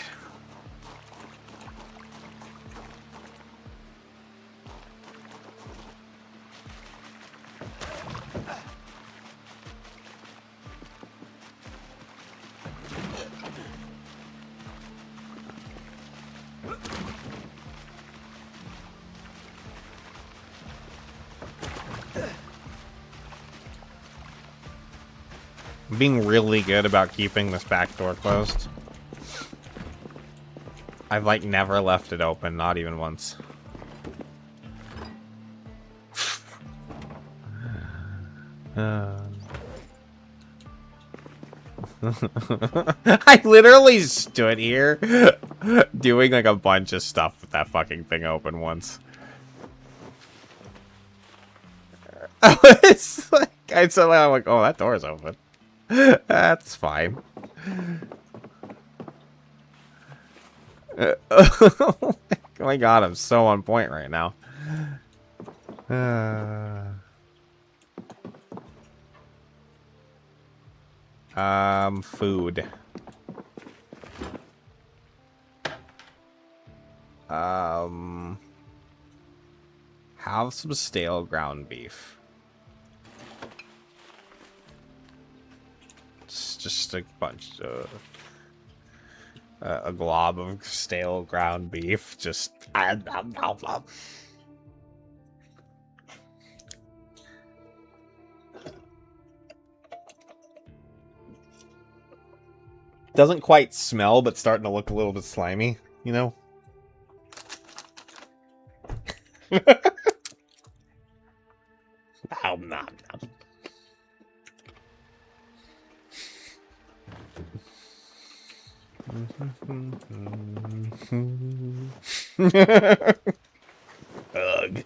I'm being really good about keeping this back door closed. I've, like, never left it open, not even once. I literally stood here doing, like, a bunch of stuff with that fucking thing open once. It's like, I'm like, oh, that door's open. That's fine. Oh my god, I'm so on point right now. Food. Have some stale ground beef. It's just a bunch of a glob of stale ground beef. Just doesn't quite smell, but starting to look a little bit slimy, you know? Nom, nom, nom. Ugh.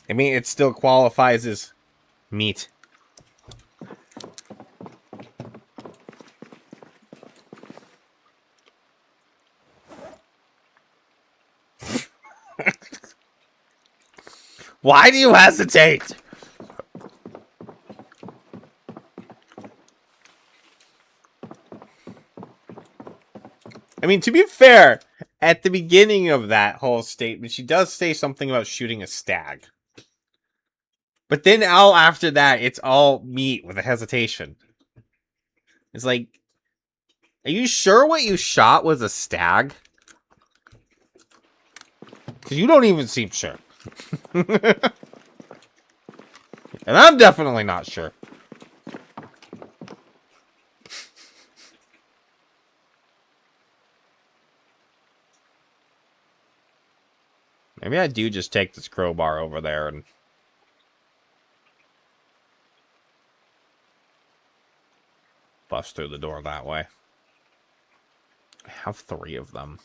I mean, it still qualifies as meat. Why do you hesitate? I mean, to be fair, at the beginning of that whole statement, she does say something about shooting a stag. But then all after that, it's all meat with a hesitation. It's like, are you sure what you shot was a stag? Because you don't even seem sure. And I'm definitely not sure. Maybe I do just take this crowbar over there and... bust through the door that way. I have 3 of them.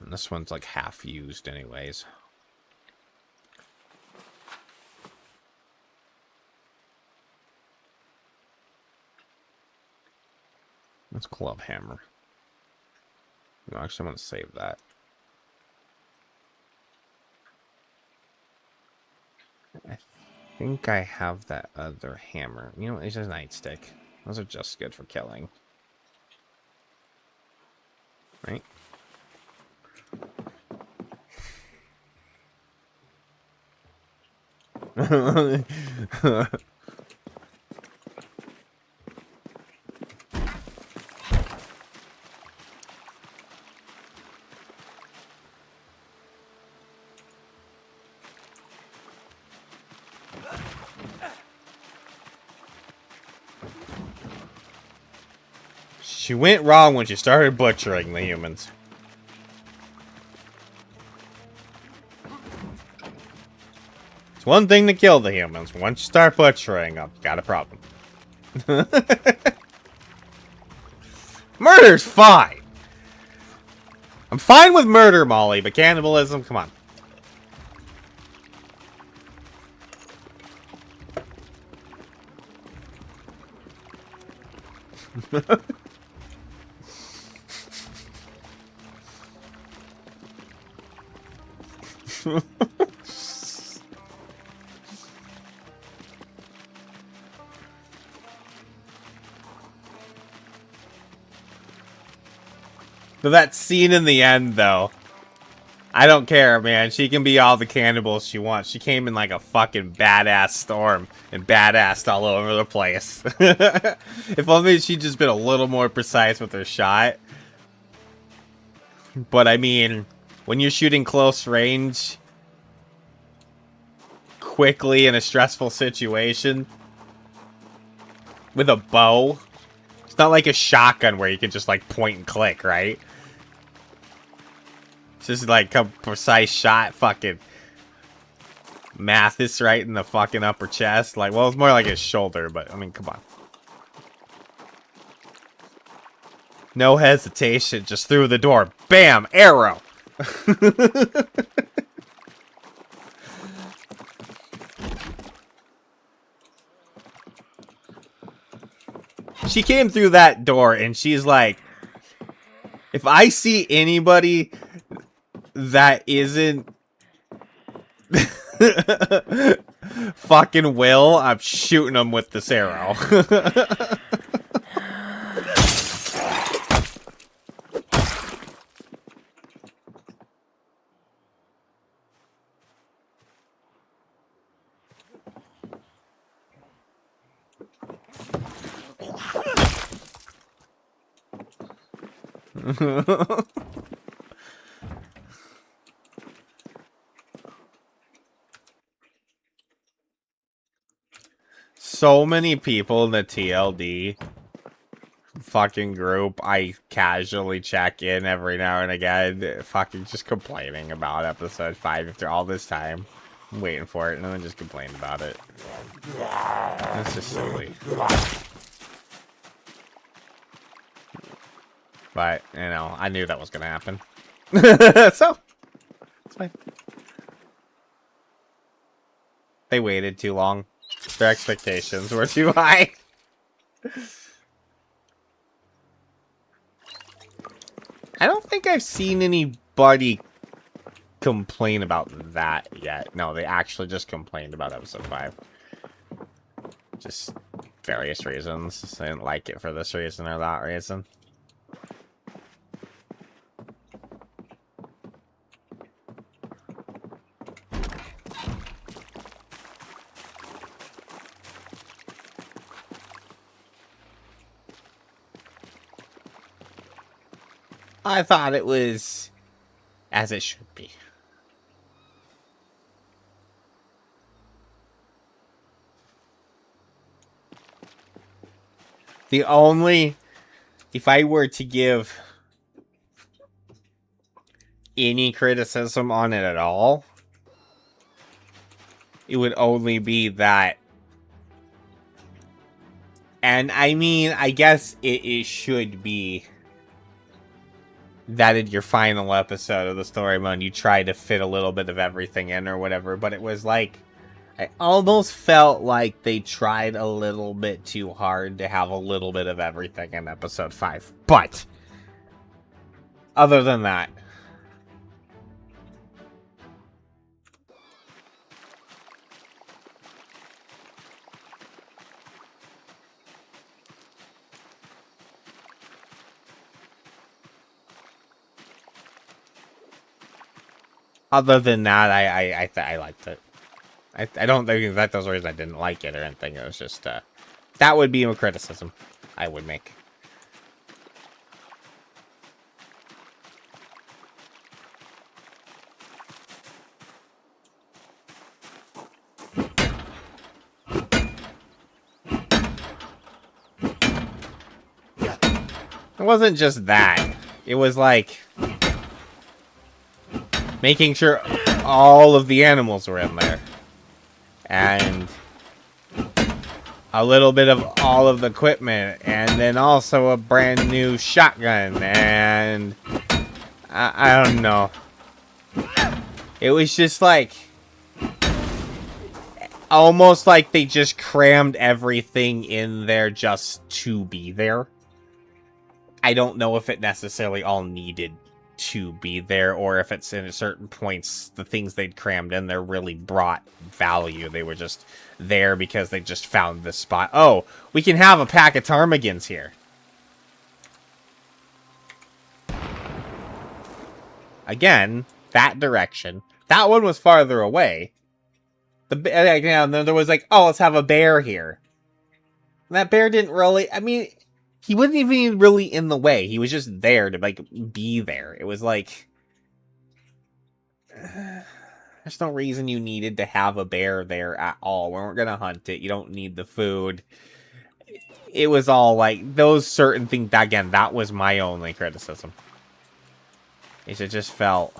And this one's like half used anyways. Let's club hammer. No, actually, I'm going to save that. I think I have that other hammer. You know, it's just a nightstick. Those are just good for killing. Right? She went wrong when she started butchering the humans. It's one thing to kill the humans. Once you start butchering them, you got a problem. Murder's fine. I'm fine with murder, Molly, but cannibalism, come on. But that scene in the end, though. I don't care, man. She can be all the cannibals she wants. She came in like a fucking badass storm and badassed all over the place. If only she'd just been a little more precise with her shot. But I mean, when you're shooting close range, quickly in a stressful situation, with a bow, it's not like a shotgun where you can just like point and click, right? It's just like a precise shot, fucking Mathis right in the fucking upper chest. Like, well, it's more like his shoulder, but I mean, come on. No hesitation, just through the door. Bam! Arrow! She came through that door and she's like, if I see anybody that isn't fucking Will, I'm shooting them with this arrow. So many people in the TLD fucking group, I casually check in every now and again, fucking just complaining about episode 5 after all this time. I'm waiting for it, and then just complain about it. That's just silly. But, you know, I knew that was gonna happen. So, it's fine. They waited too long. Their expectations were too high. I don't think I've seen anybody complain about that yet. No, they actually just complained about episode 5. Just various reasons. I didn't like it for this reason or that reason. I thought it was as it should be. The only, if I were to give any criticism on it at all, it would only be that, and I mean, I guess it should be that in your final episode of the story mode, you try to fit a little bit of everything in or whatever, but it was like, I almost felt like they tried a little bit too hard to have a little bit of everything in episode 5. But, other than that, I liked it. I don't think that was the reason I didn't like it or anything. It was just, that would be a criticism I would make. It wasn't just that. It was like making sure all of the animals were in there. And a little bit of all of the equipment, and then also a brand new shotgun, and I don't know. It was just like, almost like they just crammed everything in there just to be there. I don't know if it necessarily all needed to be there, or if it's in certain points, the things they'd crammed in there really brought value. They were just there because they just found this spot. Oh, we can have a pack of ptarmigans here. Again, that direction. That one was farther away. And then there was like, oh, let's have a bear here. And that bear didn't really, I mean, he wasn't even really in the way. He was just there to, like, be there. It was like, there's no reason you needed to have a bear there at all. We weren't going to hunt it. You don't need the food. It was all like, those certain things, again, that was my only criticism. It just felt...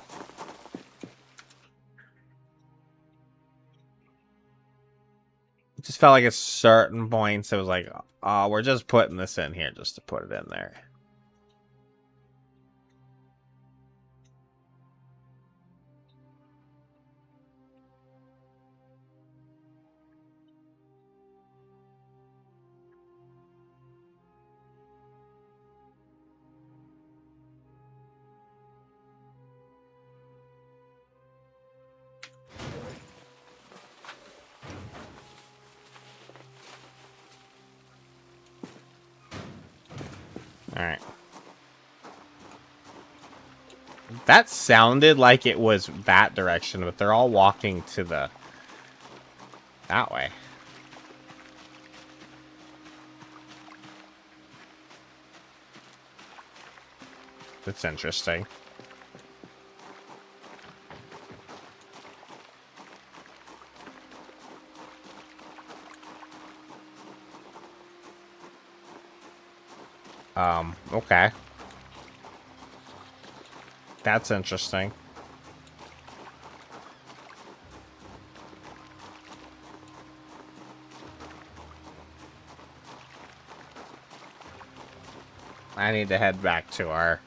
It just felt like at certain points, it was like, oh, we're just putting this in here just to put it in there. Alright. That sounded like it was that direction, but they're all walking to the... that way. That's interesting. Okay. That's interesting. I need to head back to our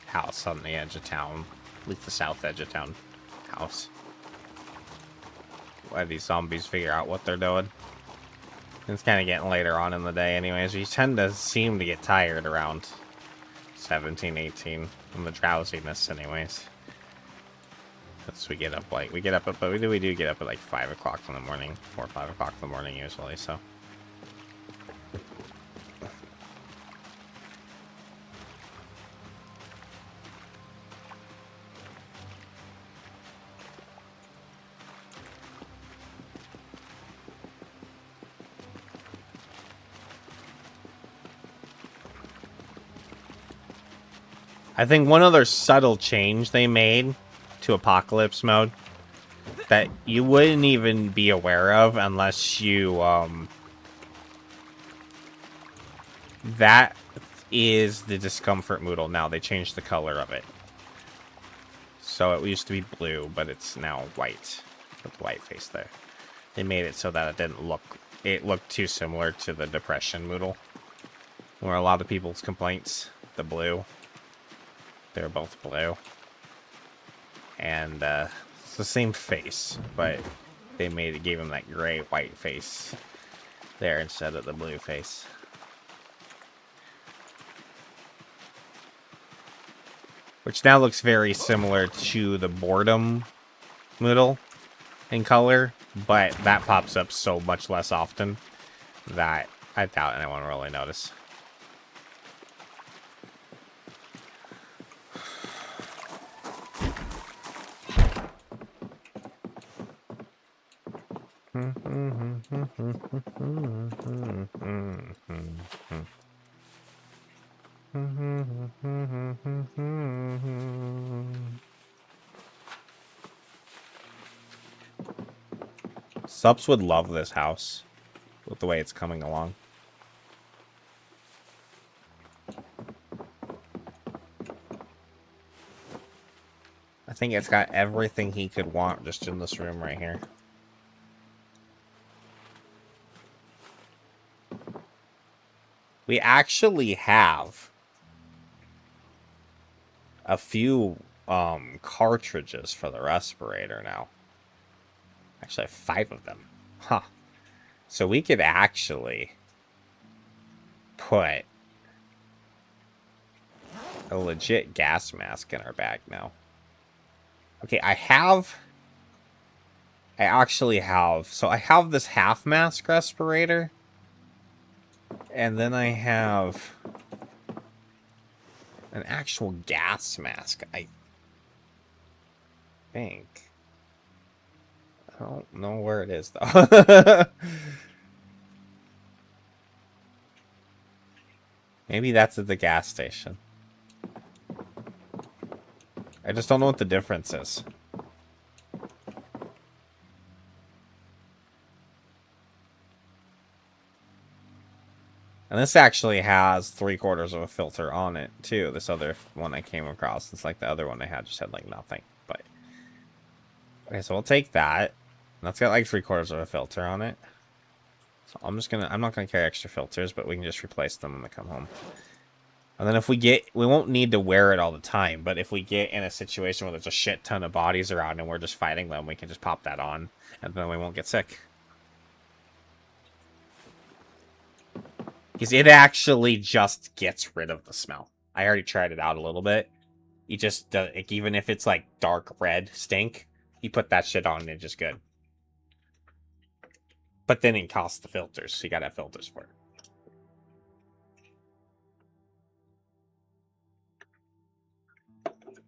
house on the edge of town. At least the south edge of town house. Let these zombies figure out what they're doing. It's kind of getting later on in the day anyways. We tend to seem to get tired around 17, 18 from the drowsiness anyways. That's we get up like we get up at, but we do get up at like 5 o'clock in the morning, 4 or 5 o'clock in the morning usually, so. I think one other subtle change they made to Apocalypse mode that you wouldn't even be aware of unless you, that is the discomfort moodle now. They changed the color of it. So it used to be blue, but it's now white. With the white face there. They made it so that it didn't look, it looked too similar to the depression moodle. Where a lot of people's complaints, the blue. They're both blue. And it's the same face, but they made it, gave him that gray white face there instead of the blue face. Which now looks very similar to the boredom moodle in color, but that pops up so much less often that I doubt anyone will really notice. Subs would love this house with the way it's coming along. I think it's got everything he could want just in this room right here. We actually have a few cartridges for the respirator now. Actually, I have 5 of them. Huh. So we could actually put a legit gas mask in our bag now. Okay, I actually have... So I have this half-mask respirator. And then I have An actual gas mask, I think. I don't know where it is, though. Maybe that's at the gas station. I just don't know what the difference is. And this actually has 3/4 of a filter on it, too. This other one I came across. It's like the other one I had just had, like, nothing. But okay, so we'll take that. That's got, like, 3/4 of a filter on it. So I'm not gonna carry extra filters, but we can just replace them when they come home. And then if we won't need to wear it all the time, but if we get in a situation where there's a shit ton of bodies around and we're just fighting them, we can just pop that on, and then we won't get sick. Because it actually just gets rid of the smell. I already tried it out a little bit. You just, like, even if it's like dark red stink, you put that shit on and it's just good. But then it costs the filters, so you gotta have filters for it.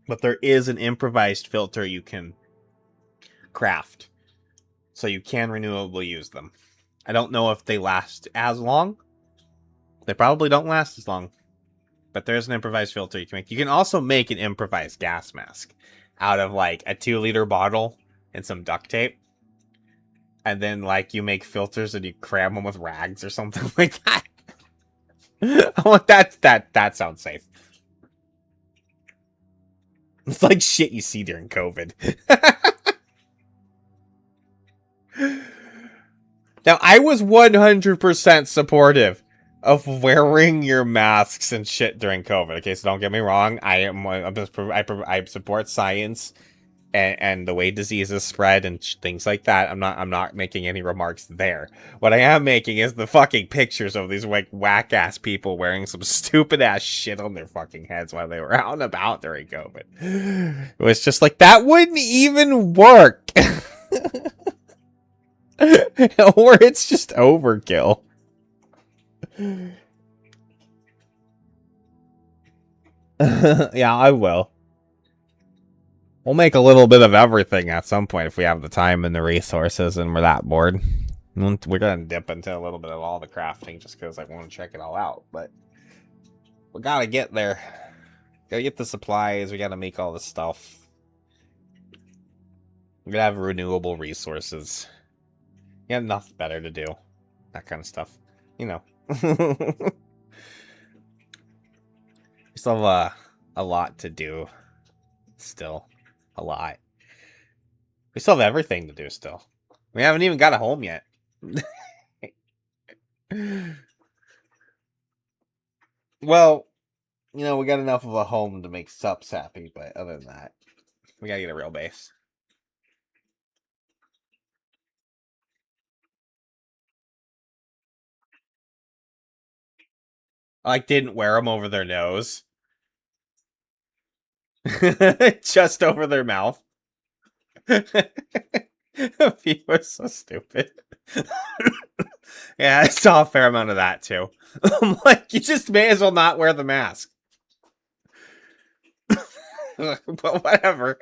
But there is an improvised filter you can craft. So you can renewably use them. I don't know if they last as long. They probably don't last as long. But there's an improvised filter you can make. You can also make an improvised gas mask out of, like, a 2-liter bottle and some duct tape. And then, like, you make filters and you cram them with rags or something like that. Oh, that sounds safe. It's like shit you see during COVID. Now, I was 100% supportive of wearing your masks and shit during COVID. Okay, so don't get me wrong. I support science and the way diseases spread and things like that. I'm not making any remarks there. What I am making is the fucking pictures of these, like, whack ass people wearing some stupid ass shit on their fucking heads while they were out and about during COVID. It was just like, that wouldn't even work. Or it's just overkill. Yeah, I will. We'll make a little bit of everything at some point if we have the time and the resources and we're that bored. We're going to dip into a little bit of all the crafting just because I want to check it all out. But we got to get there. Got to get the supplies. We got to make all the stuff. We're going to have renewable resources. You got enough better to do. That kind of stuff. You know. We still have a lot to do. Still. A lot. We still have everything to do still. We haven't even got a home yet. Well, you know, we got enough of a home to make Sups happy, but other than that, we gotta get a real base. I, like, didn't wear them over their nose. Just over their mouth. People are so stupid. Yeah, I saw a fair amount of that too. I'm like, you just may as well not wear the mask. But whatever.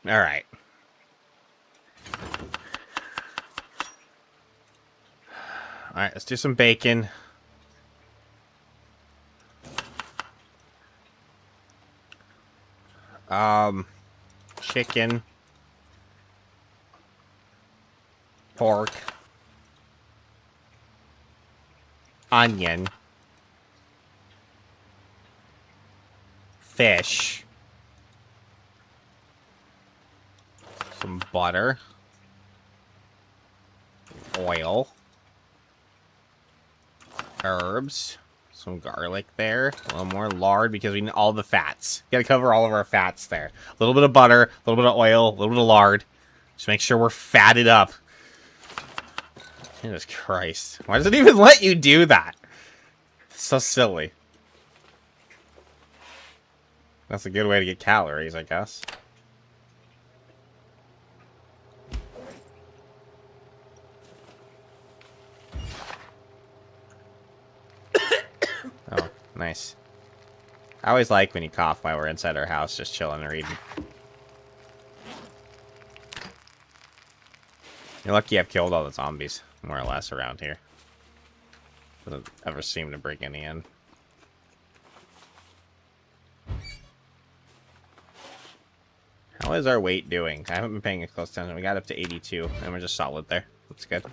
All right. All right, let's do some bacon. Chicken. Pork. Onion. Fish. Some butter. oil. Herbs. Some garlic there. A little more lard because we need all the fats. Gotta cover all of our fats there. A little bit of butter, a little bit of oil, a little bit of lard. Just make sure we're fatted up. Jesus Christ. Why does it even let you do that? It's so silly. That's a good way to get calories, I guess. Oh, nice. I always like when you cough while we're inside our house, just chilling and reading. You're lucky I've killed all the zombies, more or less, around here. Doesn't ever seem to bring any in. How is our weight doing? I haven't been paying a close attention. We got up to 82, and we're just solid there. That's good.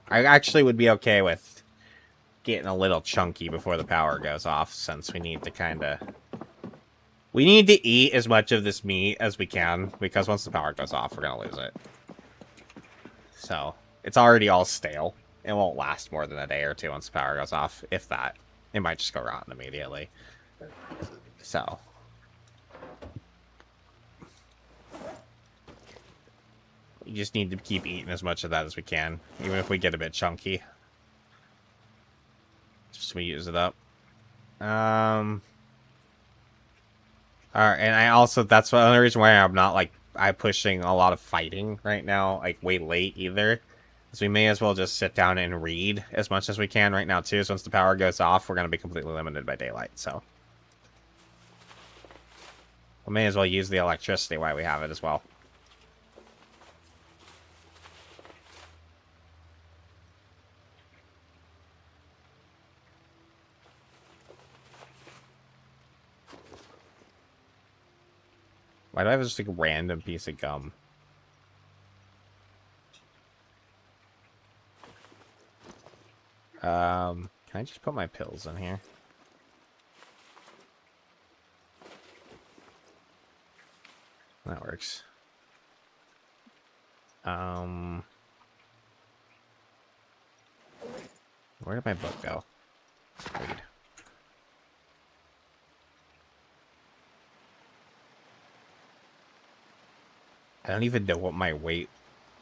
I actually would be okay with getting a little chunky before the power goes off, since we need to kind of... We need to eat as much of this meat as we can, because once the power goes off, we're going to lose it. So, it's already all stale. It won't last more than a day or two once the power goes off, if that. It might just go rotten immediately. So... We just need to keep eating as much of that as we can, even if we get a bit chunky. Just so we use it up. Alright, and I also, that's the only reason why I'm not, like, I'm pushing a lot of fighting right now, like, way late either. Because we may as well just sit down and read as much as we can right now, too. So once the power goes off, we're going to be completely limited by daylight, so. We may as well use the electricity while we have it as well. Why do I have just like a random piece of gum? Can I just put my pills in here? That works. Where did my book go? Read. I don't even know what my weight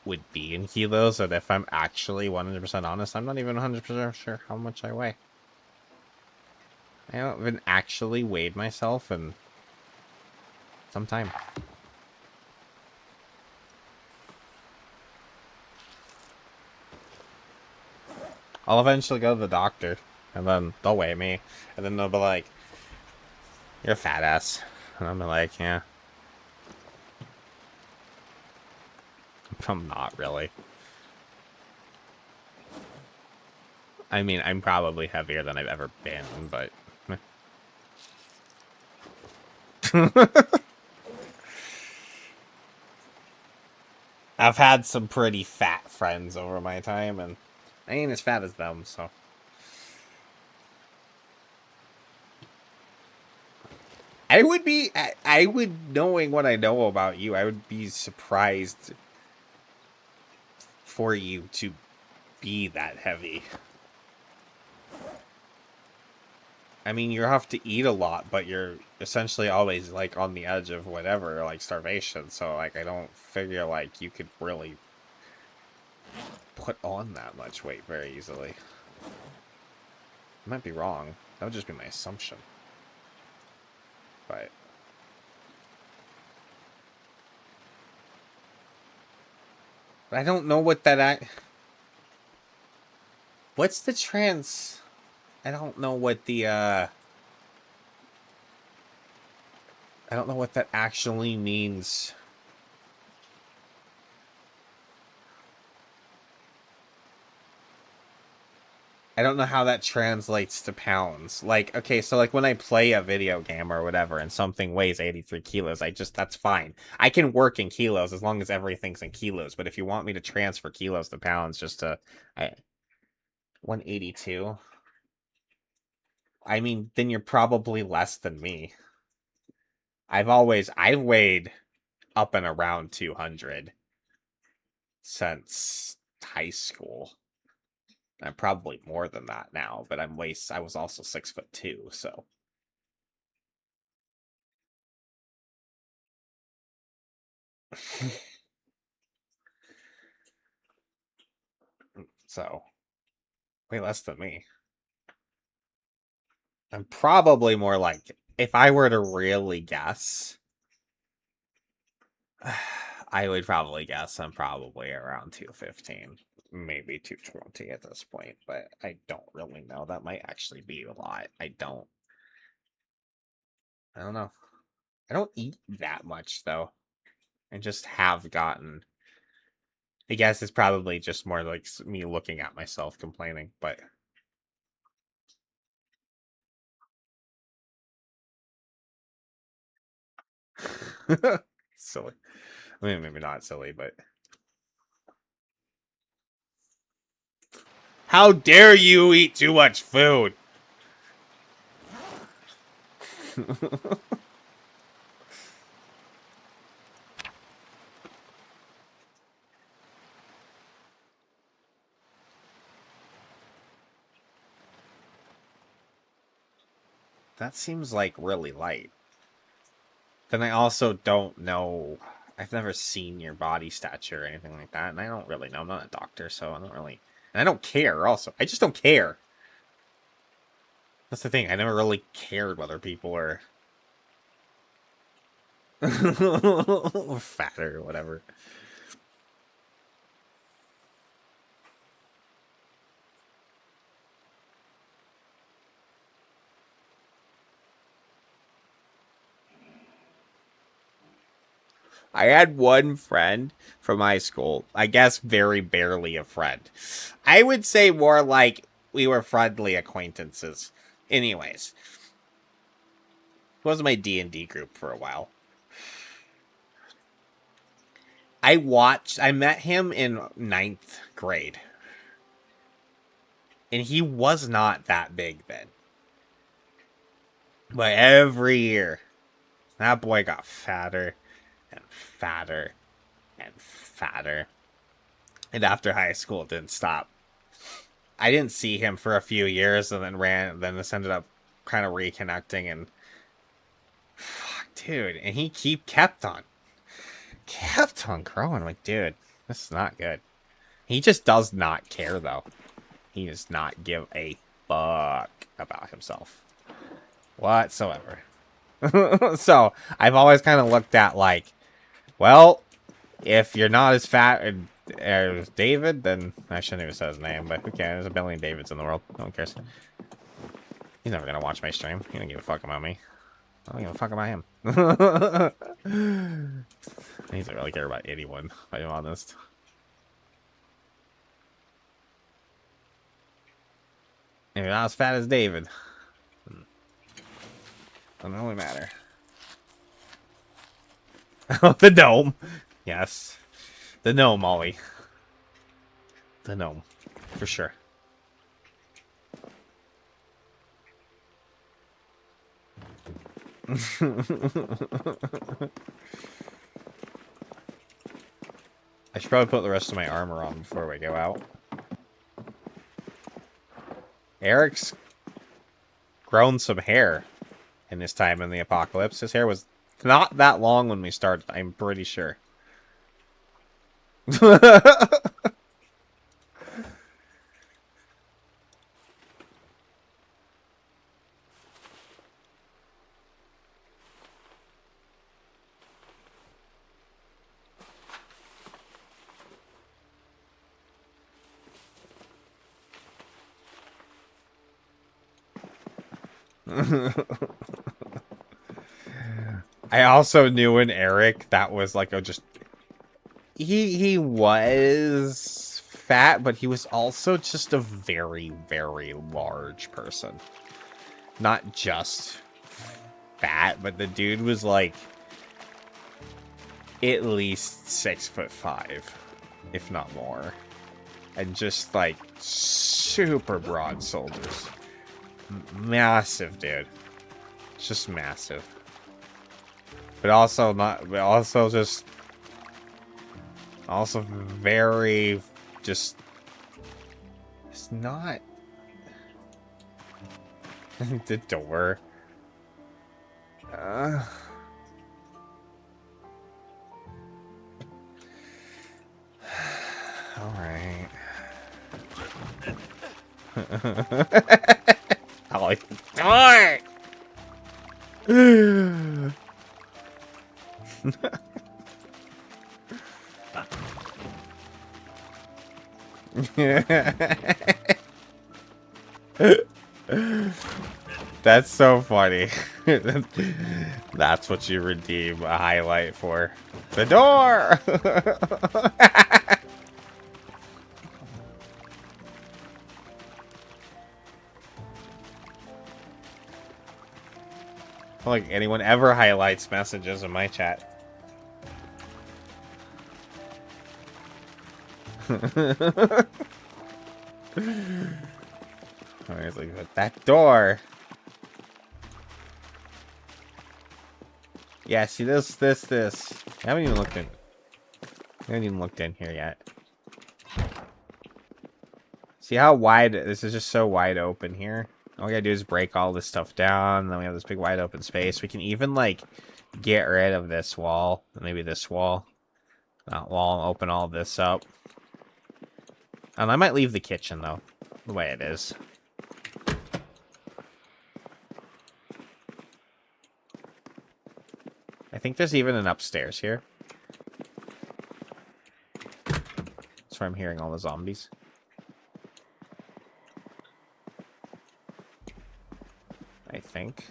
would be in kilos, and if I'm actually 100% honest, I'm not even 100% sure how much I weigh. I haven't even actually weighed myself in some time. I'll eventually go to the doctor, and then they'll weigh me, and then they'll be like, "You're a fat ass," and I'll be like, "Yeah." I'm not really. I mean, I'm probably heavier than I've ever been, but... I've had some pretty fat friends over my time, and I ain't as fat as them, so... I would, knowing what I know about you, I would be surprised for you to be that heavy. I mean, you have to eat a lot, but you're essentially always, like, on the edge of whatever, like, starvation, so, like, I don't figure, like, you could really put on that much weight very easily. I might be wrong. That would just be my assumption. But... I don't know what that What's the trans... I don't know what the, I don't know what that actually means. I don't know how that translates to pounds. Like, okay, so like when I play a video game or whatever and something weighs 83 kilos, that's fine. I can work in kilos as long as everything's in kilos. But if you want me to transfer kilos to pounds just to... 182? I mean, then you're probably less than me. I've weighed up and around 200 since high school. I'm probably more than that now, but I was also 6'2", so. So, way less than me. I'm probably more like, if I were to really guess, I would probably guess I'm probably around 215, maybe 220 at this point, but I don't really know. That might actually be a lot. I don't know. I don't eat that much though. I just have gotten. I guess it's probably just more like me looking at myself complaining, but silly. I mean, maybe not silly, but how dare you eat too much food? That seems like really light. Then I also don't know. I've never seen your body stature or anything like that, and I don't really know. I'm not a doctor, so I don't really. And I don't care. Also, I just don't care. That's the thing. I never really cared whether people are fat or whatever. I had one friend from high school. I guess very barely a friend. I would say more like we were friendly acquaintances. Anyways, it was my D&D group for a while. I met him in 9th grade. And he was not that big then. But every year, that boy got fatter and fatter and fatter. And after high school, it didn't stop. I didn't see him for a few years, and then this ended up kind of reconnecting, and fuck, dude, and he kept on growing. Like, dude, this is not good. He just does not care though. He does not give a fuck about himself whatsoever. So I've always kind of looked at like, well, if you're not as fat as David, then I shouldn't even say his name, but who cares? There's a billion Davids in the world. No one cares. He's never gonna watch my stream. He don't give a fuck about me. I don't give a fuck about him. He doesn't really care about anyone, if I'm honest. If you're not as fat as David, doesn't really matter. The gnome. Yes. The gnome, Ollie. The gnome. For sure. I should probably put the rest of my armor on before we go out. Eric's grown some hair in his time in the apocalypse. His hair was not that long when we started, I'm pretty sure. I also knew an Eric that was like he was fat, but he was also just a very, very large person. Not just fat, but the dude was like at least 6'5", if not more. And just like super broad shoulders. Massive, dude. Just massive. But also not, but also just, also very, just, it's not, the door. Alright. Oh, door! That's so funny. That's what you redeem a highlight for. The door! Like anyone ever highlights messages in my chat. I was like, that door. Yeah, see this. I haven't even looked in. I haven't even looked in here yet. See how wide, this is just so wide open here. All we gotta do is break all this stuff down, and then we have this big wide open space. We can even, like, get rid of this wall. Maybe this wall. That wall, and open all this up. And I might leave the kitchen, though, the way it is. I think there's even an upstairs here. That's where I'm hearing all the zombies. I think.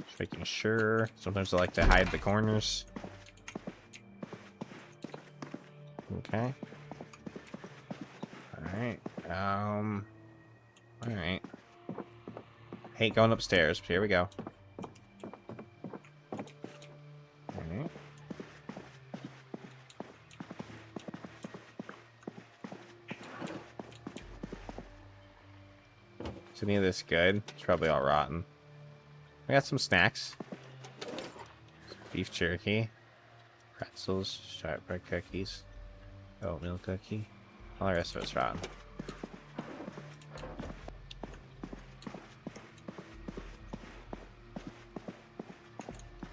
Just making sure. Sometimes I like to hide the corners. Okay. Alright. Alright. Hate going upstairs, but here we go. Alright. Is any of this good? It's probably all rotten. I got some snacks. Beef jerky. Pretzels. Shortbread cookies. Oatmeal cookie. All the rest of it's rotten.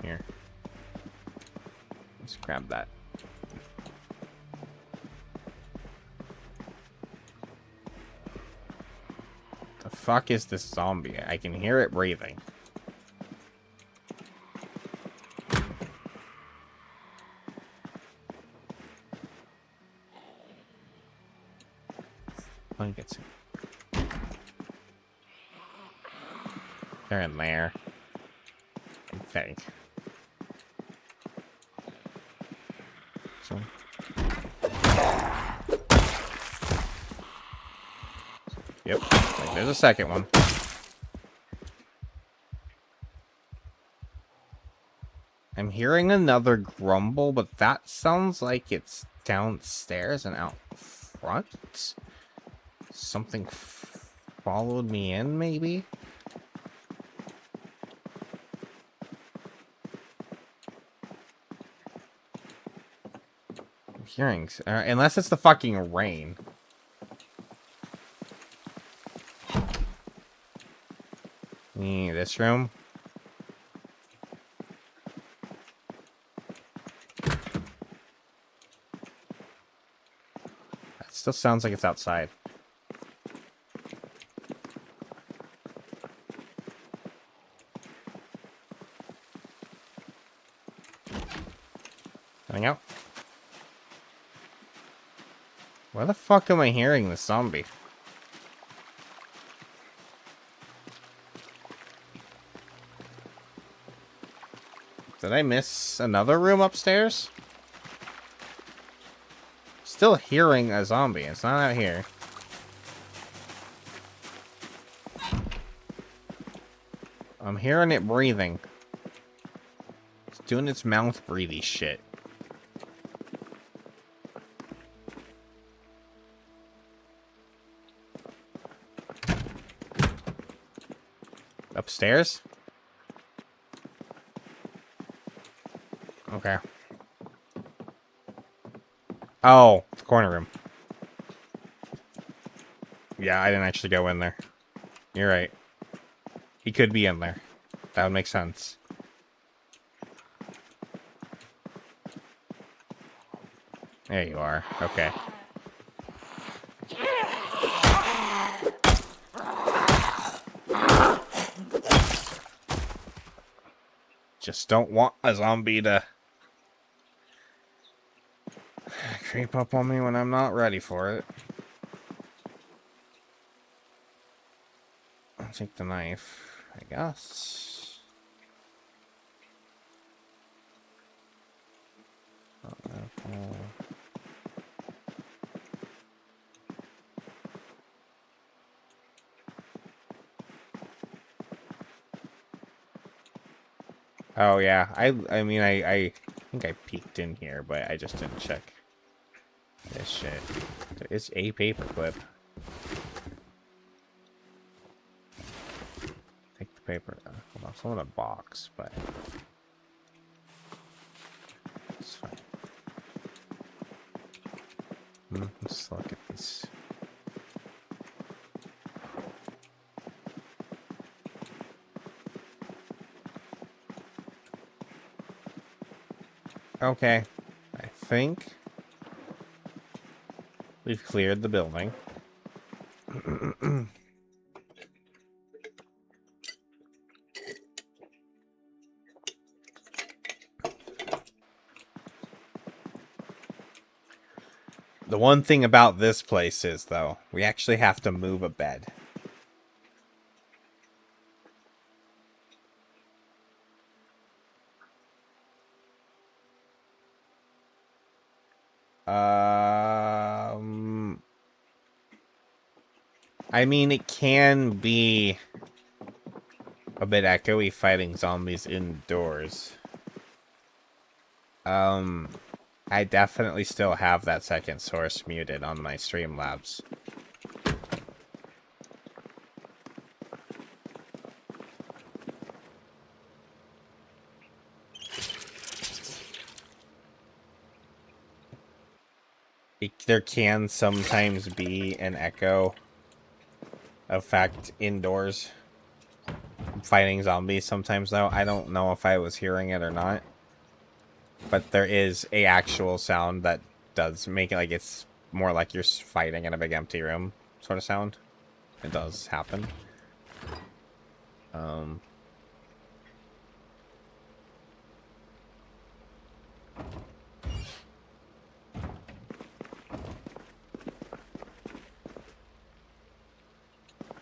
Here. Let's grab that. The fuck is this zombie? I can hear it breathing. Let me get some. They're in there. I think. So. Yep. Like, there's a second one. I'm hearing another grumble, but that sounds like it's downstairs and out front. Something followed me in, maybe? I'm hearing... unless it's the fucking rain. This room? That still sounds like it's outside. Coming out. Where the fuck am I hearing this zombie? Did I miss another room upstairs? Still hearing a zombie. It's not out here. I'm hearing it breathing. It's doing its mouth breathy shit. Upstairs? Okay. Oh, the corner room. Yeah, I didn't actually go in there. You're right. He could be in there. That would make sense. There you are. Okay. Just don't want a zombie to creep up on me when I'm not ready for it. I'll take the knife, I guess. Oh yeah, I mean I think I peeked in here, but I just didn't check this shit. There is a paperclip. Take the paper. Hold on, still in a box, but it's fine. Let's look at this. Okay, I think we've cleared the building. The one thing about this place is, though, we actually have to move a bed. I mean, it can be a bit echoey fighting zombies indoors. I definitely still have that second source muted on my Streamlabs. There can sometimes be an echo effect indoors fighting zombies sometimes, though. I don't know if I was hearing it or not. But there is a actual sound that does make it like it's more like you're fighting in a big empty room sort of sound. It does happen.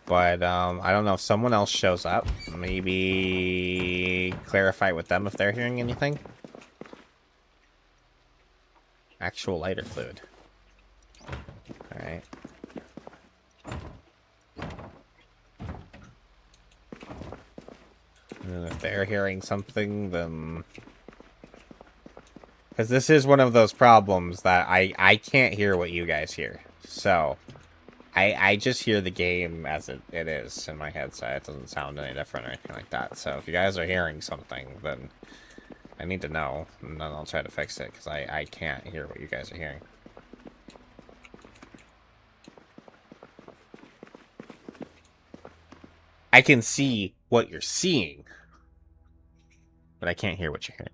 But I don't know if someone else shows up. Maybe clarify with them if they're hearing anything. Actual lighter fluid. Alright. And if they're hearing something, then... Because this is one of those problems that I can't hear what you guys hear. So... I just hear the game as it is in my headset. It doesn't sound any different or anything like that. So if you guys are hearing something, then I need to know, and then I'll try to fix it, because I can't hear what you guys are hearing. I can see what you're seeing, but I can't hear what you're hearing.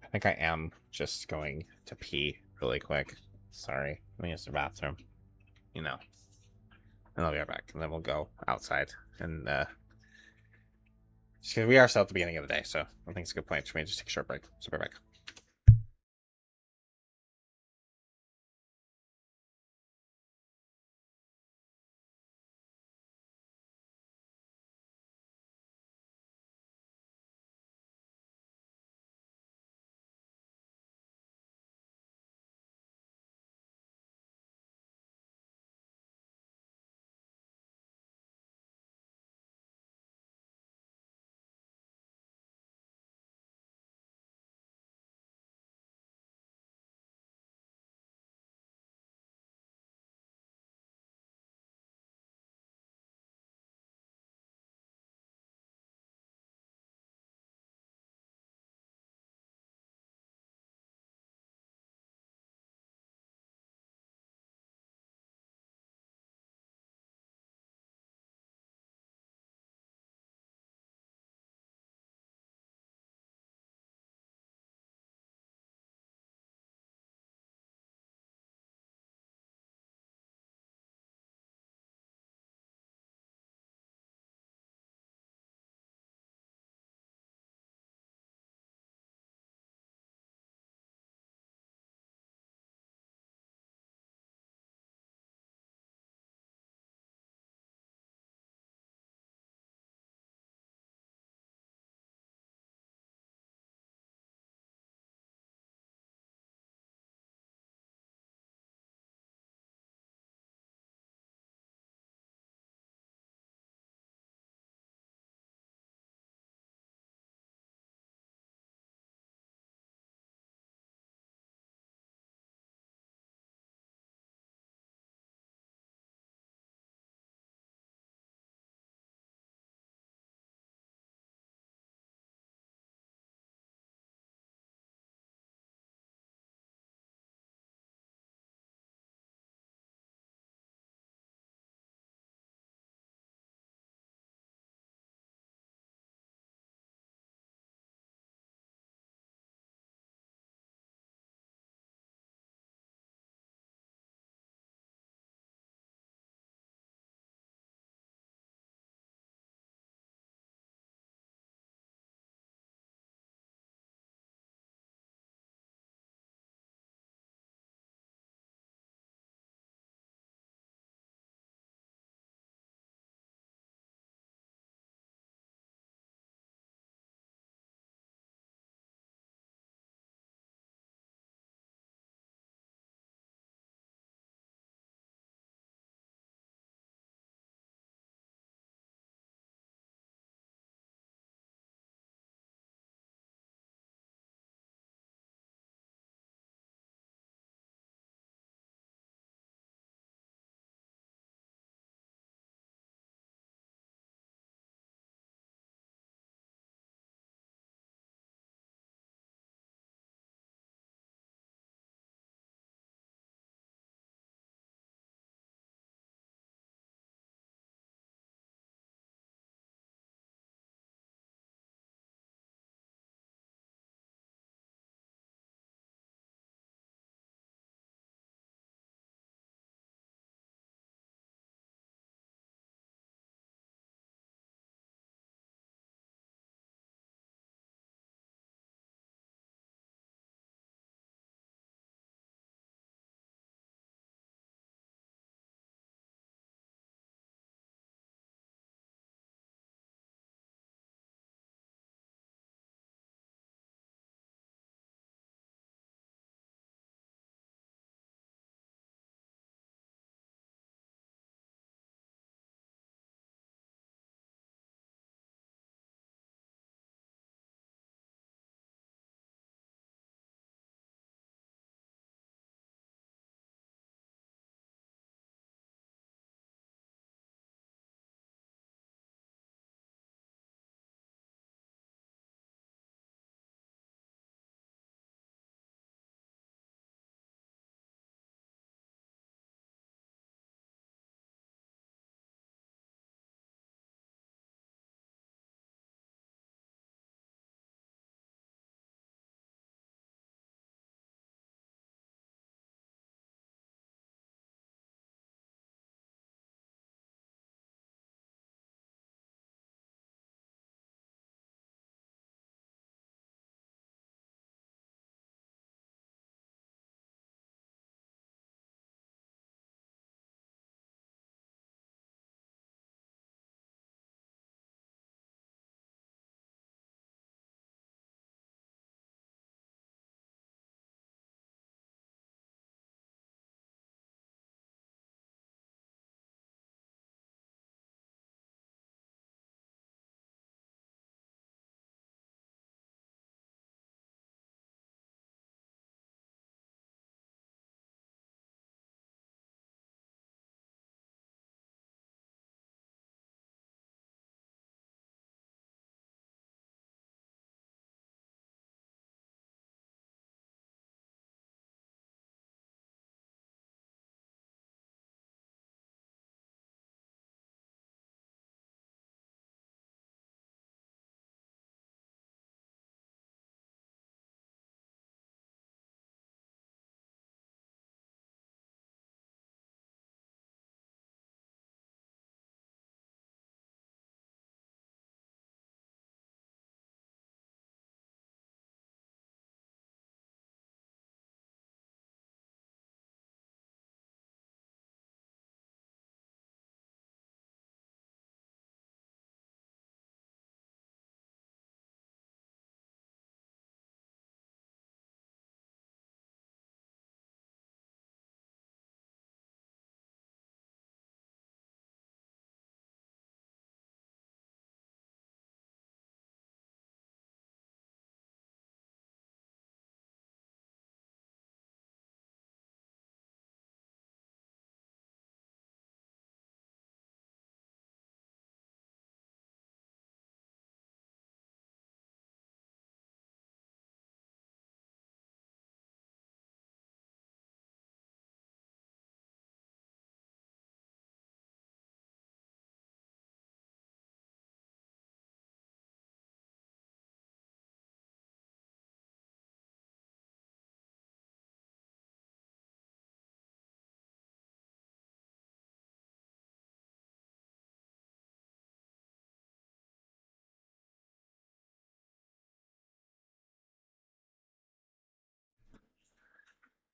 I think I am just going to pee really quick. Sorry. Let me use the bathroom. You know. And I'll be right back. And then we'll go outside. And, we are still at the beginning of the day, so I think it's a good point for me to just take a short break. So be right back.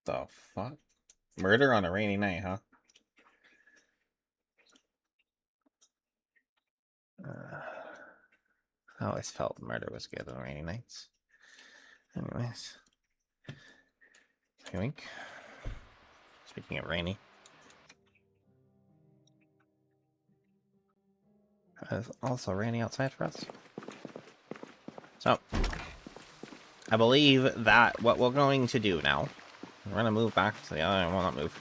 the fuck? Murder on a rainy night, huh? I always felt murder was good on rainy nights. Anyways. Yoink. Speaking of rainy. It's also rainy outside for us. So, I believe that what we're going to do now, we're going to move back to the other, well, not move.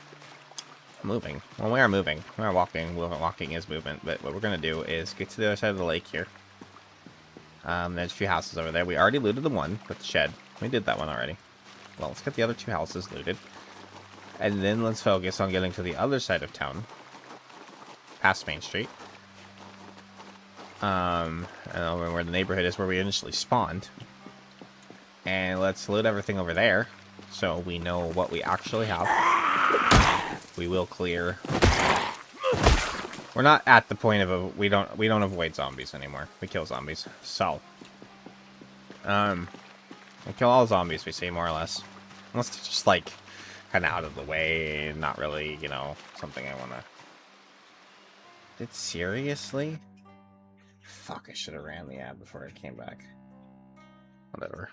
Moving. Well, we are moving. We are walking. Walking is movement, but what we're going to do is get to the other side of the lake here. There's a few houses over there. We already looted the one with the shed. We did that one already. Well, let's get the other two houses looted. And then let's focus on getting to the other side of town. Past Main Street. And over where the neighborhood is where we initially spawned. And let's loot everything over there. So we know what we actually have. We will clear. We're not at the point of we don't avoid zombies anymore. We kill zombies. So we kill all zombies we see, more or less. Unless they're just like kind of out of the way, not really, you know, something I wanna. Did seriously? Fuck, I should have ran the ad before I came back. Whatever.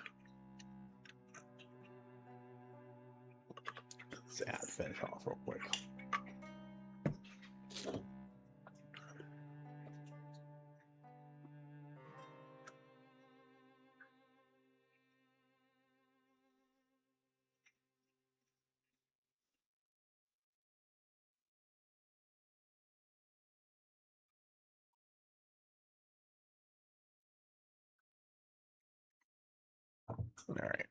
Let's ad finish off real quick. All right.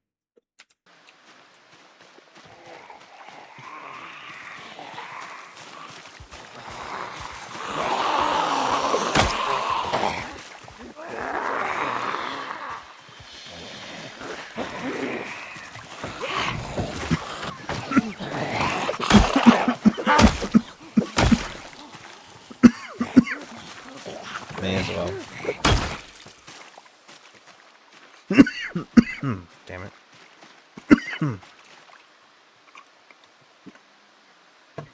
May as well. Damn it.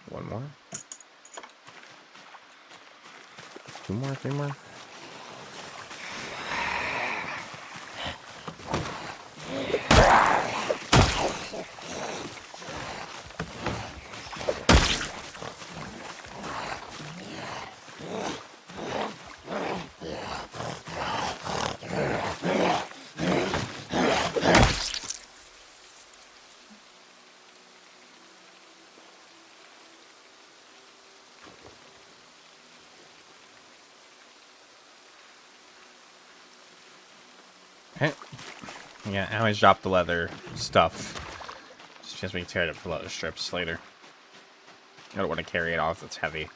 One more. Two more, three more. Okay. Yeah, I always drop the leather stuff. Just because we can tear it up for leather strips later. I don't want to carry it off, it's heavy.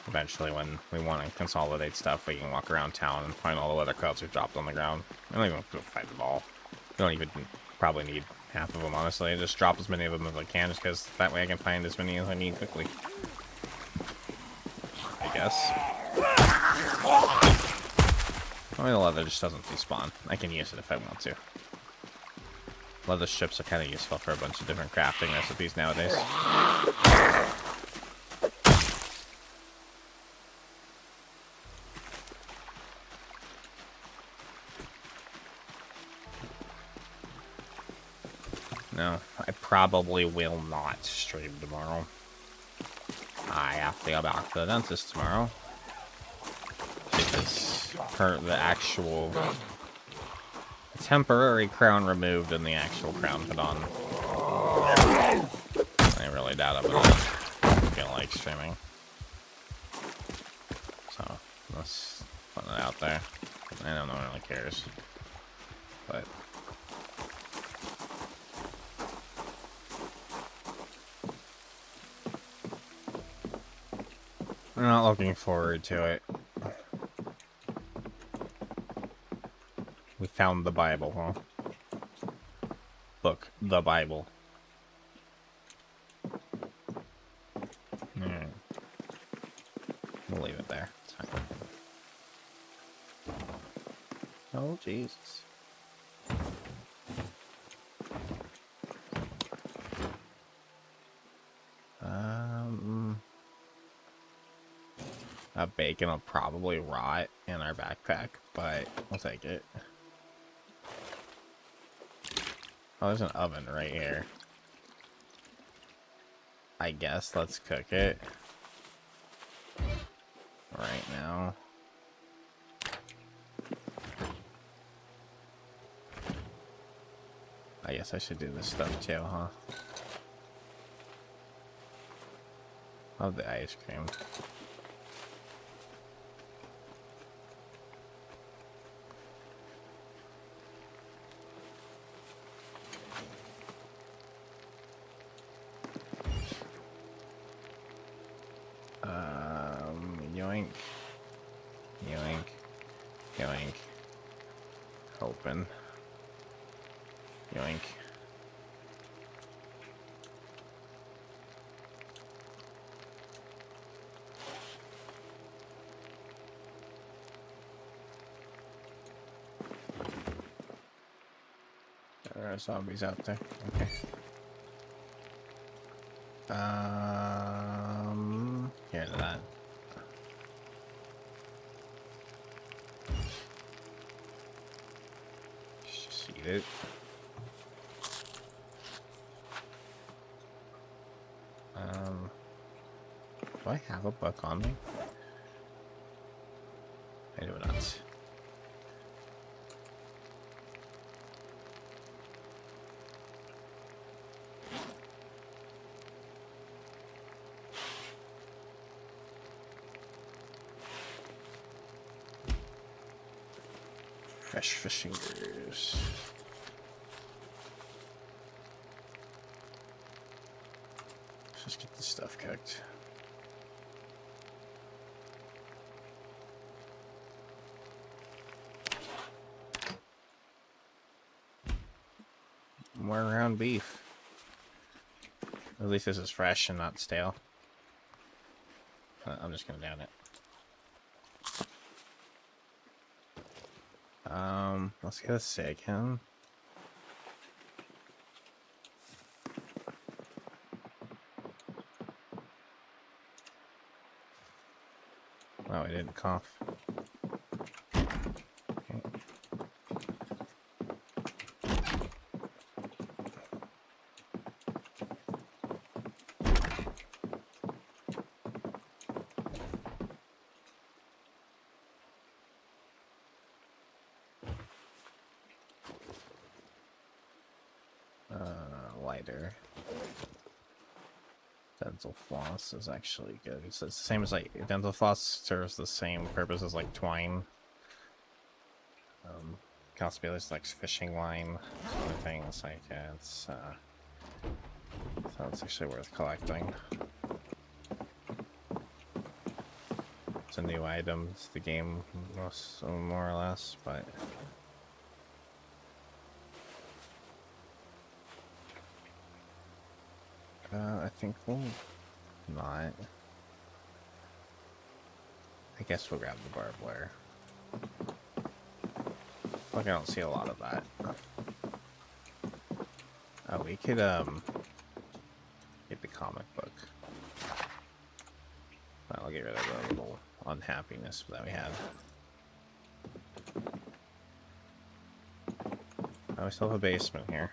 Eventually, when we want to consolidate stuff, we can walk around town and find all the leather coats we've dropped on the ground. I don't even have to fight them all. We don't even probably need half of them, honestly. I just drop as many of them as I can, just because that way I can find as many as I need quickly. I guess. I mean, the leather just doesn't despawn. I can use it if I want to. Leather strips are kind of useful for a bunch of different crafting recipes nowadays. No, I probably will not stream tomorrow. I have to go back to the dentist tomorrow. Because the actual temporary crown removed and the actual crown put on. I really doubt I'm gonna feel like streaming. So, let's put it out there. I know no one really cares. But I'm not looking forward to it. We found the Bible, huh? Book, the Bible. Alright. We'll leave it there. It's fine. Oh, Jesus. That bacon will probably rot in our backpack, but we'll take it. Oh, there's an oven right here. I guess let's cook it right now. I guess I should do this stuff too, huh? Love the ice cream. Yoink. Yoink. Yoink. Open. Yoink. There are zombies out there. Okay. Here's that. Just eat it. Do I have a book on me? I do not. Fresh fishing gears. Let's just get this stuff cooked. More round beef. At least this is fresh and not stale. I'm just gonna down it. Let's get a second. Oh, I didn't cough. Lighter. Dental floss is actually good. It's the same as like dental floss serves the same purpose as like twine. Conspirators like fishing line, sort of things like it's so it's actually worth collecting. It's a new item to the game, more or less, but. I think we'll not. I guess we'll grab the barbed wire. Like I don't see a lot of that. Oh, we could get the comic book. I'll get rid of the little unhappiness that we had. Oh, we still have a basement here.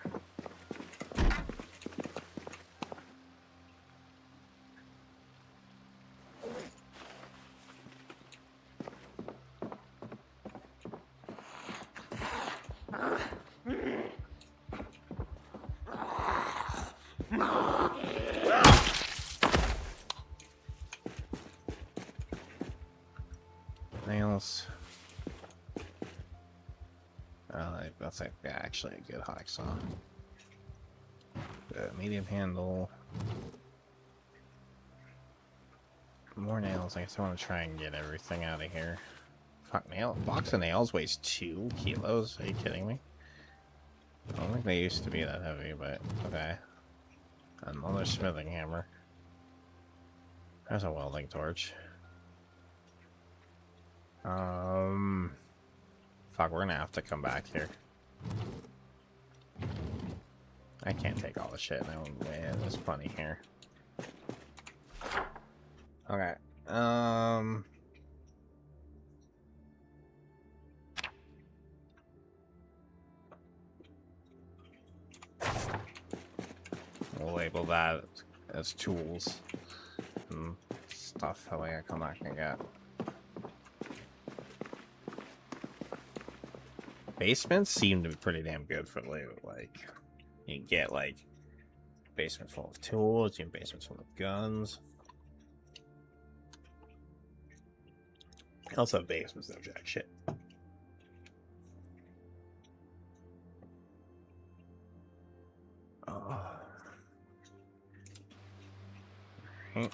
Nails. That's like actually a good hacksaw. Medium handle. More nails. I guess I want to try and get everything out of here. Fuck, box of nails weighs 2 kilos. Are you kidding me? I don't think they used to be that heavy, but okay. Another smithing hammer. There's a welding torch. Fuck, we're gonna have to come back here. I can't take all the shit. No way. There's plenty here. Okay. label that as tools and stuff. That way I come back and get. Basements seem to be pretty damn good for loot. Like, you can get like basement full of tools, you can basements full of guns. Also, basements no jack shit. Oh. Right.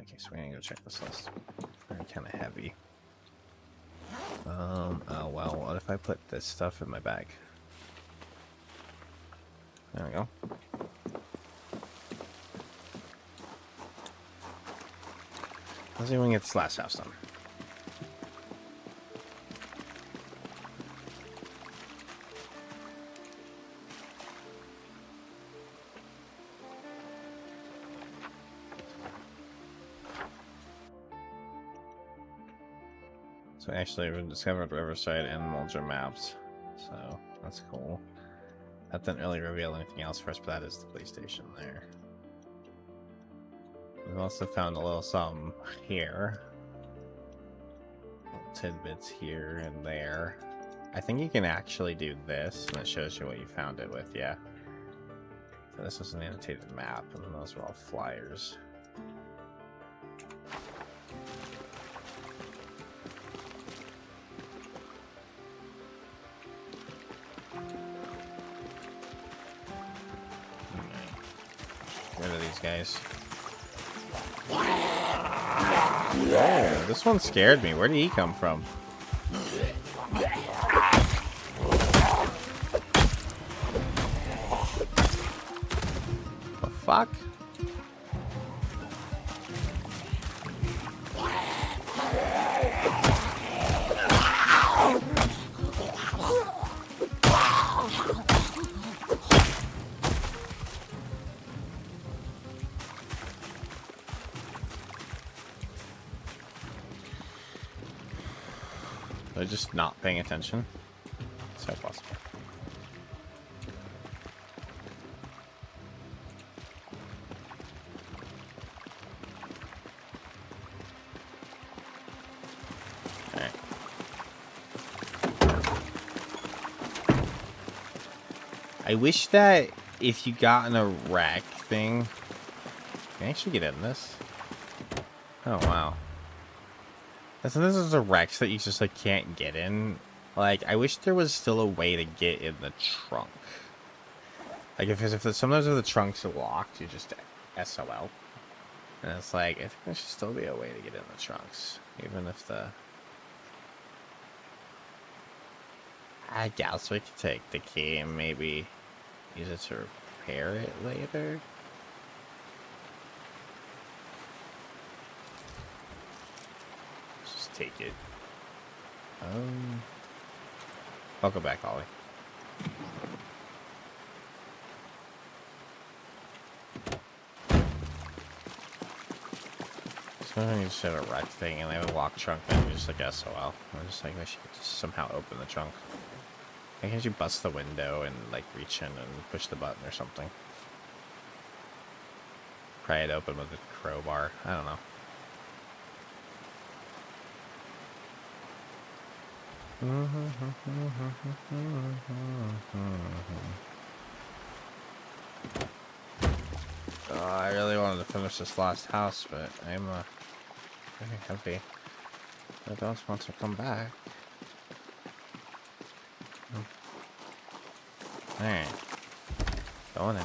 Okay, so we're gonna go check this list. They're kind of heavy. Oh well, what if I put this stuff in my bag? There we go. Let's see when we get this last house done. So actually, we discovered Riverside and Mulder maps, so that's cool. That didn't really reveal anything else for us, but that is the police station there. We've also found a little something here. Little tidbits here and there. I think you can actually do this, and it shows you what you found it with, yeah. So this is an annotated map, and those are all flyers. Rid of these guys. Oh, this one scared me. Where did he come from? The fuck? They're just not paying attention. So possible. Alright. I wish that if you got in a wreck thing, can I actually get in this? Oh wow. So this is a Rex that you just like can't get in. Like, I wish there was still a way to get in the trunk. Like, sometimes if the trunk's locked, you just SOL. And it's like, I think there should still be a way to get in the trunks, even if the. I guess we could take the key and maybe use it to repair it later. Take it. Welcome back, Ollie. So I just had a wreck thing, and they have a lock trunk, and just like SOL. I'm just like, I should just somehow open the trunk. Why can't you bust the window and like reach in and push the button or something? Pry it open with a crowbar. I don't know. I really wanted to finish this last house, but I'm very heavy. I don't want to come back. Alright. Going in.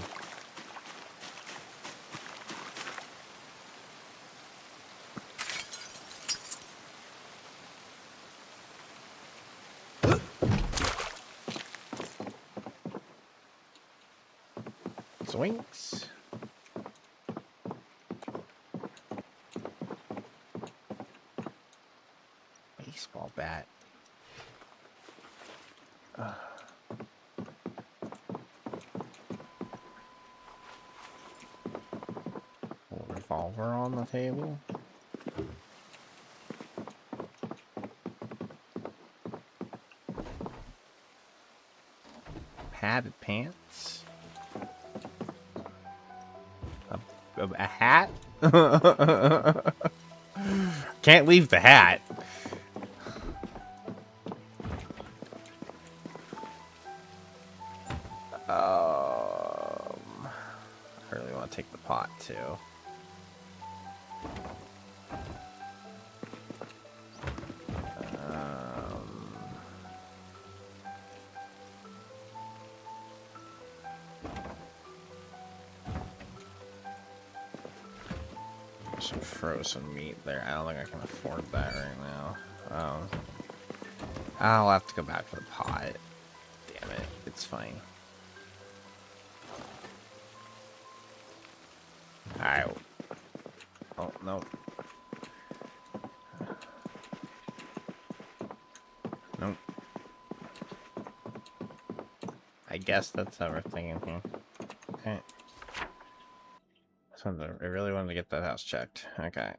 Zoinks. Baseball bat. Revolver on the table. Hatted pants? A hat? Can't leave the hat. I really want to take the pot too. Some frozen meat there. I don't think I can afford that right now. I'll have to go back for the pot. Damn it. It's fine. Alright. Oh, no. Nope. I guess that's everything in here. Okay. I really wanted to get that house checked. Okay.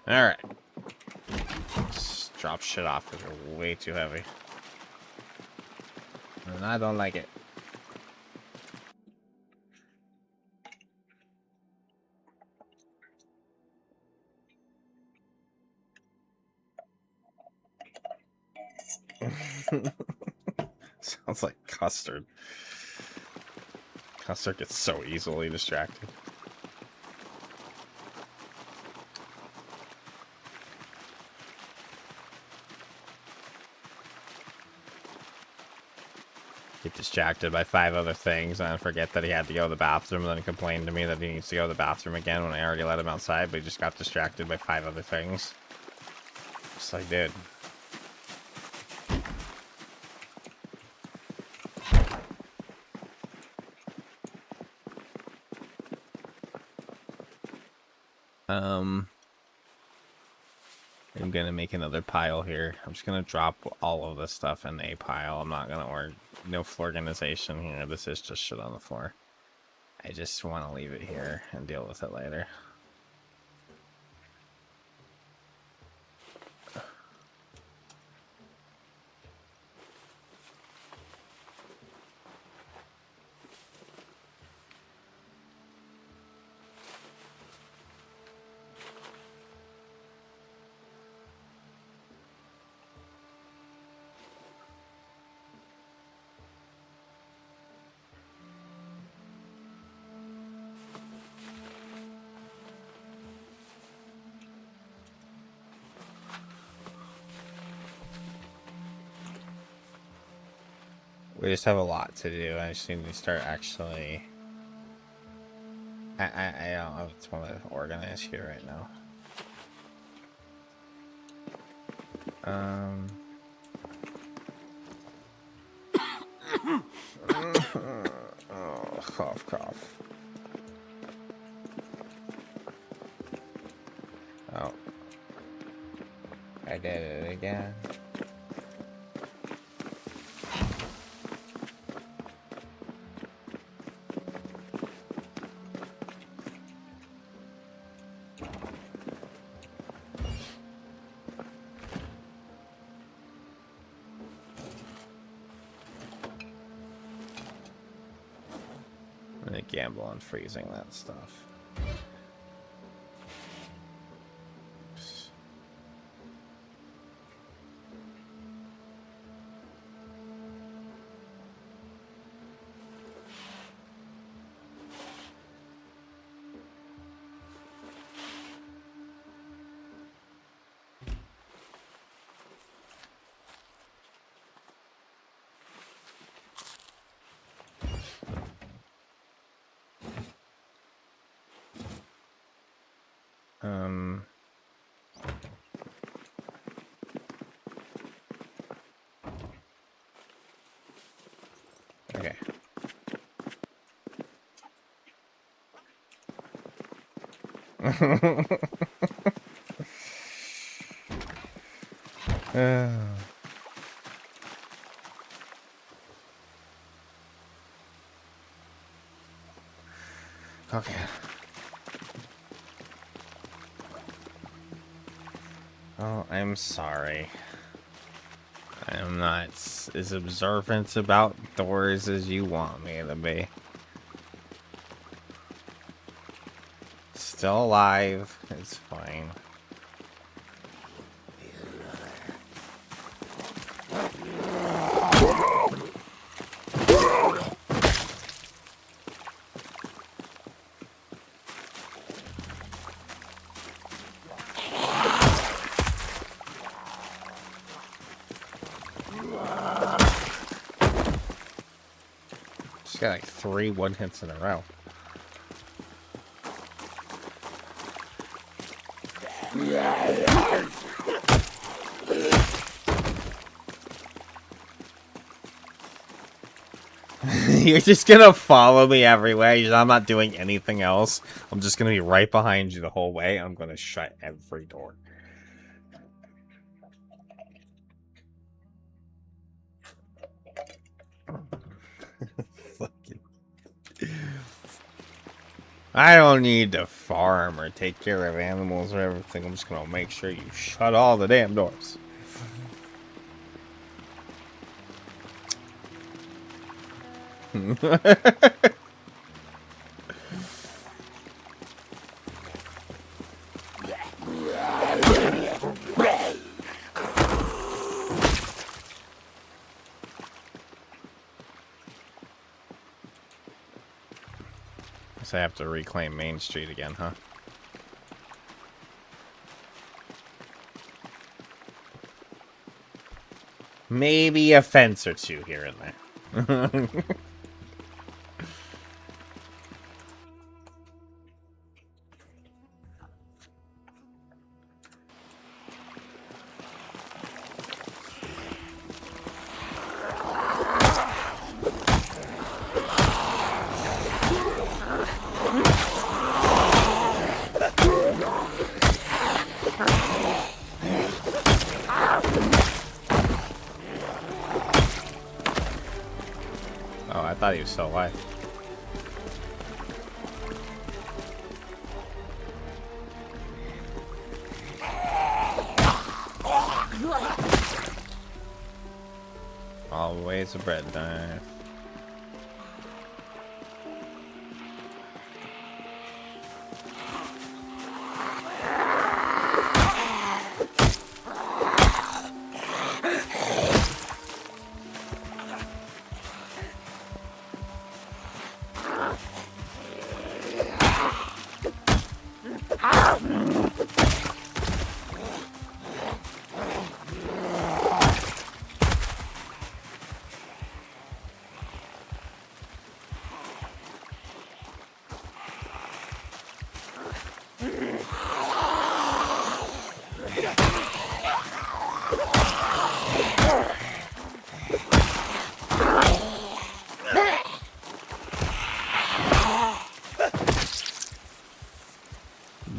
Alright. Just drop shit off because they're way too heavy. And I don't like it. Sounds like custard. Custard gets so easily distracted. Get distracted by 5 other things and forget that he had to go to the bathroom, and then complain to me that he needs to go to the bathroom again when I already let him outside, but he just got distracted by 5 other things. Just like, dude. I'm gonna make another pile here. I'm just gonna drop all of this stuff in a pile. I'm not gonna order no floor organization here. This is just shit on the floor. I just want to leave it here and deal with it later. We just have a lot to do. I just need to start actually... I don't know if it's want to organize here right now. Oh, cough, cough. Oh. I did it again. I'm gonna gamble on freezing that stuff. Okay. Okay. Oh, I'm sorry. I'm not as observant about doors as you want me to be. Still alive. It's fine. Just got like 3 1-hits in a row. You're just gonna follow me everywhere. I'm not doing anything else. I'm just gonna be right behind you the whole way. I'm gonna shut every door. Fucking. I don't need to farm or take care of animals or everything. I'm just gonna make sure you shut all the damn doors. Guess I have to reclaim Main Street again, huh? Maybe a fence or two here and there. Oh, I thought he was still alive. Always a bread knife.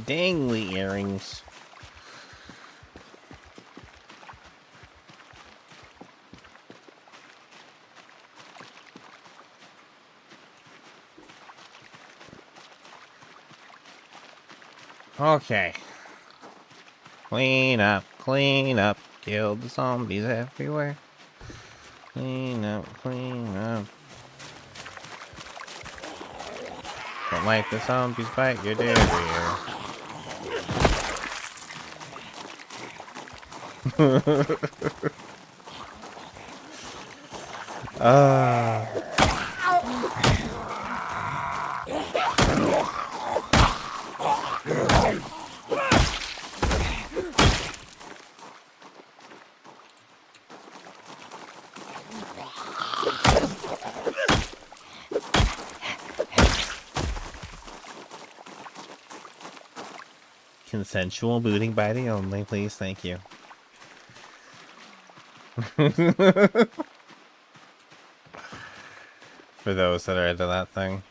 Dangly earrings. Okay. Clean up, kill the zombies everywhere. Clean up, clean up. Don't like the zombies bite your derriere. Consensual booting by the only, please, thank you. For those that are into that thing.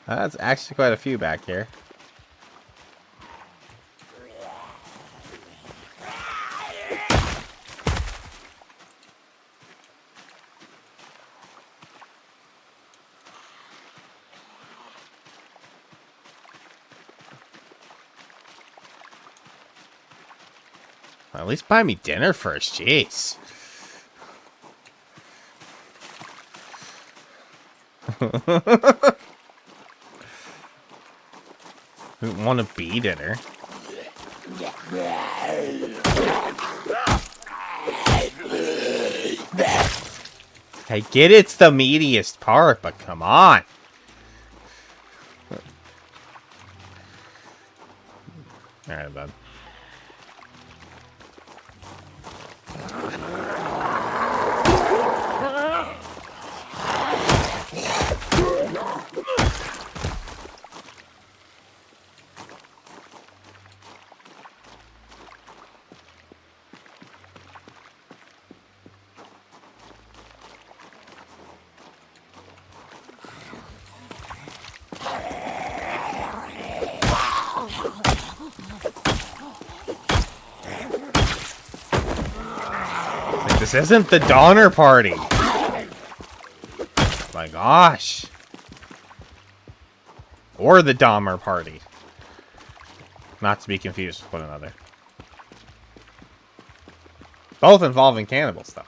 That's actually quite a few back here. At least buy me dinner first, jeez. I don't want to be dinner. I get it's the meatiest part, but come on. Alright, bud. This isn't the Donner Party. My gosh. Or the Dahmer Party. Not to be confused with one another. Both involving cannibals, though.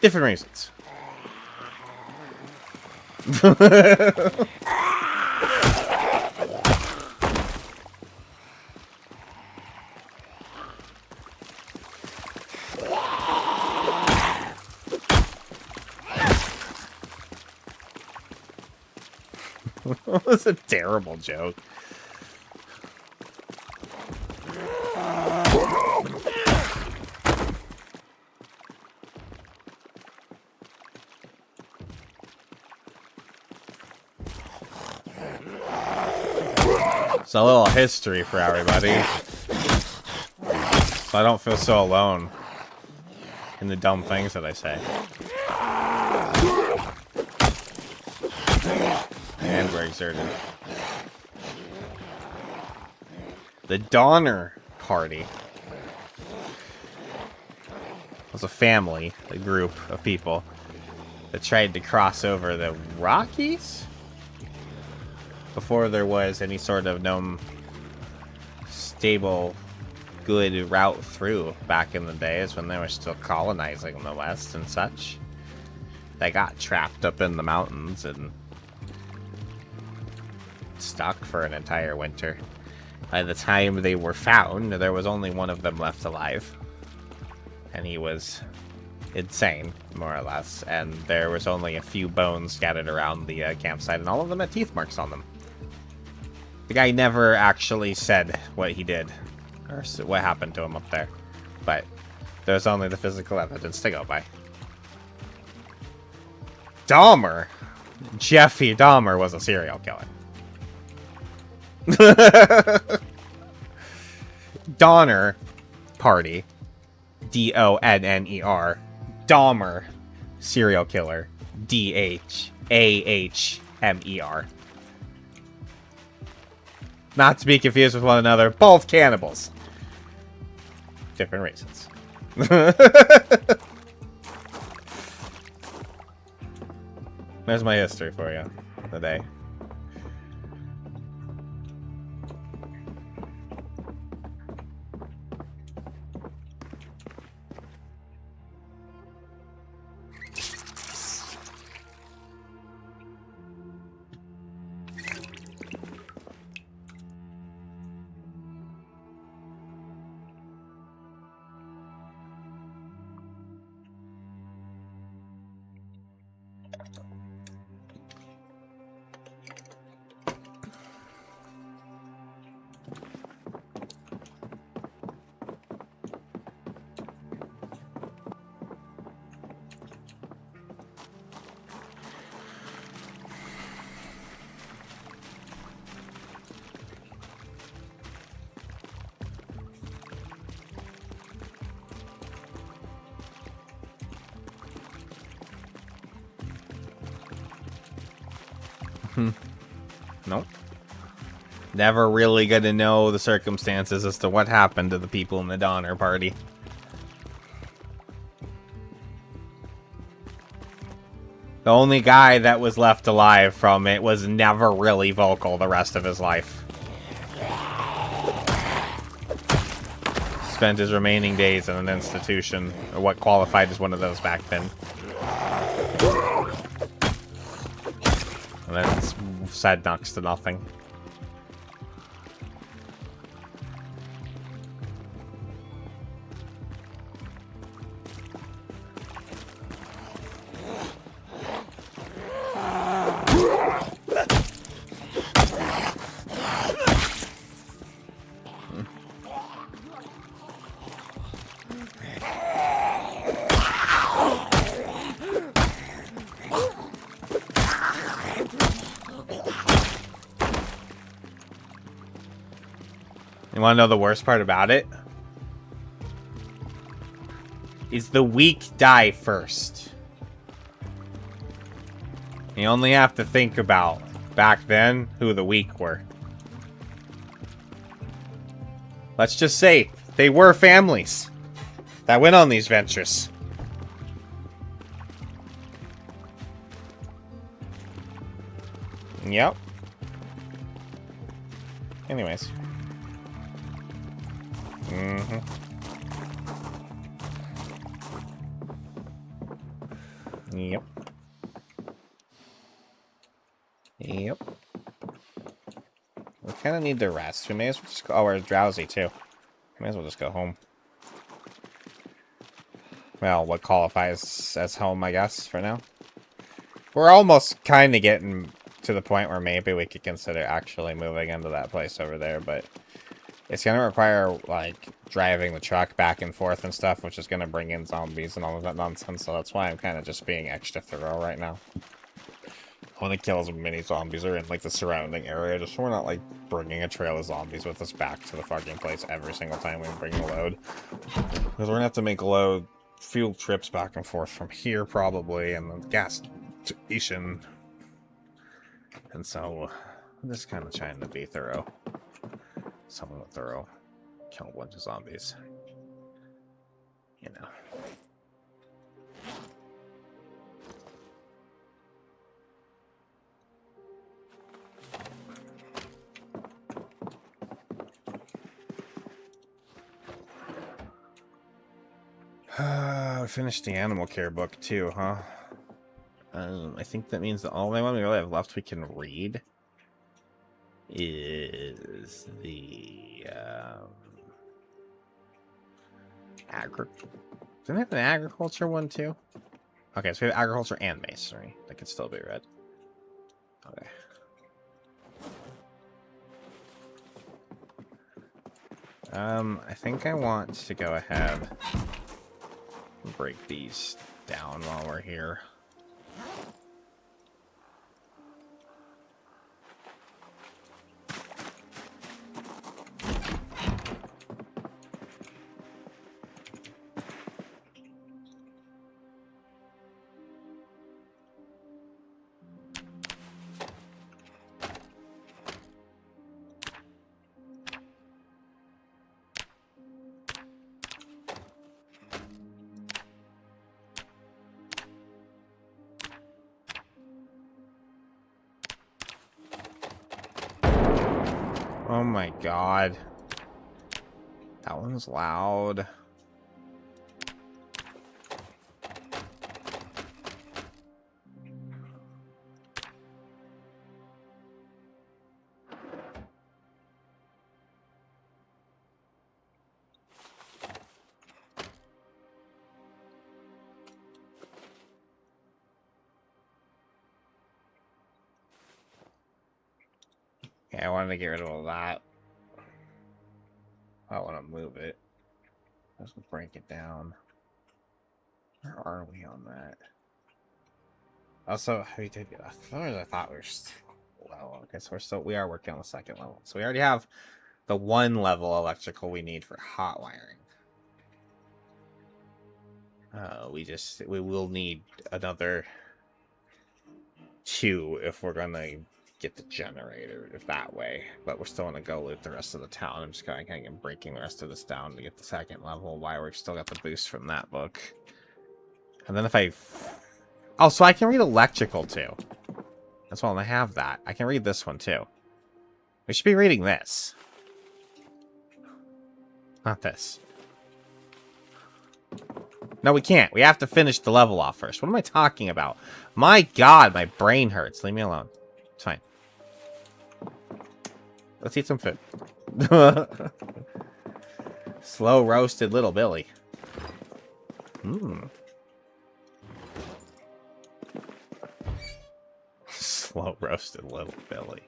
Different reasons. That was a terrible joke. It's a little history for everybody, so I don't feel so alone in the dumb things that I say. And we're exerted. The Donner Party was a family, a group of people that tried to cross over the Rockies before there was any sort of known stable, good route through back in the days when they were still colonizing the West and such. They got trapped up in the mountains and stuck for an entire winter. By the time they were found, there was only one of them left alive. And he was insane, more or less. And there was only a few bones scattered around the campsite, and all of them had teeth marks on them. The guy never actually said what he did, or what happened to him up there. But there's only the physical evidence to go by. Dahmer! Jeffrey Dahmer was a serial killer. Donner Party, D-O-N-N-E-R, Dahmer, serial killer, D-H-A-H-M-E-R. Not to be confused with one another, both cannibals. Different reasons. There's my history for you today. Nope. Never really gonna know the circumstances as to what happened to the people in the Donner Party. The only guy that was left alive from it was never really vocal the rest of his life. spent his remaining days in an institution, or what qualified as one of those back then. And then it's said next to nothing. You want to know the worst part about it? Is the weak die first. You only have to think about, back then, who the weak were. Let's just say, they were families that went on these ventures. Yep. Anyways. Yep. Yep. We kind of need to rest. We may as well just go. Oh, we're drowsy too. We may as well just go home. Well, what qualifies as home, I guess, for now. We're almost kind of getting to the point where maybe we could consider actually moving into that place over there, but it's going to require, like, driving the truck back and forth and stuff, which is going to bring in zombies and all of that nonsense, so that's why I'm kind of just being extra thorough right now. I want to kill as many zombies are in, like, the surrounding area, just so we're not, like, bringing a trail of zombies with us back to the fucking place every single time we bring a load. Because we're going to have to make fuel trips back and forth from here, probably, and the gas station. And so, I'm just kind of trying to be thorough. Somewhat thorough. Kill a bunch of zombies. You know. I finished the animal care book too, huh? I think that means the only one we really have left we can read is the Didn't it have an agriculture one too? Okay, so we have agriculture and masonry that can still be read. Okay. I think I want to go ahead and break these down while we're here. Oh my god. That one's loud. Yeah, I wanted to get rid of all that. I want to move it. Let's break it down. Where are we on that? Also, I thought we were still low. Okay, so we are working on the second level. So we already have the one level electrical we need for hot wiring. We will need another 2 if we're gonna get the generator that way, but we're still gonna go loot the rest of the town. I'm just kind of breaking the rest of this down to get the second level while we've still got the boost from that book. And then oh, so I can read electrical too. That's well, I have that. I can read this one too. We should be reading this. Not this. No, we can't. We have to finish the level off first. What am I talking about? My God, my brain hurts. Leave me alone. It's fine. Let's eat some food. Slow roasted little Billy. Slow roasted little Billy.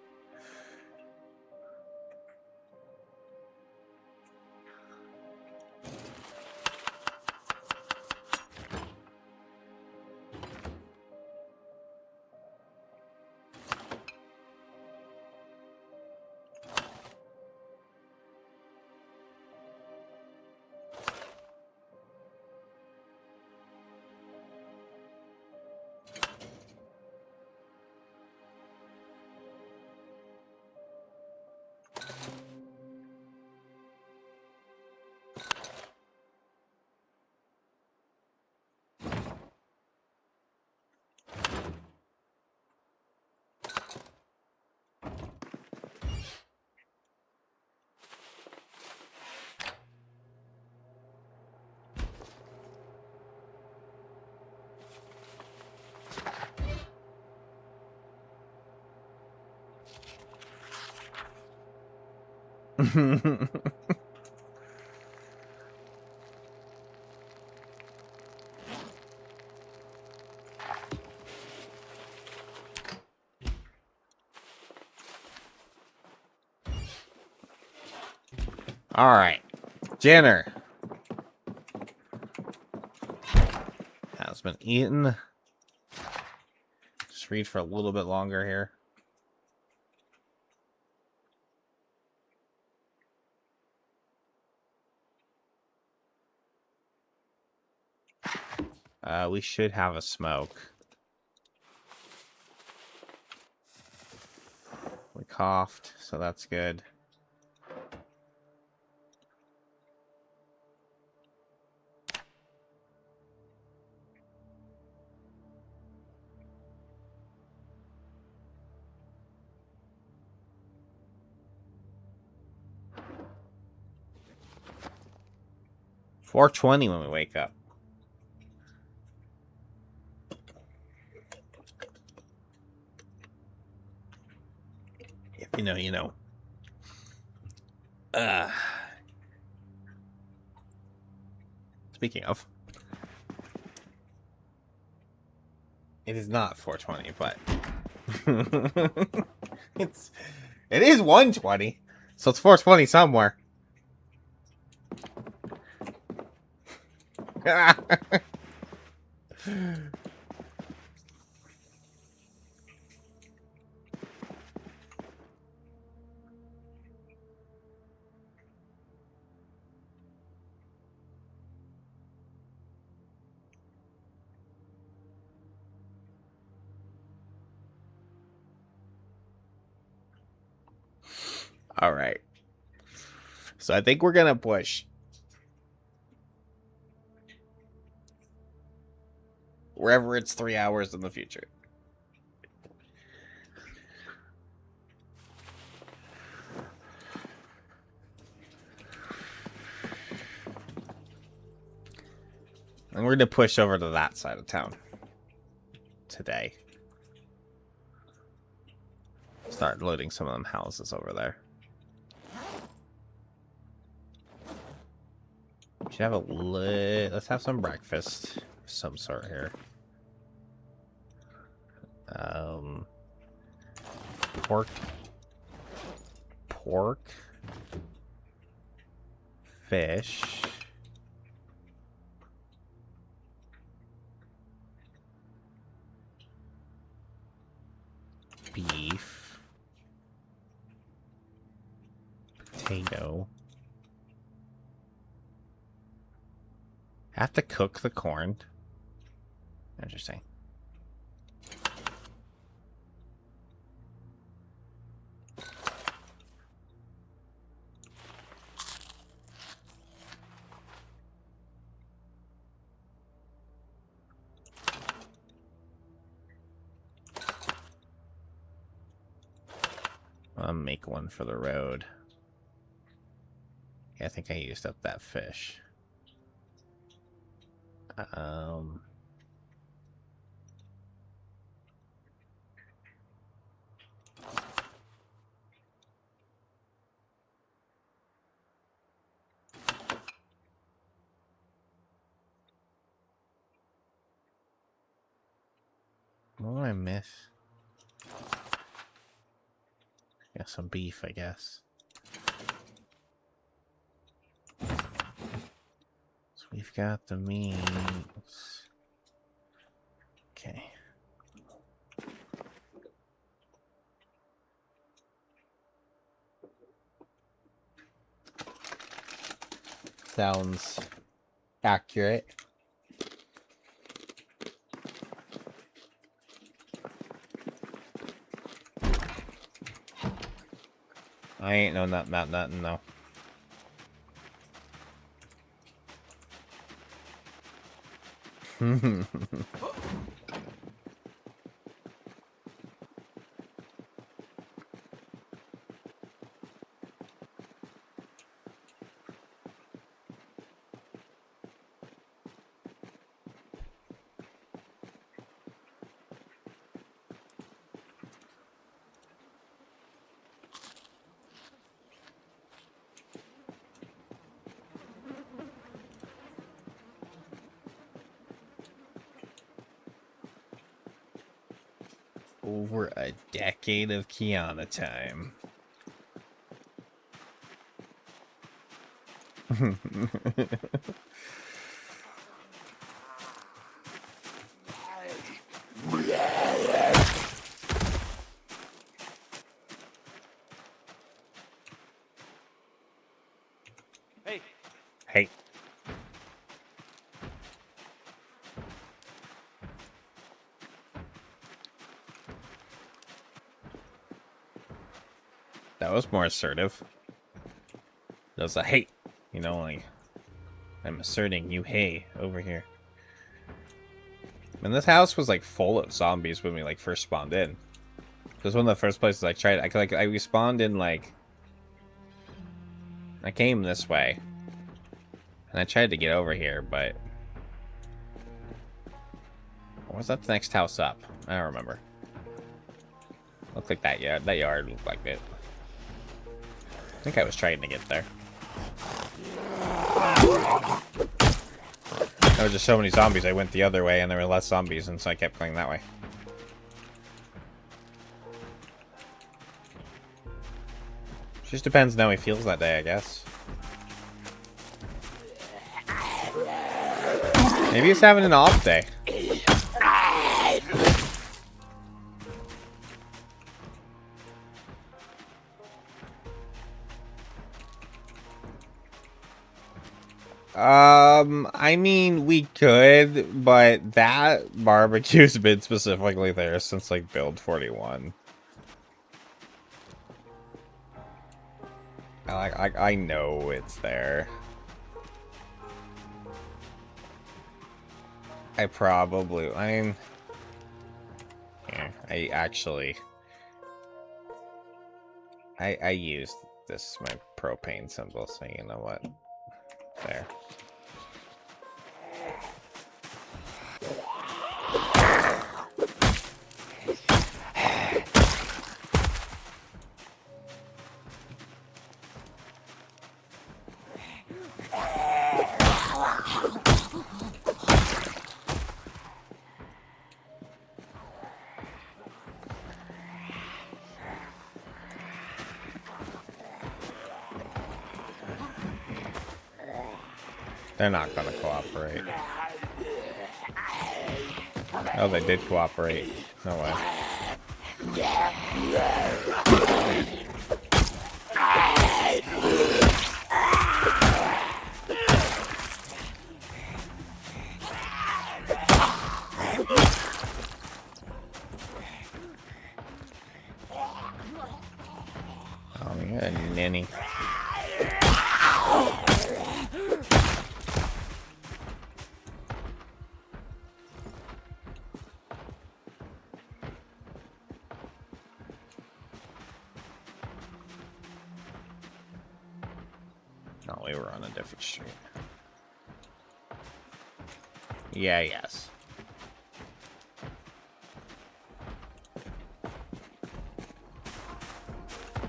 All right, dinner has been eaten. Just read for a little bit longer here. We should have a smoke. We coughed, so that's good. $4:20 when we wake up. If you know, you know. Speaking of, it is not 4:20, but it is 1:20, so it's 4:20 somewhere. All right. So I think we're going to push wherever it's 3 hours in the future. And we're going to push over to that side of town today. Start loading some of them houses over there. Should have let's have some breakfast of some sort here. Pork, fish, beef, potato. Have to cook the corn. Interesting. I'll make one for the road. Yeah, I think I used up that fish. Um... What do I miss? Yeah, some beef, I guess. So we've got the meats. Okay. Sounds accurate. I ain't no nothing, no. Over a decade of Kiana time. Hey. Hey. That was more assertive. That was a hey. You know, like, I'm asserting you hey over here. And this house was like full of zombies when we like first spawned in. This was one of the first places I tried. I respawned in like, I came this way, and I tried to get over here, but was that the next house up? I don't remember. Looked like that yard. That yard looked like it. I think I was trying to get there. There were just so many zombies. I went the other way, and there were less zombies, and so I kept going that way. Just depends on how he feels that day, I guess. Maybe he's having an off day. I mean, we could, but that barbecue's been specifically there since, like, build 41. I know it's there. I mean... Here, I used this, my propane symbol, so you know what? There. They're not gonna cooperate. Oh, they did cooperate. No way. Oh, you're a ninny. No, we were on a different street. Yeah, yes.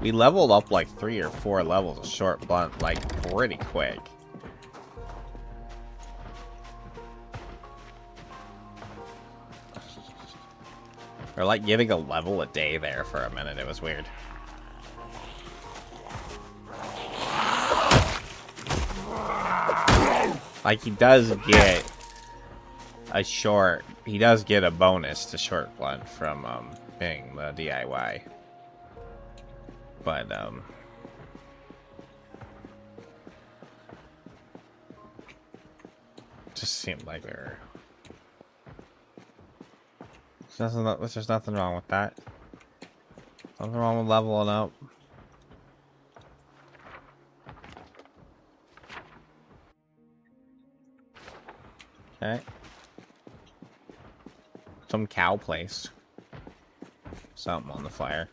We leveled up like 3 or 4 levels of short blunt, like, pretty quick. We're like getting a level a day there for a minute. It was weird. Like, he does get a short... He does get a bonus to short blunt from, being the DIY. But, just seemed like we were... There's nothing wrong with that. Nothing wrong with leveling up. Okay. Some cow place. Something on the fire.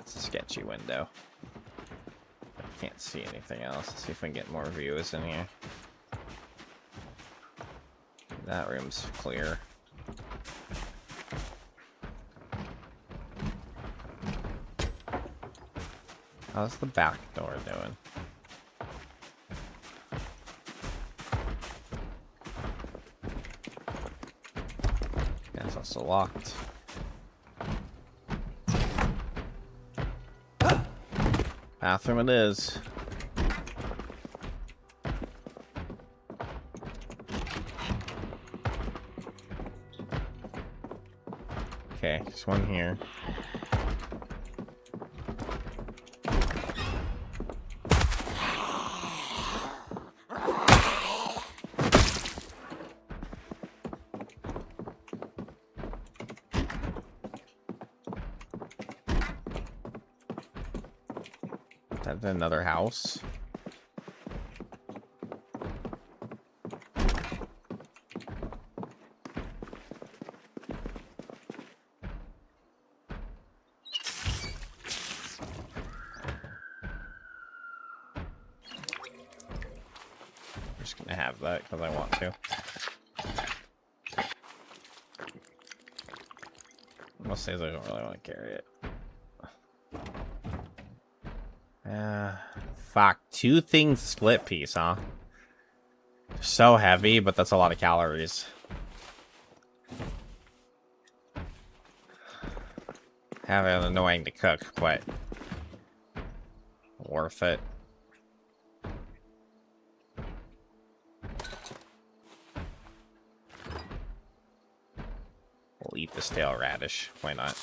It's a sketchy window. I can't see anything else. Let's see if we can get more views in here. That room's clear. How's the back door doing? Yeah, it's also locked. Bathroom it is. Okay, there's one here. That's another house. I'm just gonna have that because I want to. Most days I don't really want to carry it. Fuck. 2 things split piece, huh? They're so heavy, but that's a lot of calories. Have it annoying to cook, but worth it. We'll eat the stale radish. Why not?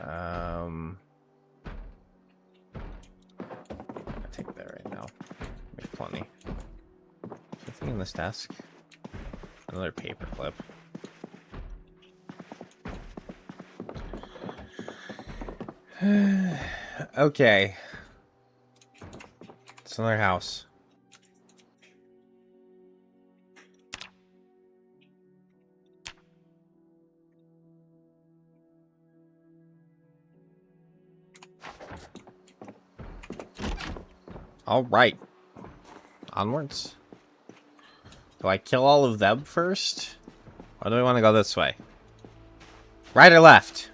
I'll take that right now. We have plenty. Anything in this desk? Another paper clip. Okay. It's another house. All right. Onwards. Do I kill all of them first? Or do I want to go this way? Right or left?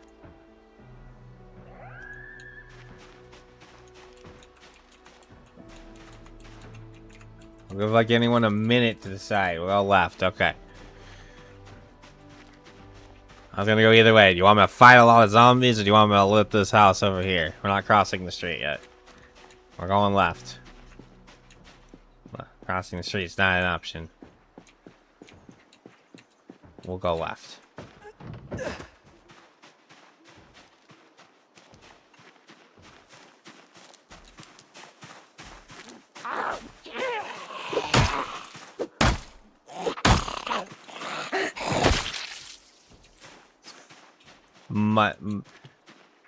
I'll give like anyone a minute to decide. We'll go left. Okay. I was gonna go either way. Do you want me to fight a lot of zombies or do you want me to loot this house over here? We're not crossing the street yet. We're going left. Crossing the street's not an option. We'll go left.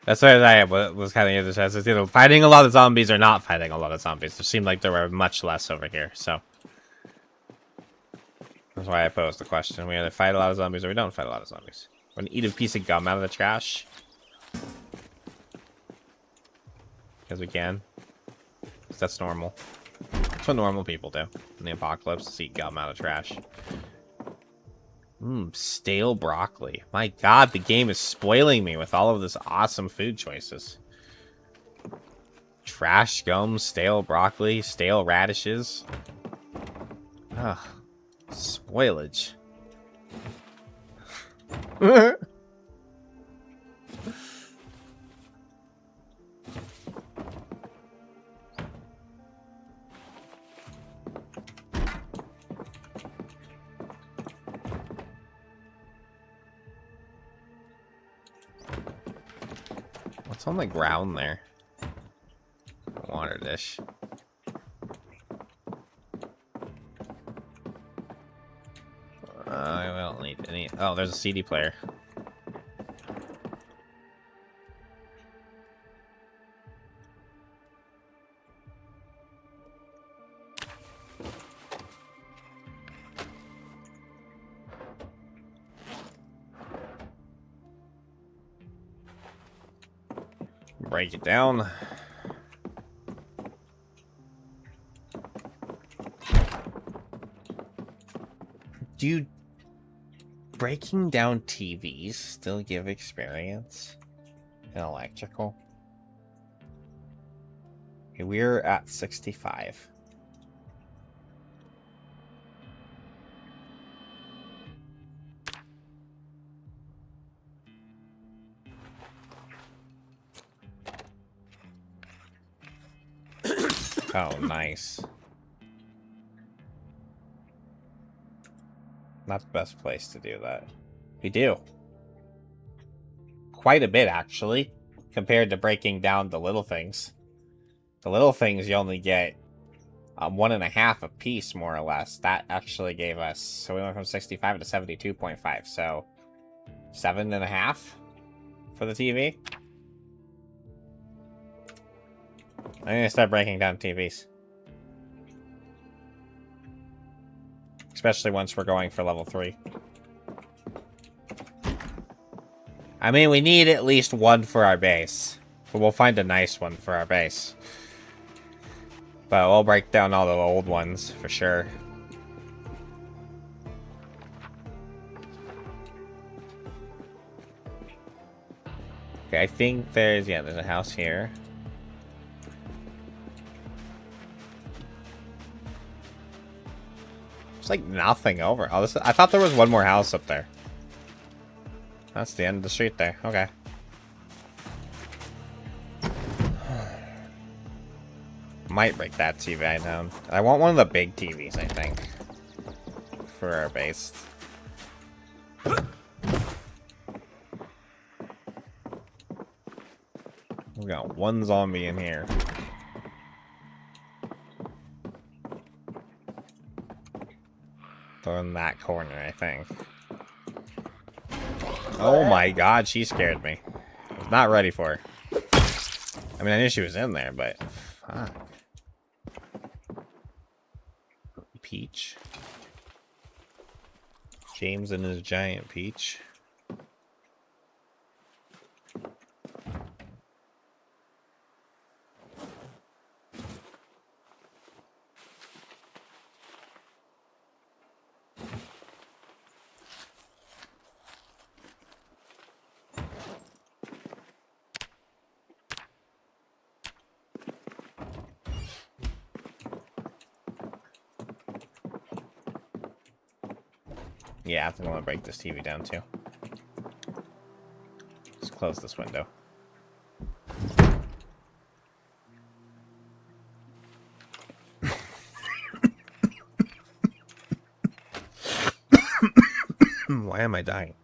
That's what I was kind of interested. It's either fighting a lot of zombies or not fighting a lot of zombies. It seemed like there were much less over here, so. That's why I posed the question. We either fight a lot of zombies or we don't fight a lot of zombies. We're gonna eat a piece of gum out of the trash. Because we can. Because that's normal. That's what normal people do in the apocalypse, is eat gum out of trash. Stale broccoli. My god, the game is spoiling me with all of this awesome food choices. Trash gum, stale broccoli, stale radishes. Ugh. Spoilage. What's on the ground there? Water dish. I don't need any. Oh, there's a CD player. Break it down. Do you breaking down TVs still give experience in electrical? Okay, we're at 65. Oh, nice. Not the best place to do that. We do. Quite a bit, actually, compared to breaking down the little things. The little things you only get 1.5 a piece, more or less. That actually gave us... So we went from 65 to 72.5, so 7.5 for the TV. I'm gonna start breaking down TVs. Especially once we're going for level 3. I mean, we need at least one for our base. But we'll find a nice one for our base. But we'll break down all the old ones, for sure. Okay, I think there's a house here. There's like nothing over. Oh, I thought there was one more house up there. That's the end of the street there. Okay. Might break that TV down. I want one of the big TVs, I think. For our base. We got one zombie in here. So in that corner, I think. Oh my god, she scared me. I was not ready for her. I mean, I knew she was in there, but... Fuck. Peach. James and his giant peach. Yeah, I think I'm gonna break this TV down too. Just close this window. Why am I dying?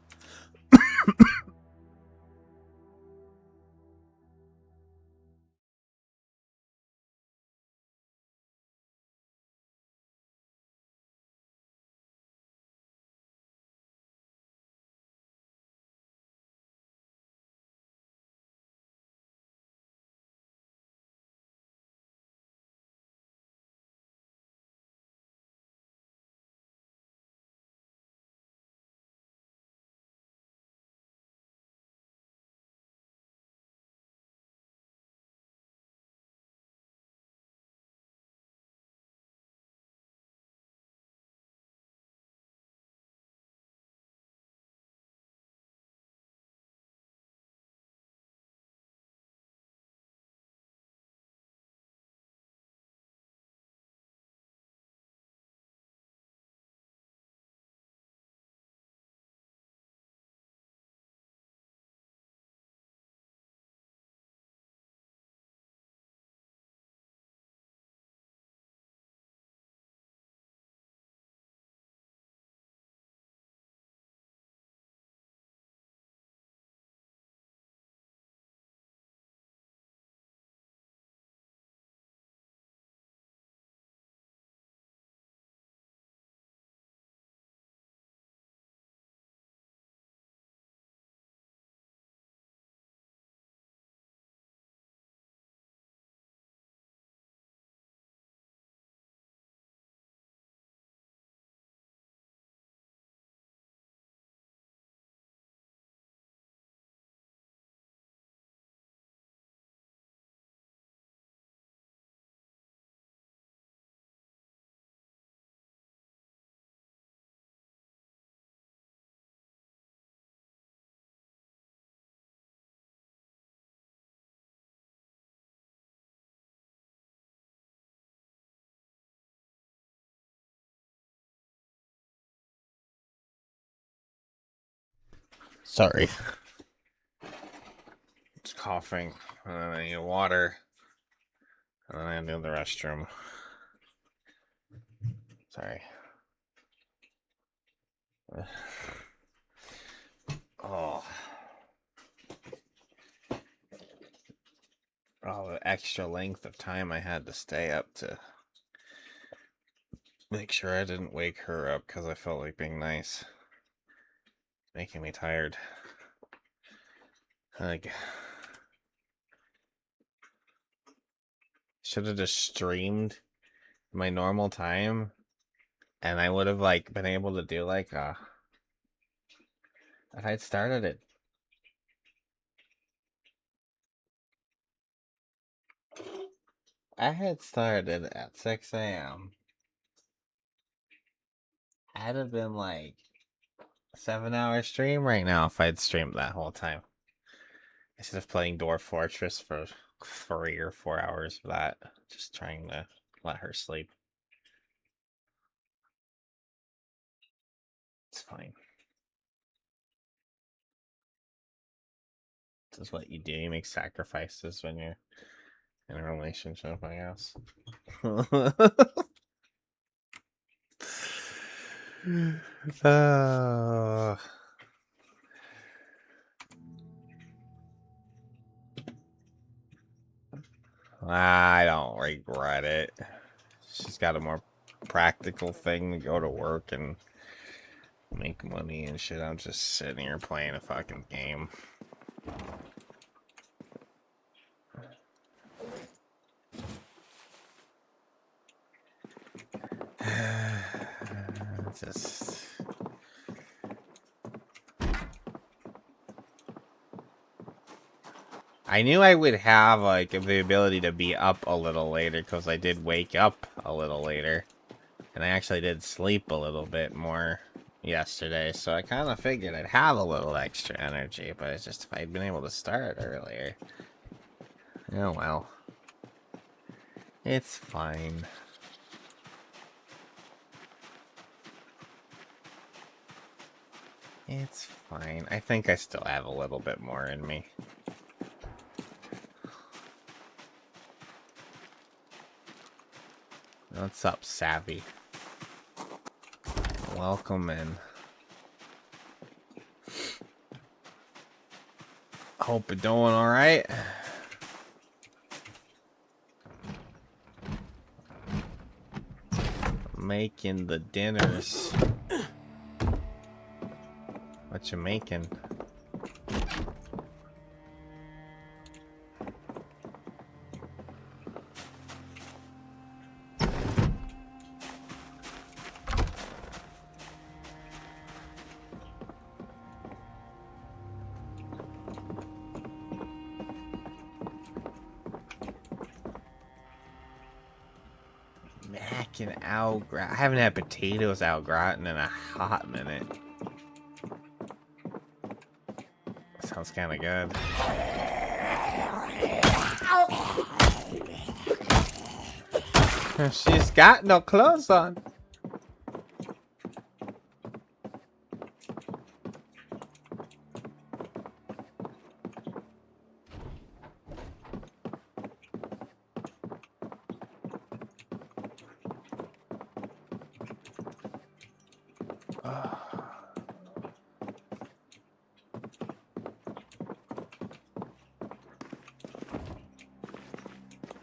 Sorry. Just coughing. And then I need water. And then I need the restroom. Sorry. Oh. Oh, the extra length of time I had to stay up to make sure I didn't wake her up because I felt like being nice. Making me tired. Like, should have just streamed my normal time, and I would have like been able to do like if I'd started it. I had started at 6 a.m. I'd have been like a 7-hour stream right now if I'd streamed that whole time. Instead of playing Dwarf Fortress for 3 or 4 hours of that, just trying to let her sleep. It's fine. This is what you do. You make sacrifices when you're in a relationship, I guess. uh, I don't regret it. She's got a more practical thing to go to work and make money and shit. I'm just sitting here playing a fucking game. Just I knew I would have like the ability to be up a little later because I did wake up a little later, and I actually did sleep a little bit more yesterday, so I kind of figured I'd have a little extra energy. But it's just if I'd been able to start earlier. Oh well, it's fine. It's fine. I think I still have a little bit more in me. What's up, Savvy? Welcome in. Hope you're doing alright. Making the dinners. What you making? Mac and au gratin. I haven't had potatoes au gratin in a hot minute. Sounds kind of good. She's got no clothes on.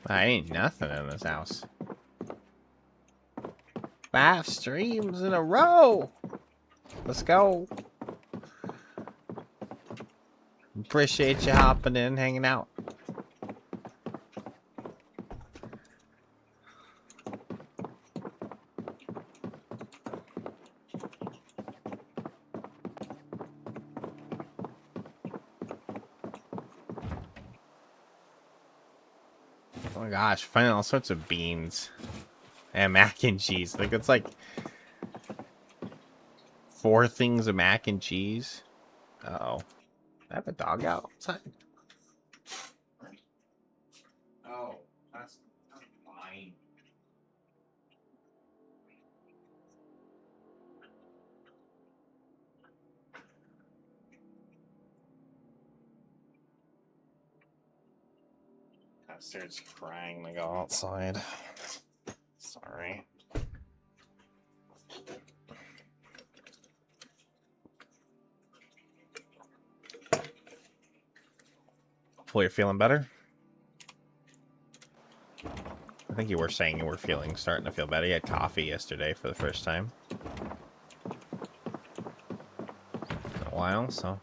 I ain't nothing in this house. 5 streams in a row. Let's go. Appreciate you hopping in, hanging out. Oh my gosh, finding all sorts of beans. And mac and cheese. Like, it's like 4 things of mac and cheese. Uh-oh. I have a dog outside. Oh, that's fine. downstairs crying to go outside. Sorry. Hopefully you're feeling better. I think you were saying you were starting to feel better. You had coffee yesterday for the first time in a while, so.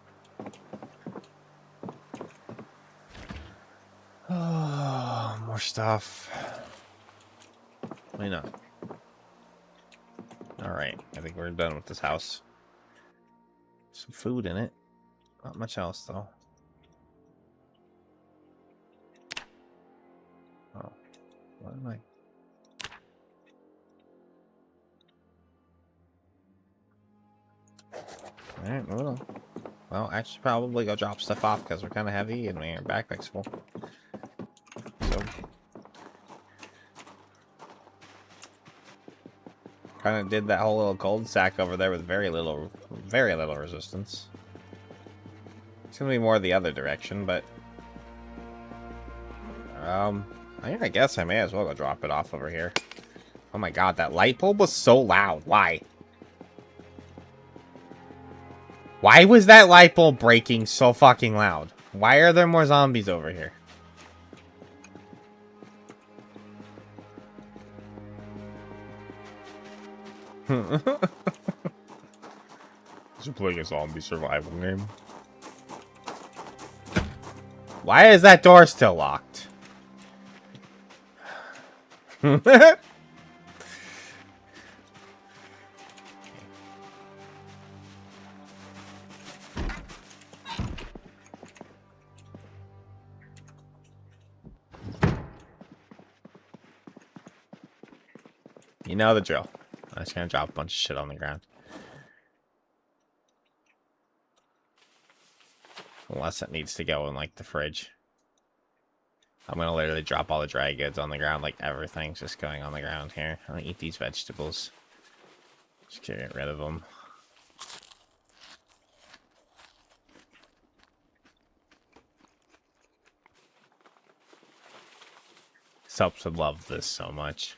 Oh, more stuff. Why not? Alright, I think we're done with this house. Some food in it. Not much else, though. Oh. What am I? Alright, well, I should probably go drop stuff off because we're kind of heavy and our backpack's full. So. Kind of did that whole little cul-de-sac over there with very little resistance. It's gonna be more the other direction, but I guess I may as well go drop it off over here. Oh my god, that light bulb was so loud. Why? Why was that light bulb breaking so fucking loud? Why are there more zombies over here? Should play a zombie survival game. Why is that door still locked? You know the drill. I'm just gonna drop a bunch of shit on the ground. Unless it needs to go in, like, the fridge. I'm gonna literally drop all the dry goods on the ground, like everything's just going on the ground here. I'll eat these vegetables. Just get rid of them. Subs would love this so much.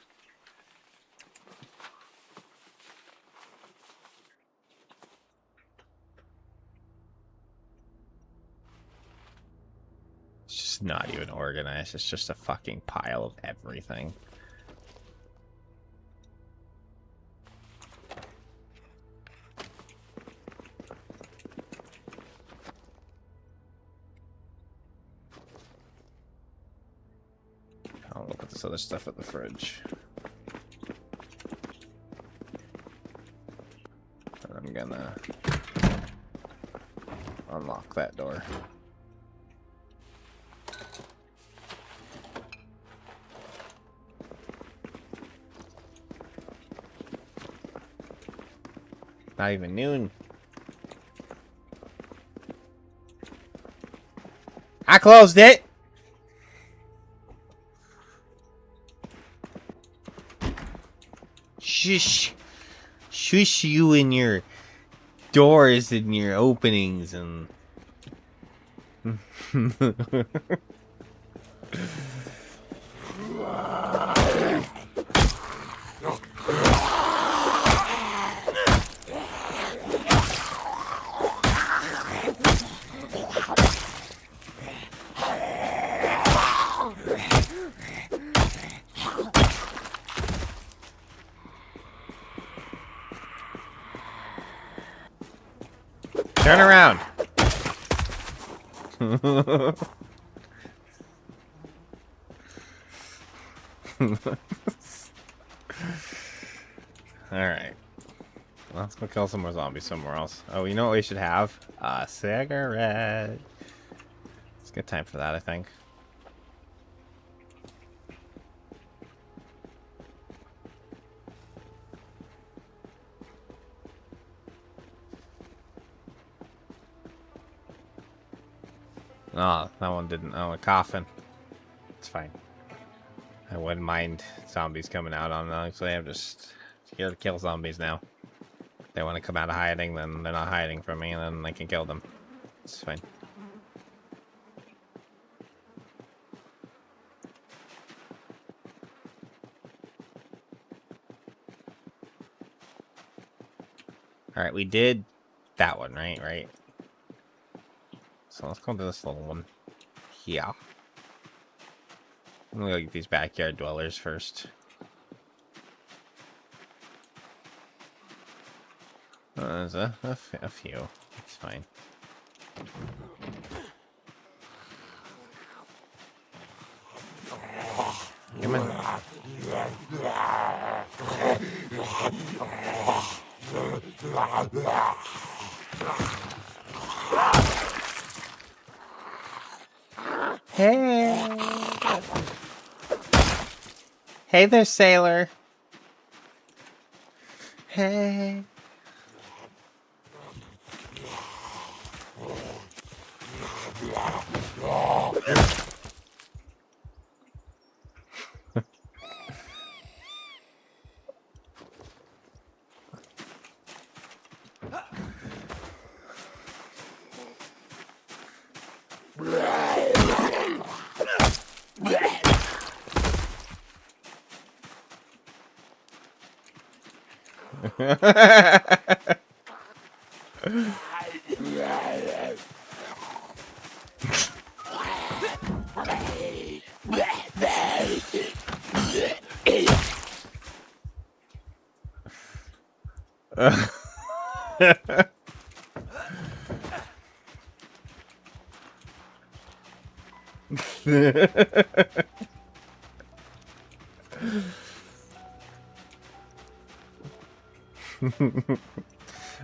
It's just not even organized. It's just a fucking pile of everything. I'll put this other stuff in the fridge. And I'm gonna unlock that door. Not even noon. I closed it. Shush. Shush you in your doors and your openings and... Turn around. Alright. Well, let's go kill some more zombies somewhere else. Oh, you know what we should have? A cigarette. It's a good time for that, I think. Oh, that one didn't. Oh, a coffin. It's fine. I wouldn't mind zombies coming out on them. Actually, I'm just here to kill zombies now. If they want to come out of hiding, then they're not hiding from me, and then I can kill them. It's fine. Alright, we did that one, right? So let's go to this little one. Yeah. I'm gonna go get these backyard dwellers first. There's a few. It's fine. Come on. Hey! Hey there, sailor! Hey!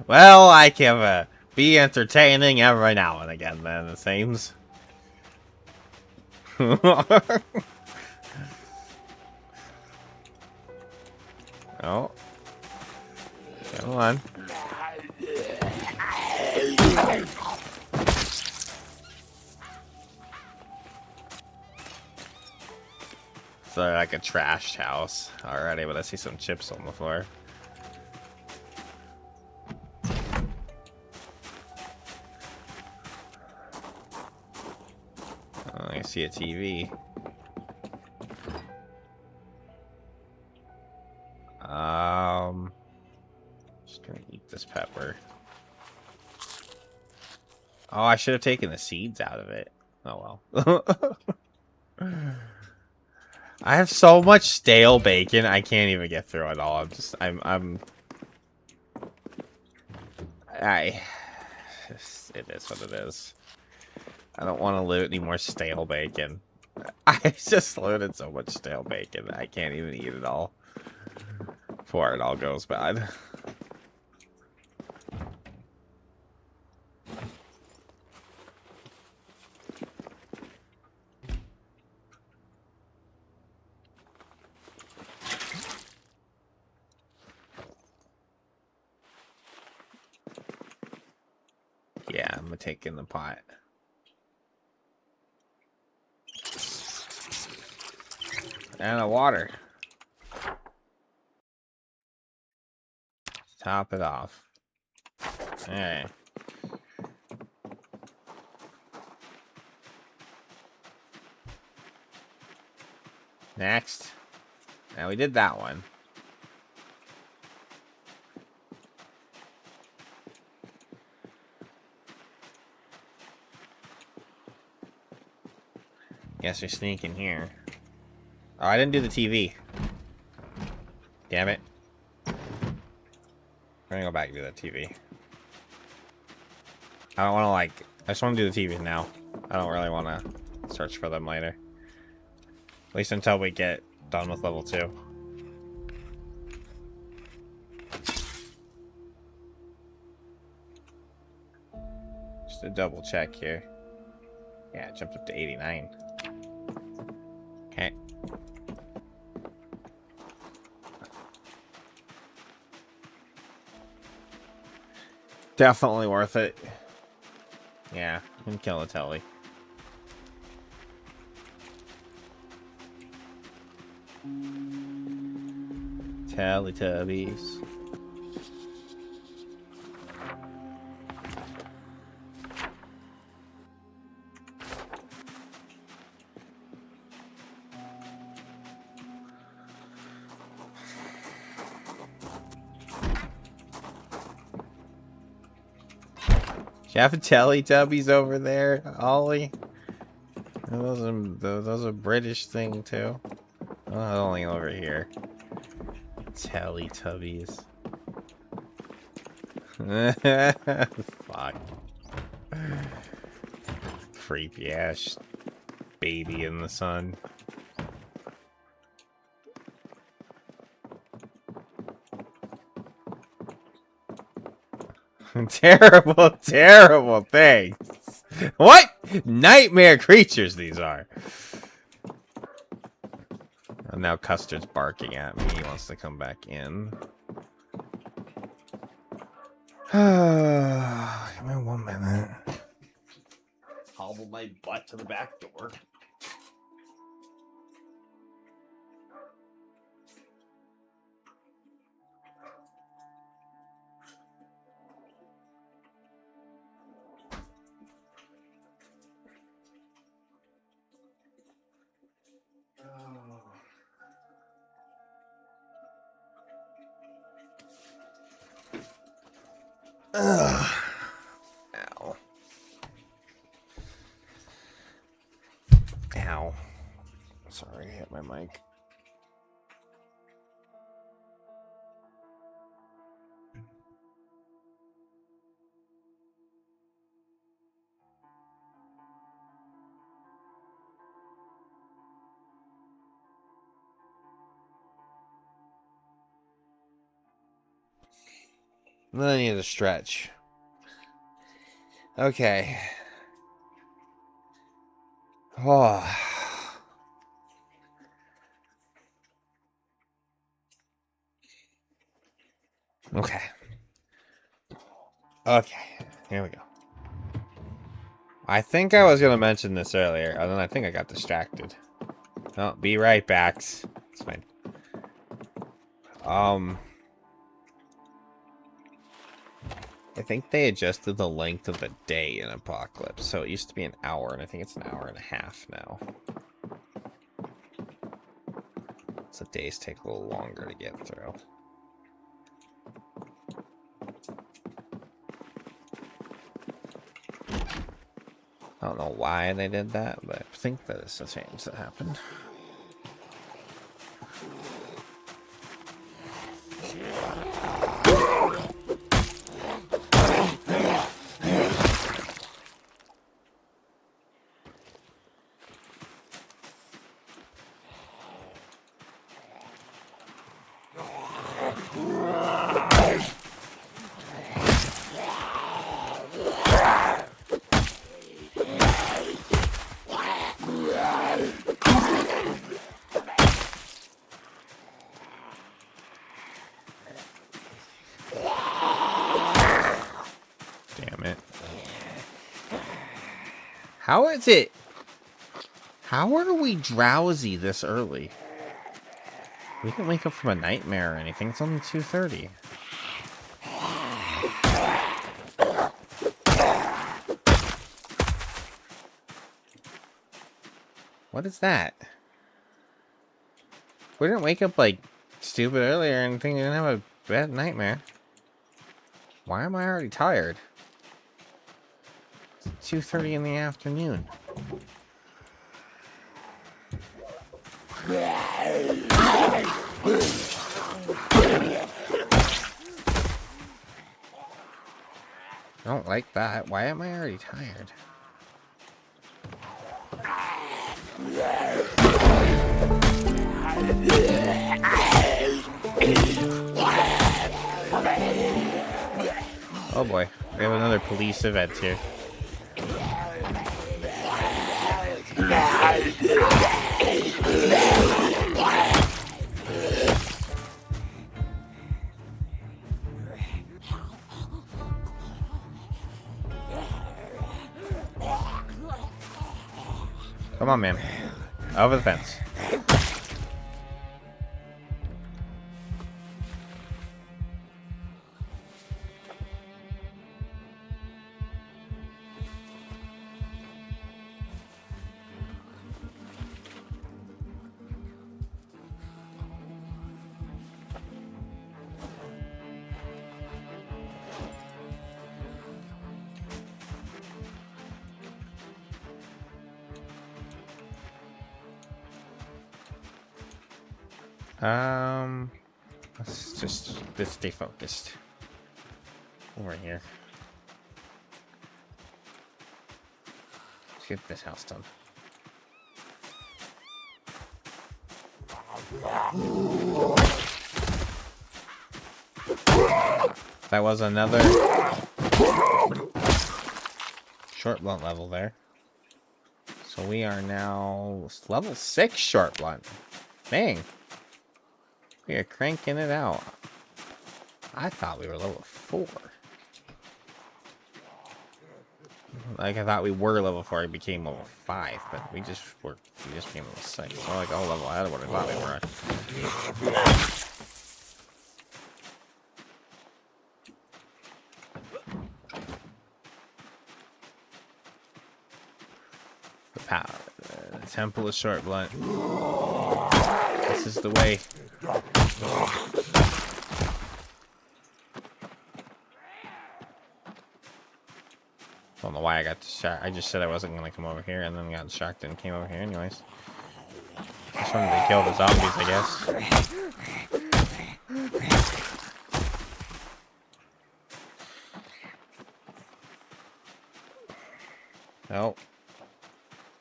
Well, I can be entertaining every now and again, then, it seems. Oh. Come on. So like a trashed house already, but I see some chips on the floor. Oh, I see a TV. Just gonna eat this pepper. Oh, I should have taken the seeds out of it. Oh well. I have so much stale bacon, I can't even get through it all. It is what it is. I don't want to loot any more stale bacon. I just looted so much stale bacon, I can't even eat it all. Before it all goes bad. Yeah, I'm gonna take in the pot. And the water. Top it off. Alright. Next. Now we did that one. Guess we sneak in here. Oh, I didn't do the TV. Damn it. We're gonna go back and do that TV. I don't want to, like... I just want to do the TV now. I don't really want to search for them later. At least until we get done with level 2. Just a double check here. Yeah, it jumped up to 89. Okay. Definitely worth it. Yeah, we can kill the telly. Teletubbies. You have Teletubbies over there, Ollie? Those are British thing too. Oh, only over here. Teletubbies. Fuck. Creepy ass baby in the sun. Terrible, terrible things. What nightmare creatures these are. And now Custard's barking at me. He wants to come back in. Give me 1 minute. Hobble my butt to the back door. Ugh. Ow. Ow. Sorry, I hit my mic. I need a stretch. Okay. Oh. Okay. Okay. Here we go. I think I was going to mention this earlier, and then I think I got distracted. Oh, be right back. It's fine. I think they adjusted the length of the day in Apocalypse. So it used to be an hour, and I think it's an hour and a half now. So days take a little longer to get through. I don't know why they did that, but I think that it's a change that happened. How is it? How are we drowsy this early? We didn't wake up from a nightmare or anything. It's only 2:30. What is that? We didn't wake up like stupid earlier or anything. We didn't have a bad nightmare. Why am I already tired? It's 2:30 in the afternoon. I don't like that. Why am I already tired? Oh boy, we have another police event here. Come on, man. Over the fence. Let's just stay focused. Over here. Let's get this house done. That was another short blunt level there. So we are now level 6 short blunt. Dang. We are cranking it out. I thought we were level 4. Like, I thought we were level 4, we became level 5, but we just became level 6. So like a whole level ahead of what I thought we were. The temple is short blunt. This is the way. Don't know why I got distracted. I just said I wasn't gonna come over here, and then got distracted and came over here anyways. Just wanted to kill the zombies, I guess. Oh.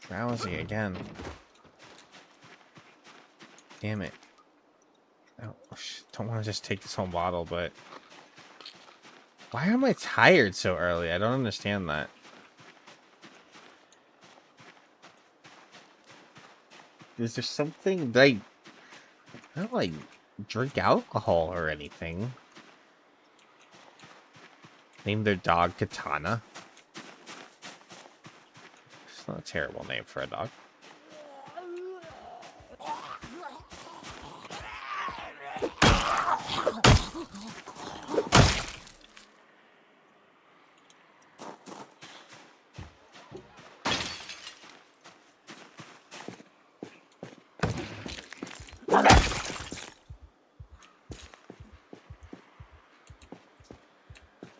Drowsy again. Damn it. Oh, don't want to just take this whole bottle, but... Why am I tired so early? I don't understand that. Is there something that I don't like drink alcohol or anything? Name their dog Katana. It's not a terrible name for a dog.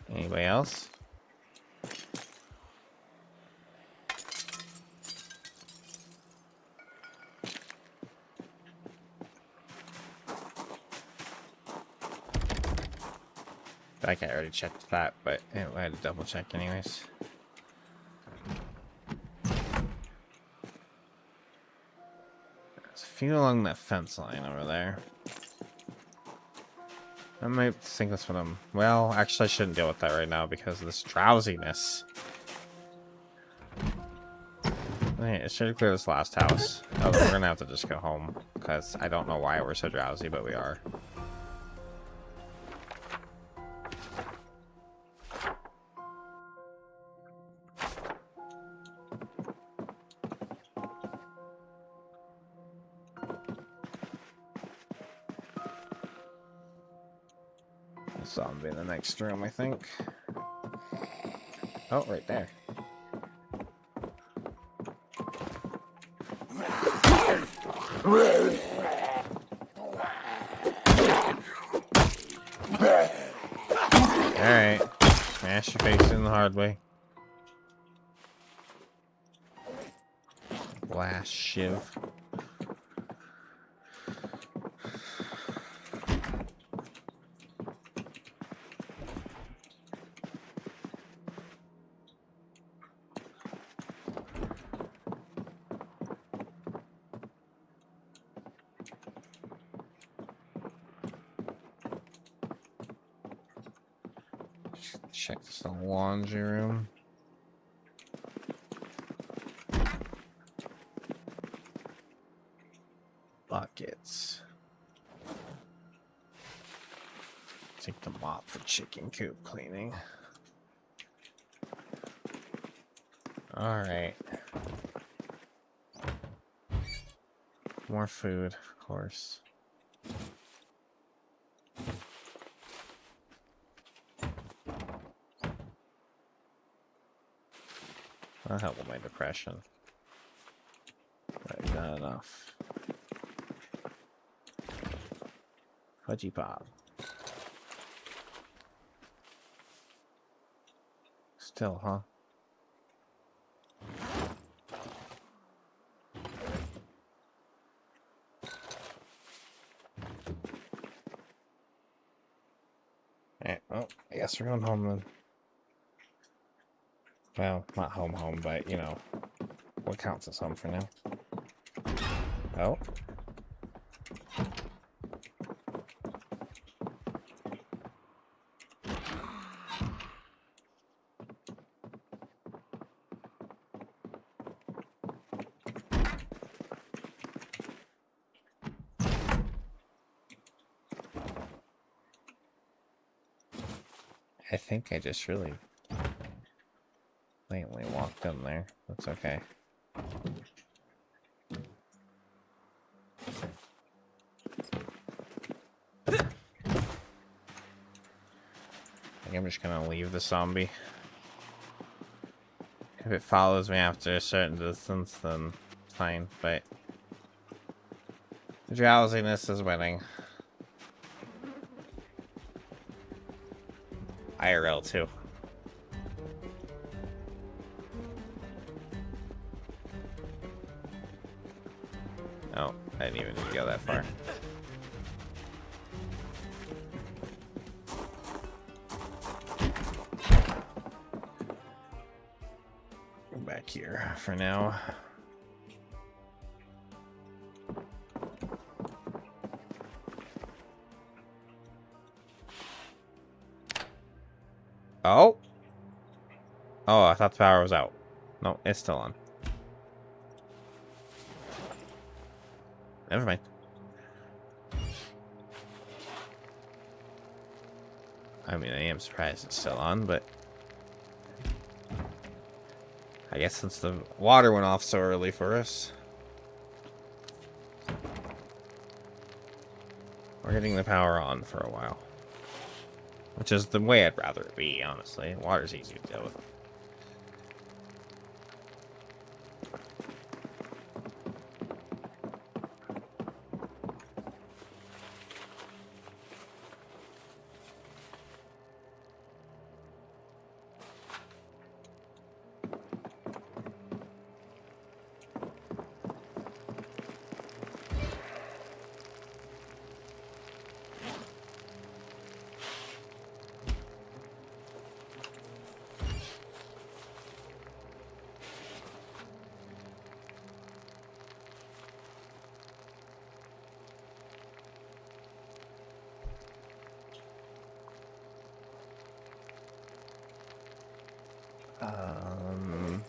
Anybody else? I think I already checked that, but anyway, I had to double check anyways. There's a few along that fence line over there. I might think that's what I'm... Well, actually I shouldn't deal with that right now because of this drowsiness. Wait, it should clear this last house. Oh, we're gonna have to just go home because I don't know why we're so drowsy, but we are. Zombie in the next room, I think. Oh, right there. Alright. Smash your face in the hard way. Blast shiv. Check the laundry room. Buckets. Take the mop for chicken coop cleaning. Alright. More food, of course. That'll help with my depression. Right, not enough. Fudgy pop. Still, huh? guess we're going home then. Well, not home, but, you know, what counts as home for now. Oh. I think I just really blatantly walked in there. That's okay. I think I'm just gonna leave the zombie. If it follows me after a certain distance, then fine, but the drowsiness is winning. IRL too. Oh, I didn't even need to go that far. Go back here for now. Oh! Oh, I thought the power was out. No, it's still on. Never mind. I mean, I am surprised it's still on, but I guess since the water went off so early for us, we're getting the power on for a while. Which is the way I'd rather it be, honestly. Water's easy to deal with. Um...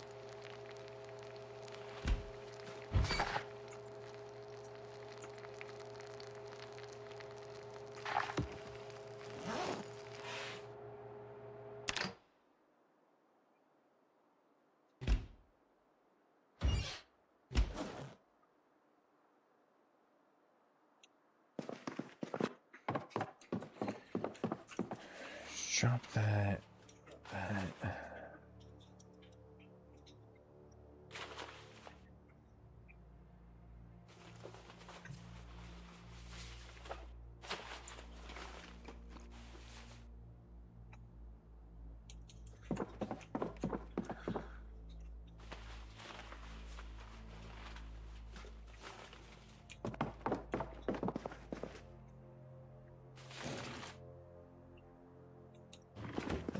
Drop that.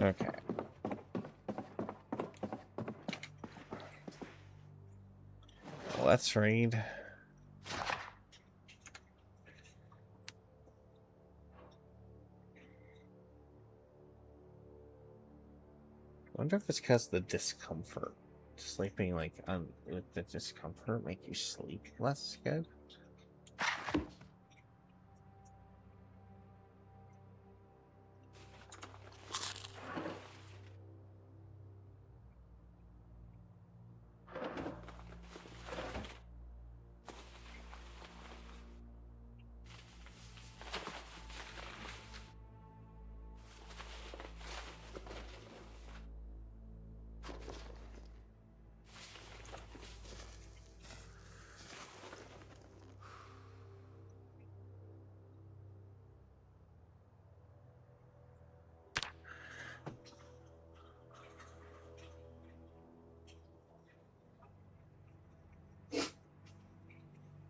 Okay. Let's read. I wonder if it's because of the discomfort. Sleeping like with the discomfort make you sleep less good.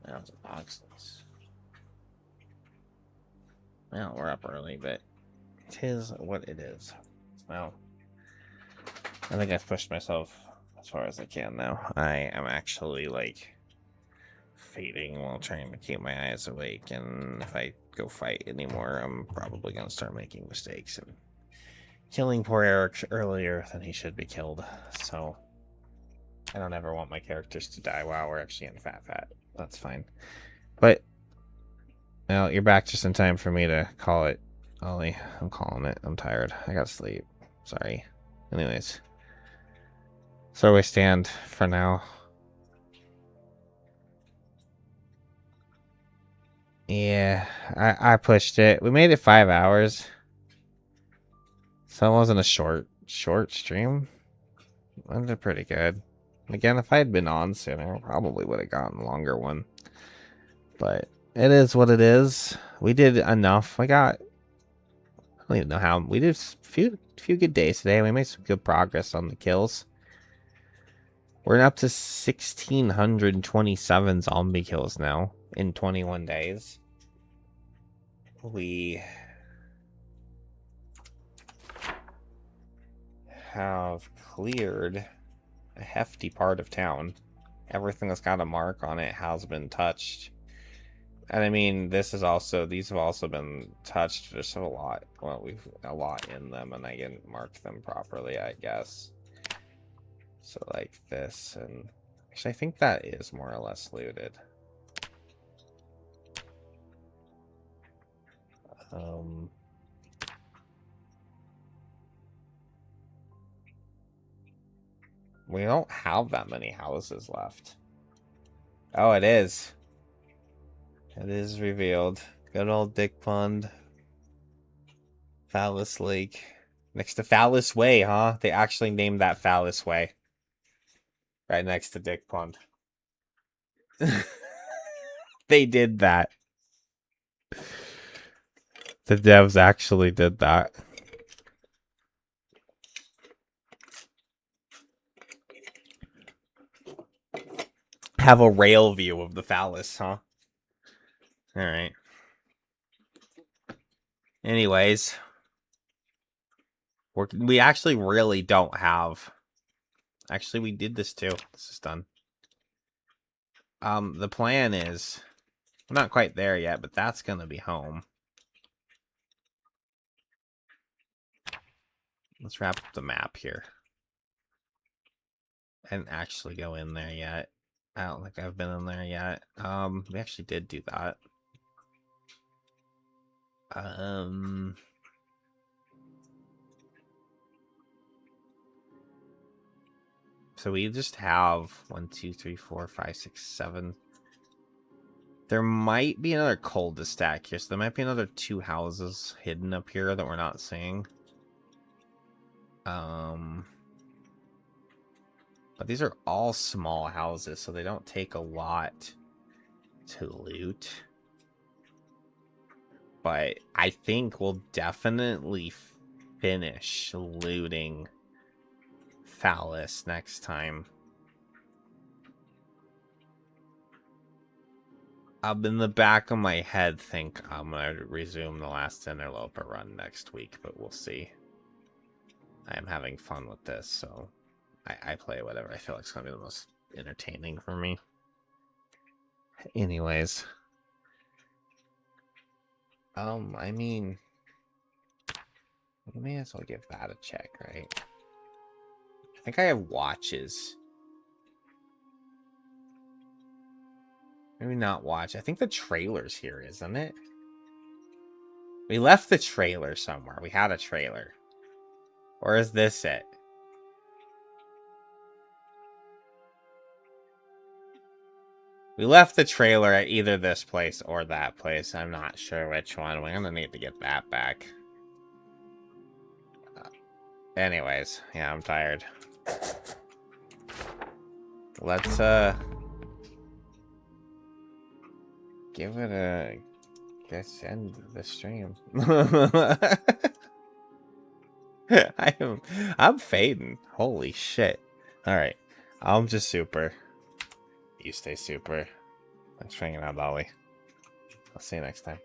That was boxes. Well, we're up early, but 'Tis what it is. Well, I think I've pushed myself as far as I can now. I am actually, like, fading while trying to keep my eyes awake, and if I go fight anymore, I'm probably going to start making mistakes and killing poor Eric earlier than he should be killed. So, I don't ever want my characters to die. Wow, we're actually in fat. That's fine. But, well, you're back just in time for me to call it, Ollie. I'm calling it. I'm tired. I gotta sleep. Sorry. Anyways. So we stand for now. Yeah, I pushed it. We made it 5 hours. So it wasn't a short stream. I did pretty good. Again, if I had been on sooner, I probably would have gotten a longer one. But it is what it is. We did enough. I don't even know how. We did a few good days today. We made some good progress on the kills. We're up to 1,627 zombie kills now in 21 days. We have cleared a hefty part of town. Everything that's got a mark on it has been touched. And I mean, these have also been touched. There's a lot. Well, we've a lot in them, and I didn't mark them properly, I guess. So like this, and actually, I think that is more or less looted. We don't have that many houses left. Oh, it is. It is revealed. Good old Dick Pond. Phallus Lake. Next to Phallus Way, huh? They actually named that Phallus Way. Right next to Dick Pond. They did that. The devs actually did that. Have a rail view of the phallus, huh? Alright. Anyways. We actually really don't have... Actually, we did this too. This is done. The plan is... We're not quite there yet, but that's gonna be home. Let's wrap up the map here. I didn't actually go in there yet. I don't think I've been in there yet. We actually did do that. So we just have 1, 2, 3, 4, 5, 6, 7. There might be another cul-de-sac here, so there might be another 2 houses hidden up here that we're not seeing. But these are all small houses, so they don't take a lot to loot. But I think we'll definitely finish looting Phallus next time. Up in the back of my head, think I'm gonna resume the last Interloper run next week, but we'll see. I am having fun with this, so I play whatever I feel like is gonna be the most entertaining for me. Anyways, I mean, we may as well give that a check, right? I think I have watches. Maybe not watch. I think the trailer's here, isn't it? We left the trailer somewhere. We had a trailer. Or is this it? We left the trailer at either this place or that place. I'm not sure which one. We're gonna need to get that back. Anyways, yeah, I'm tired. Let's, give it a... Guess end the stream. I'm fading. Holy shit. Alright. I'm just super. You stay super. Thanks for hanging out, Ollie. I'll see you next time.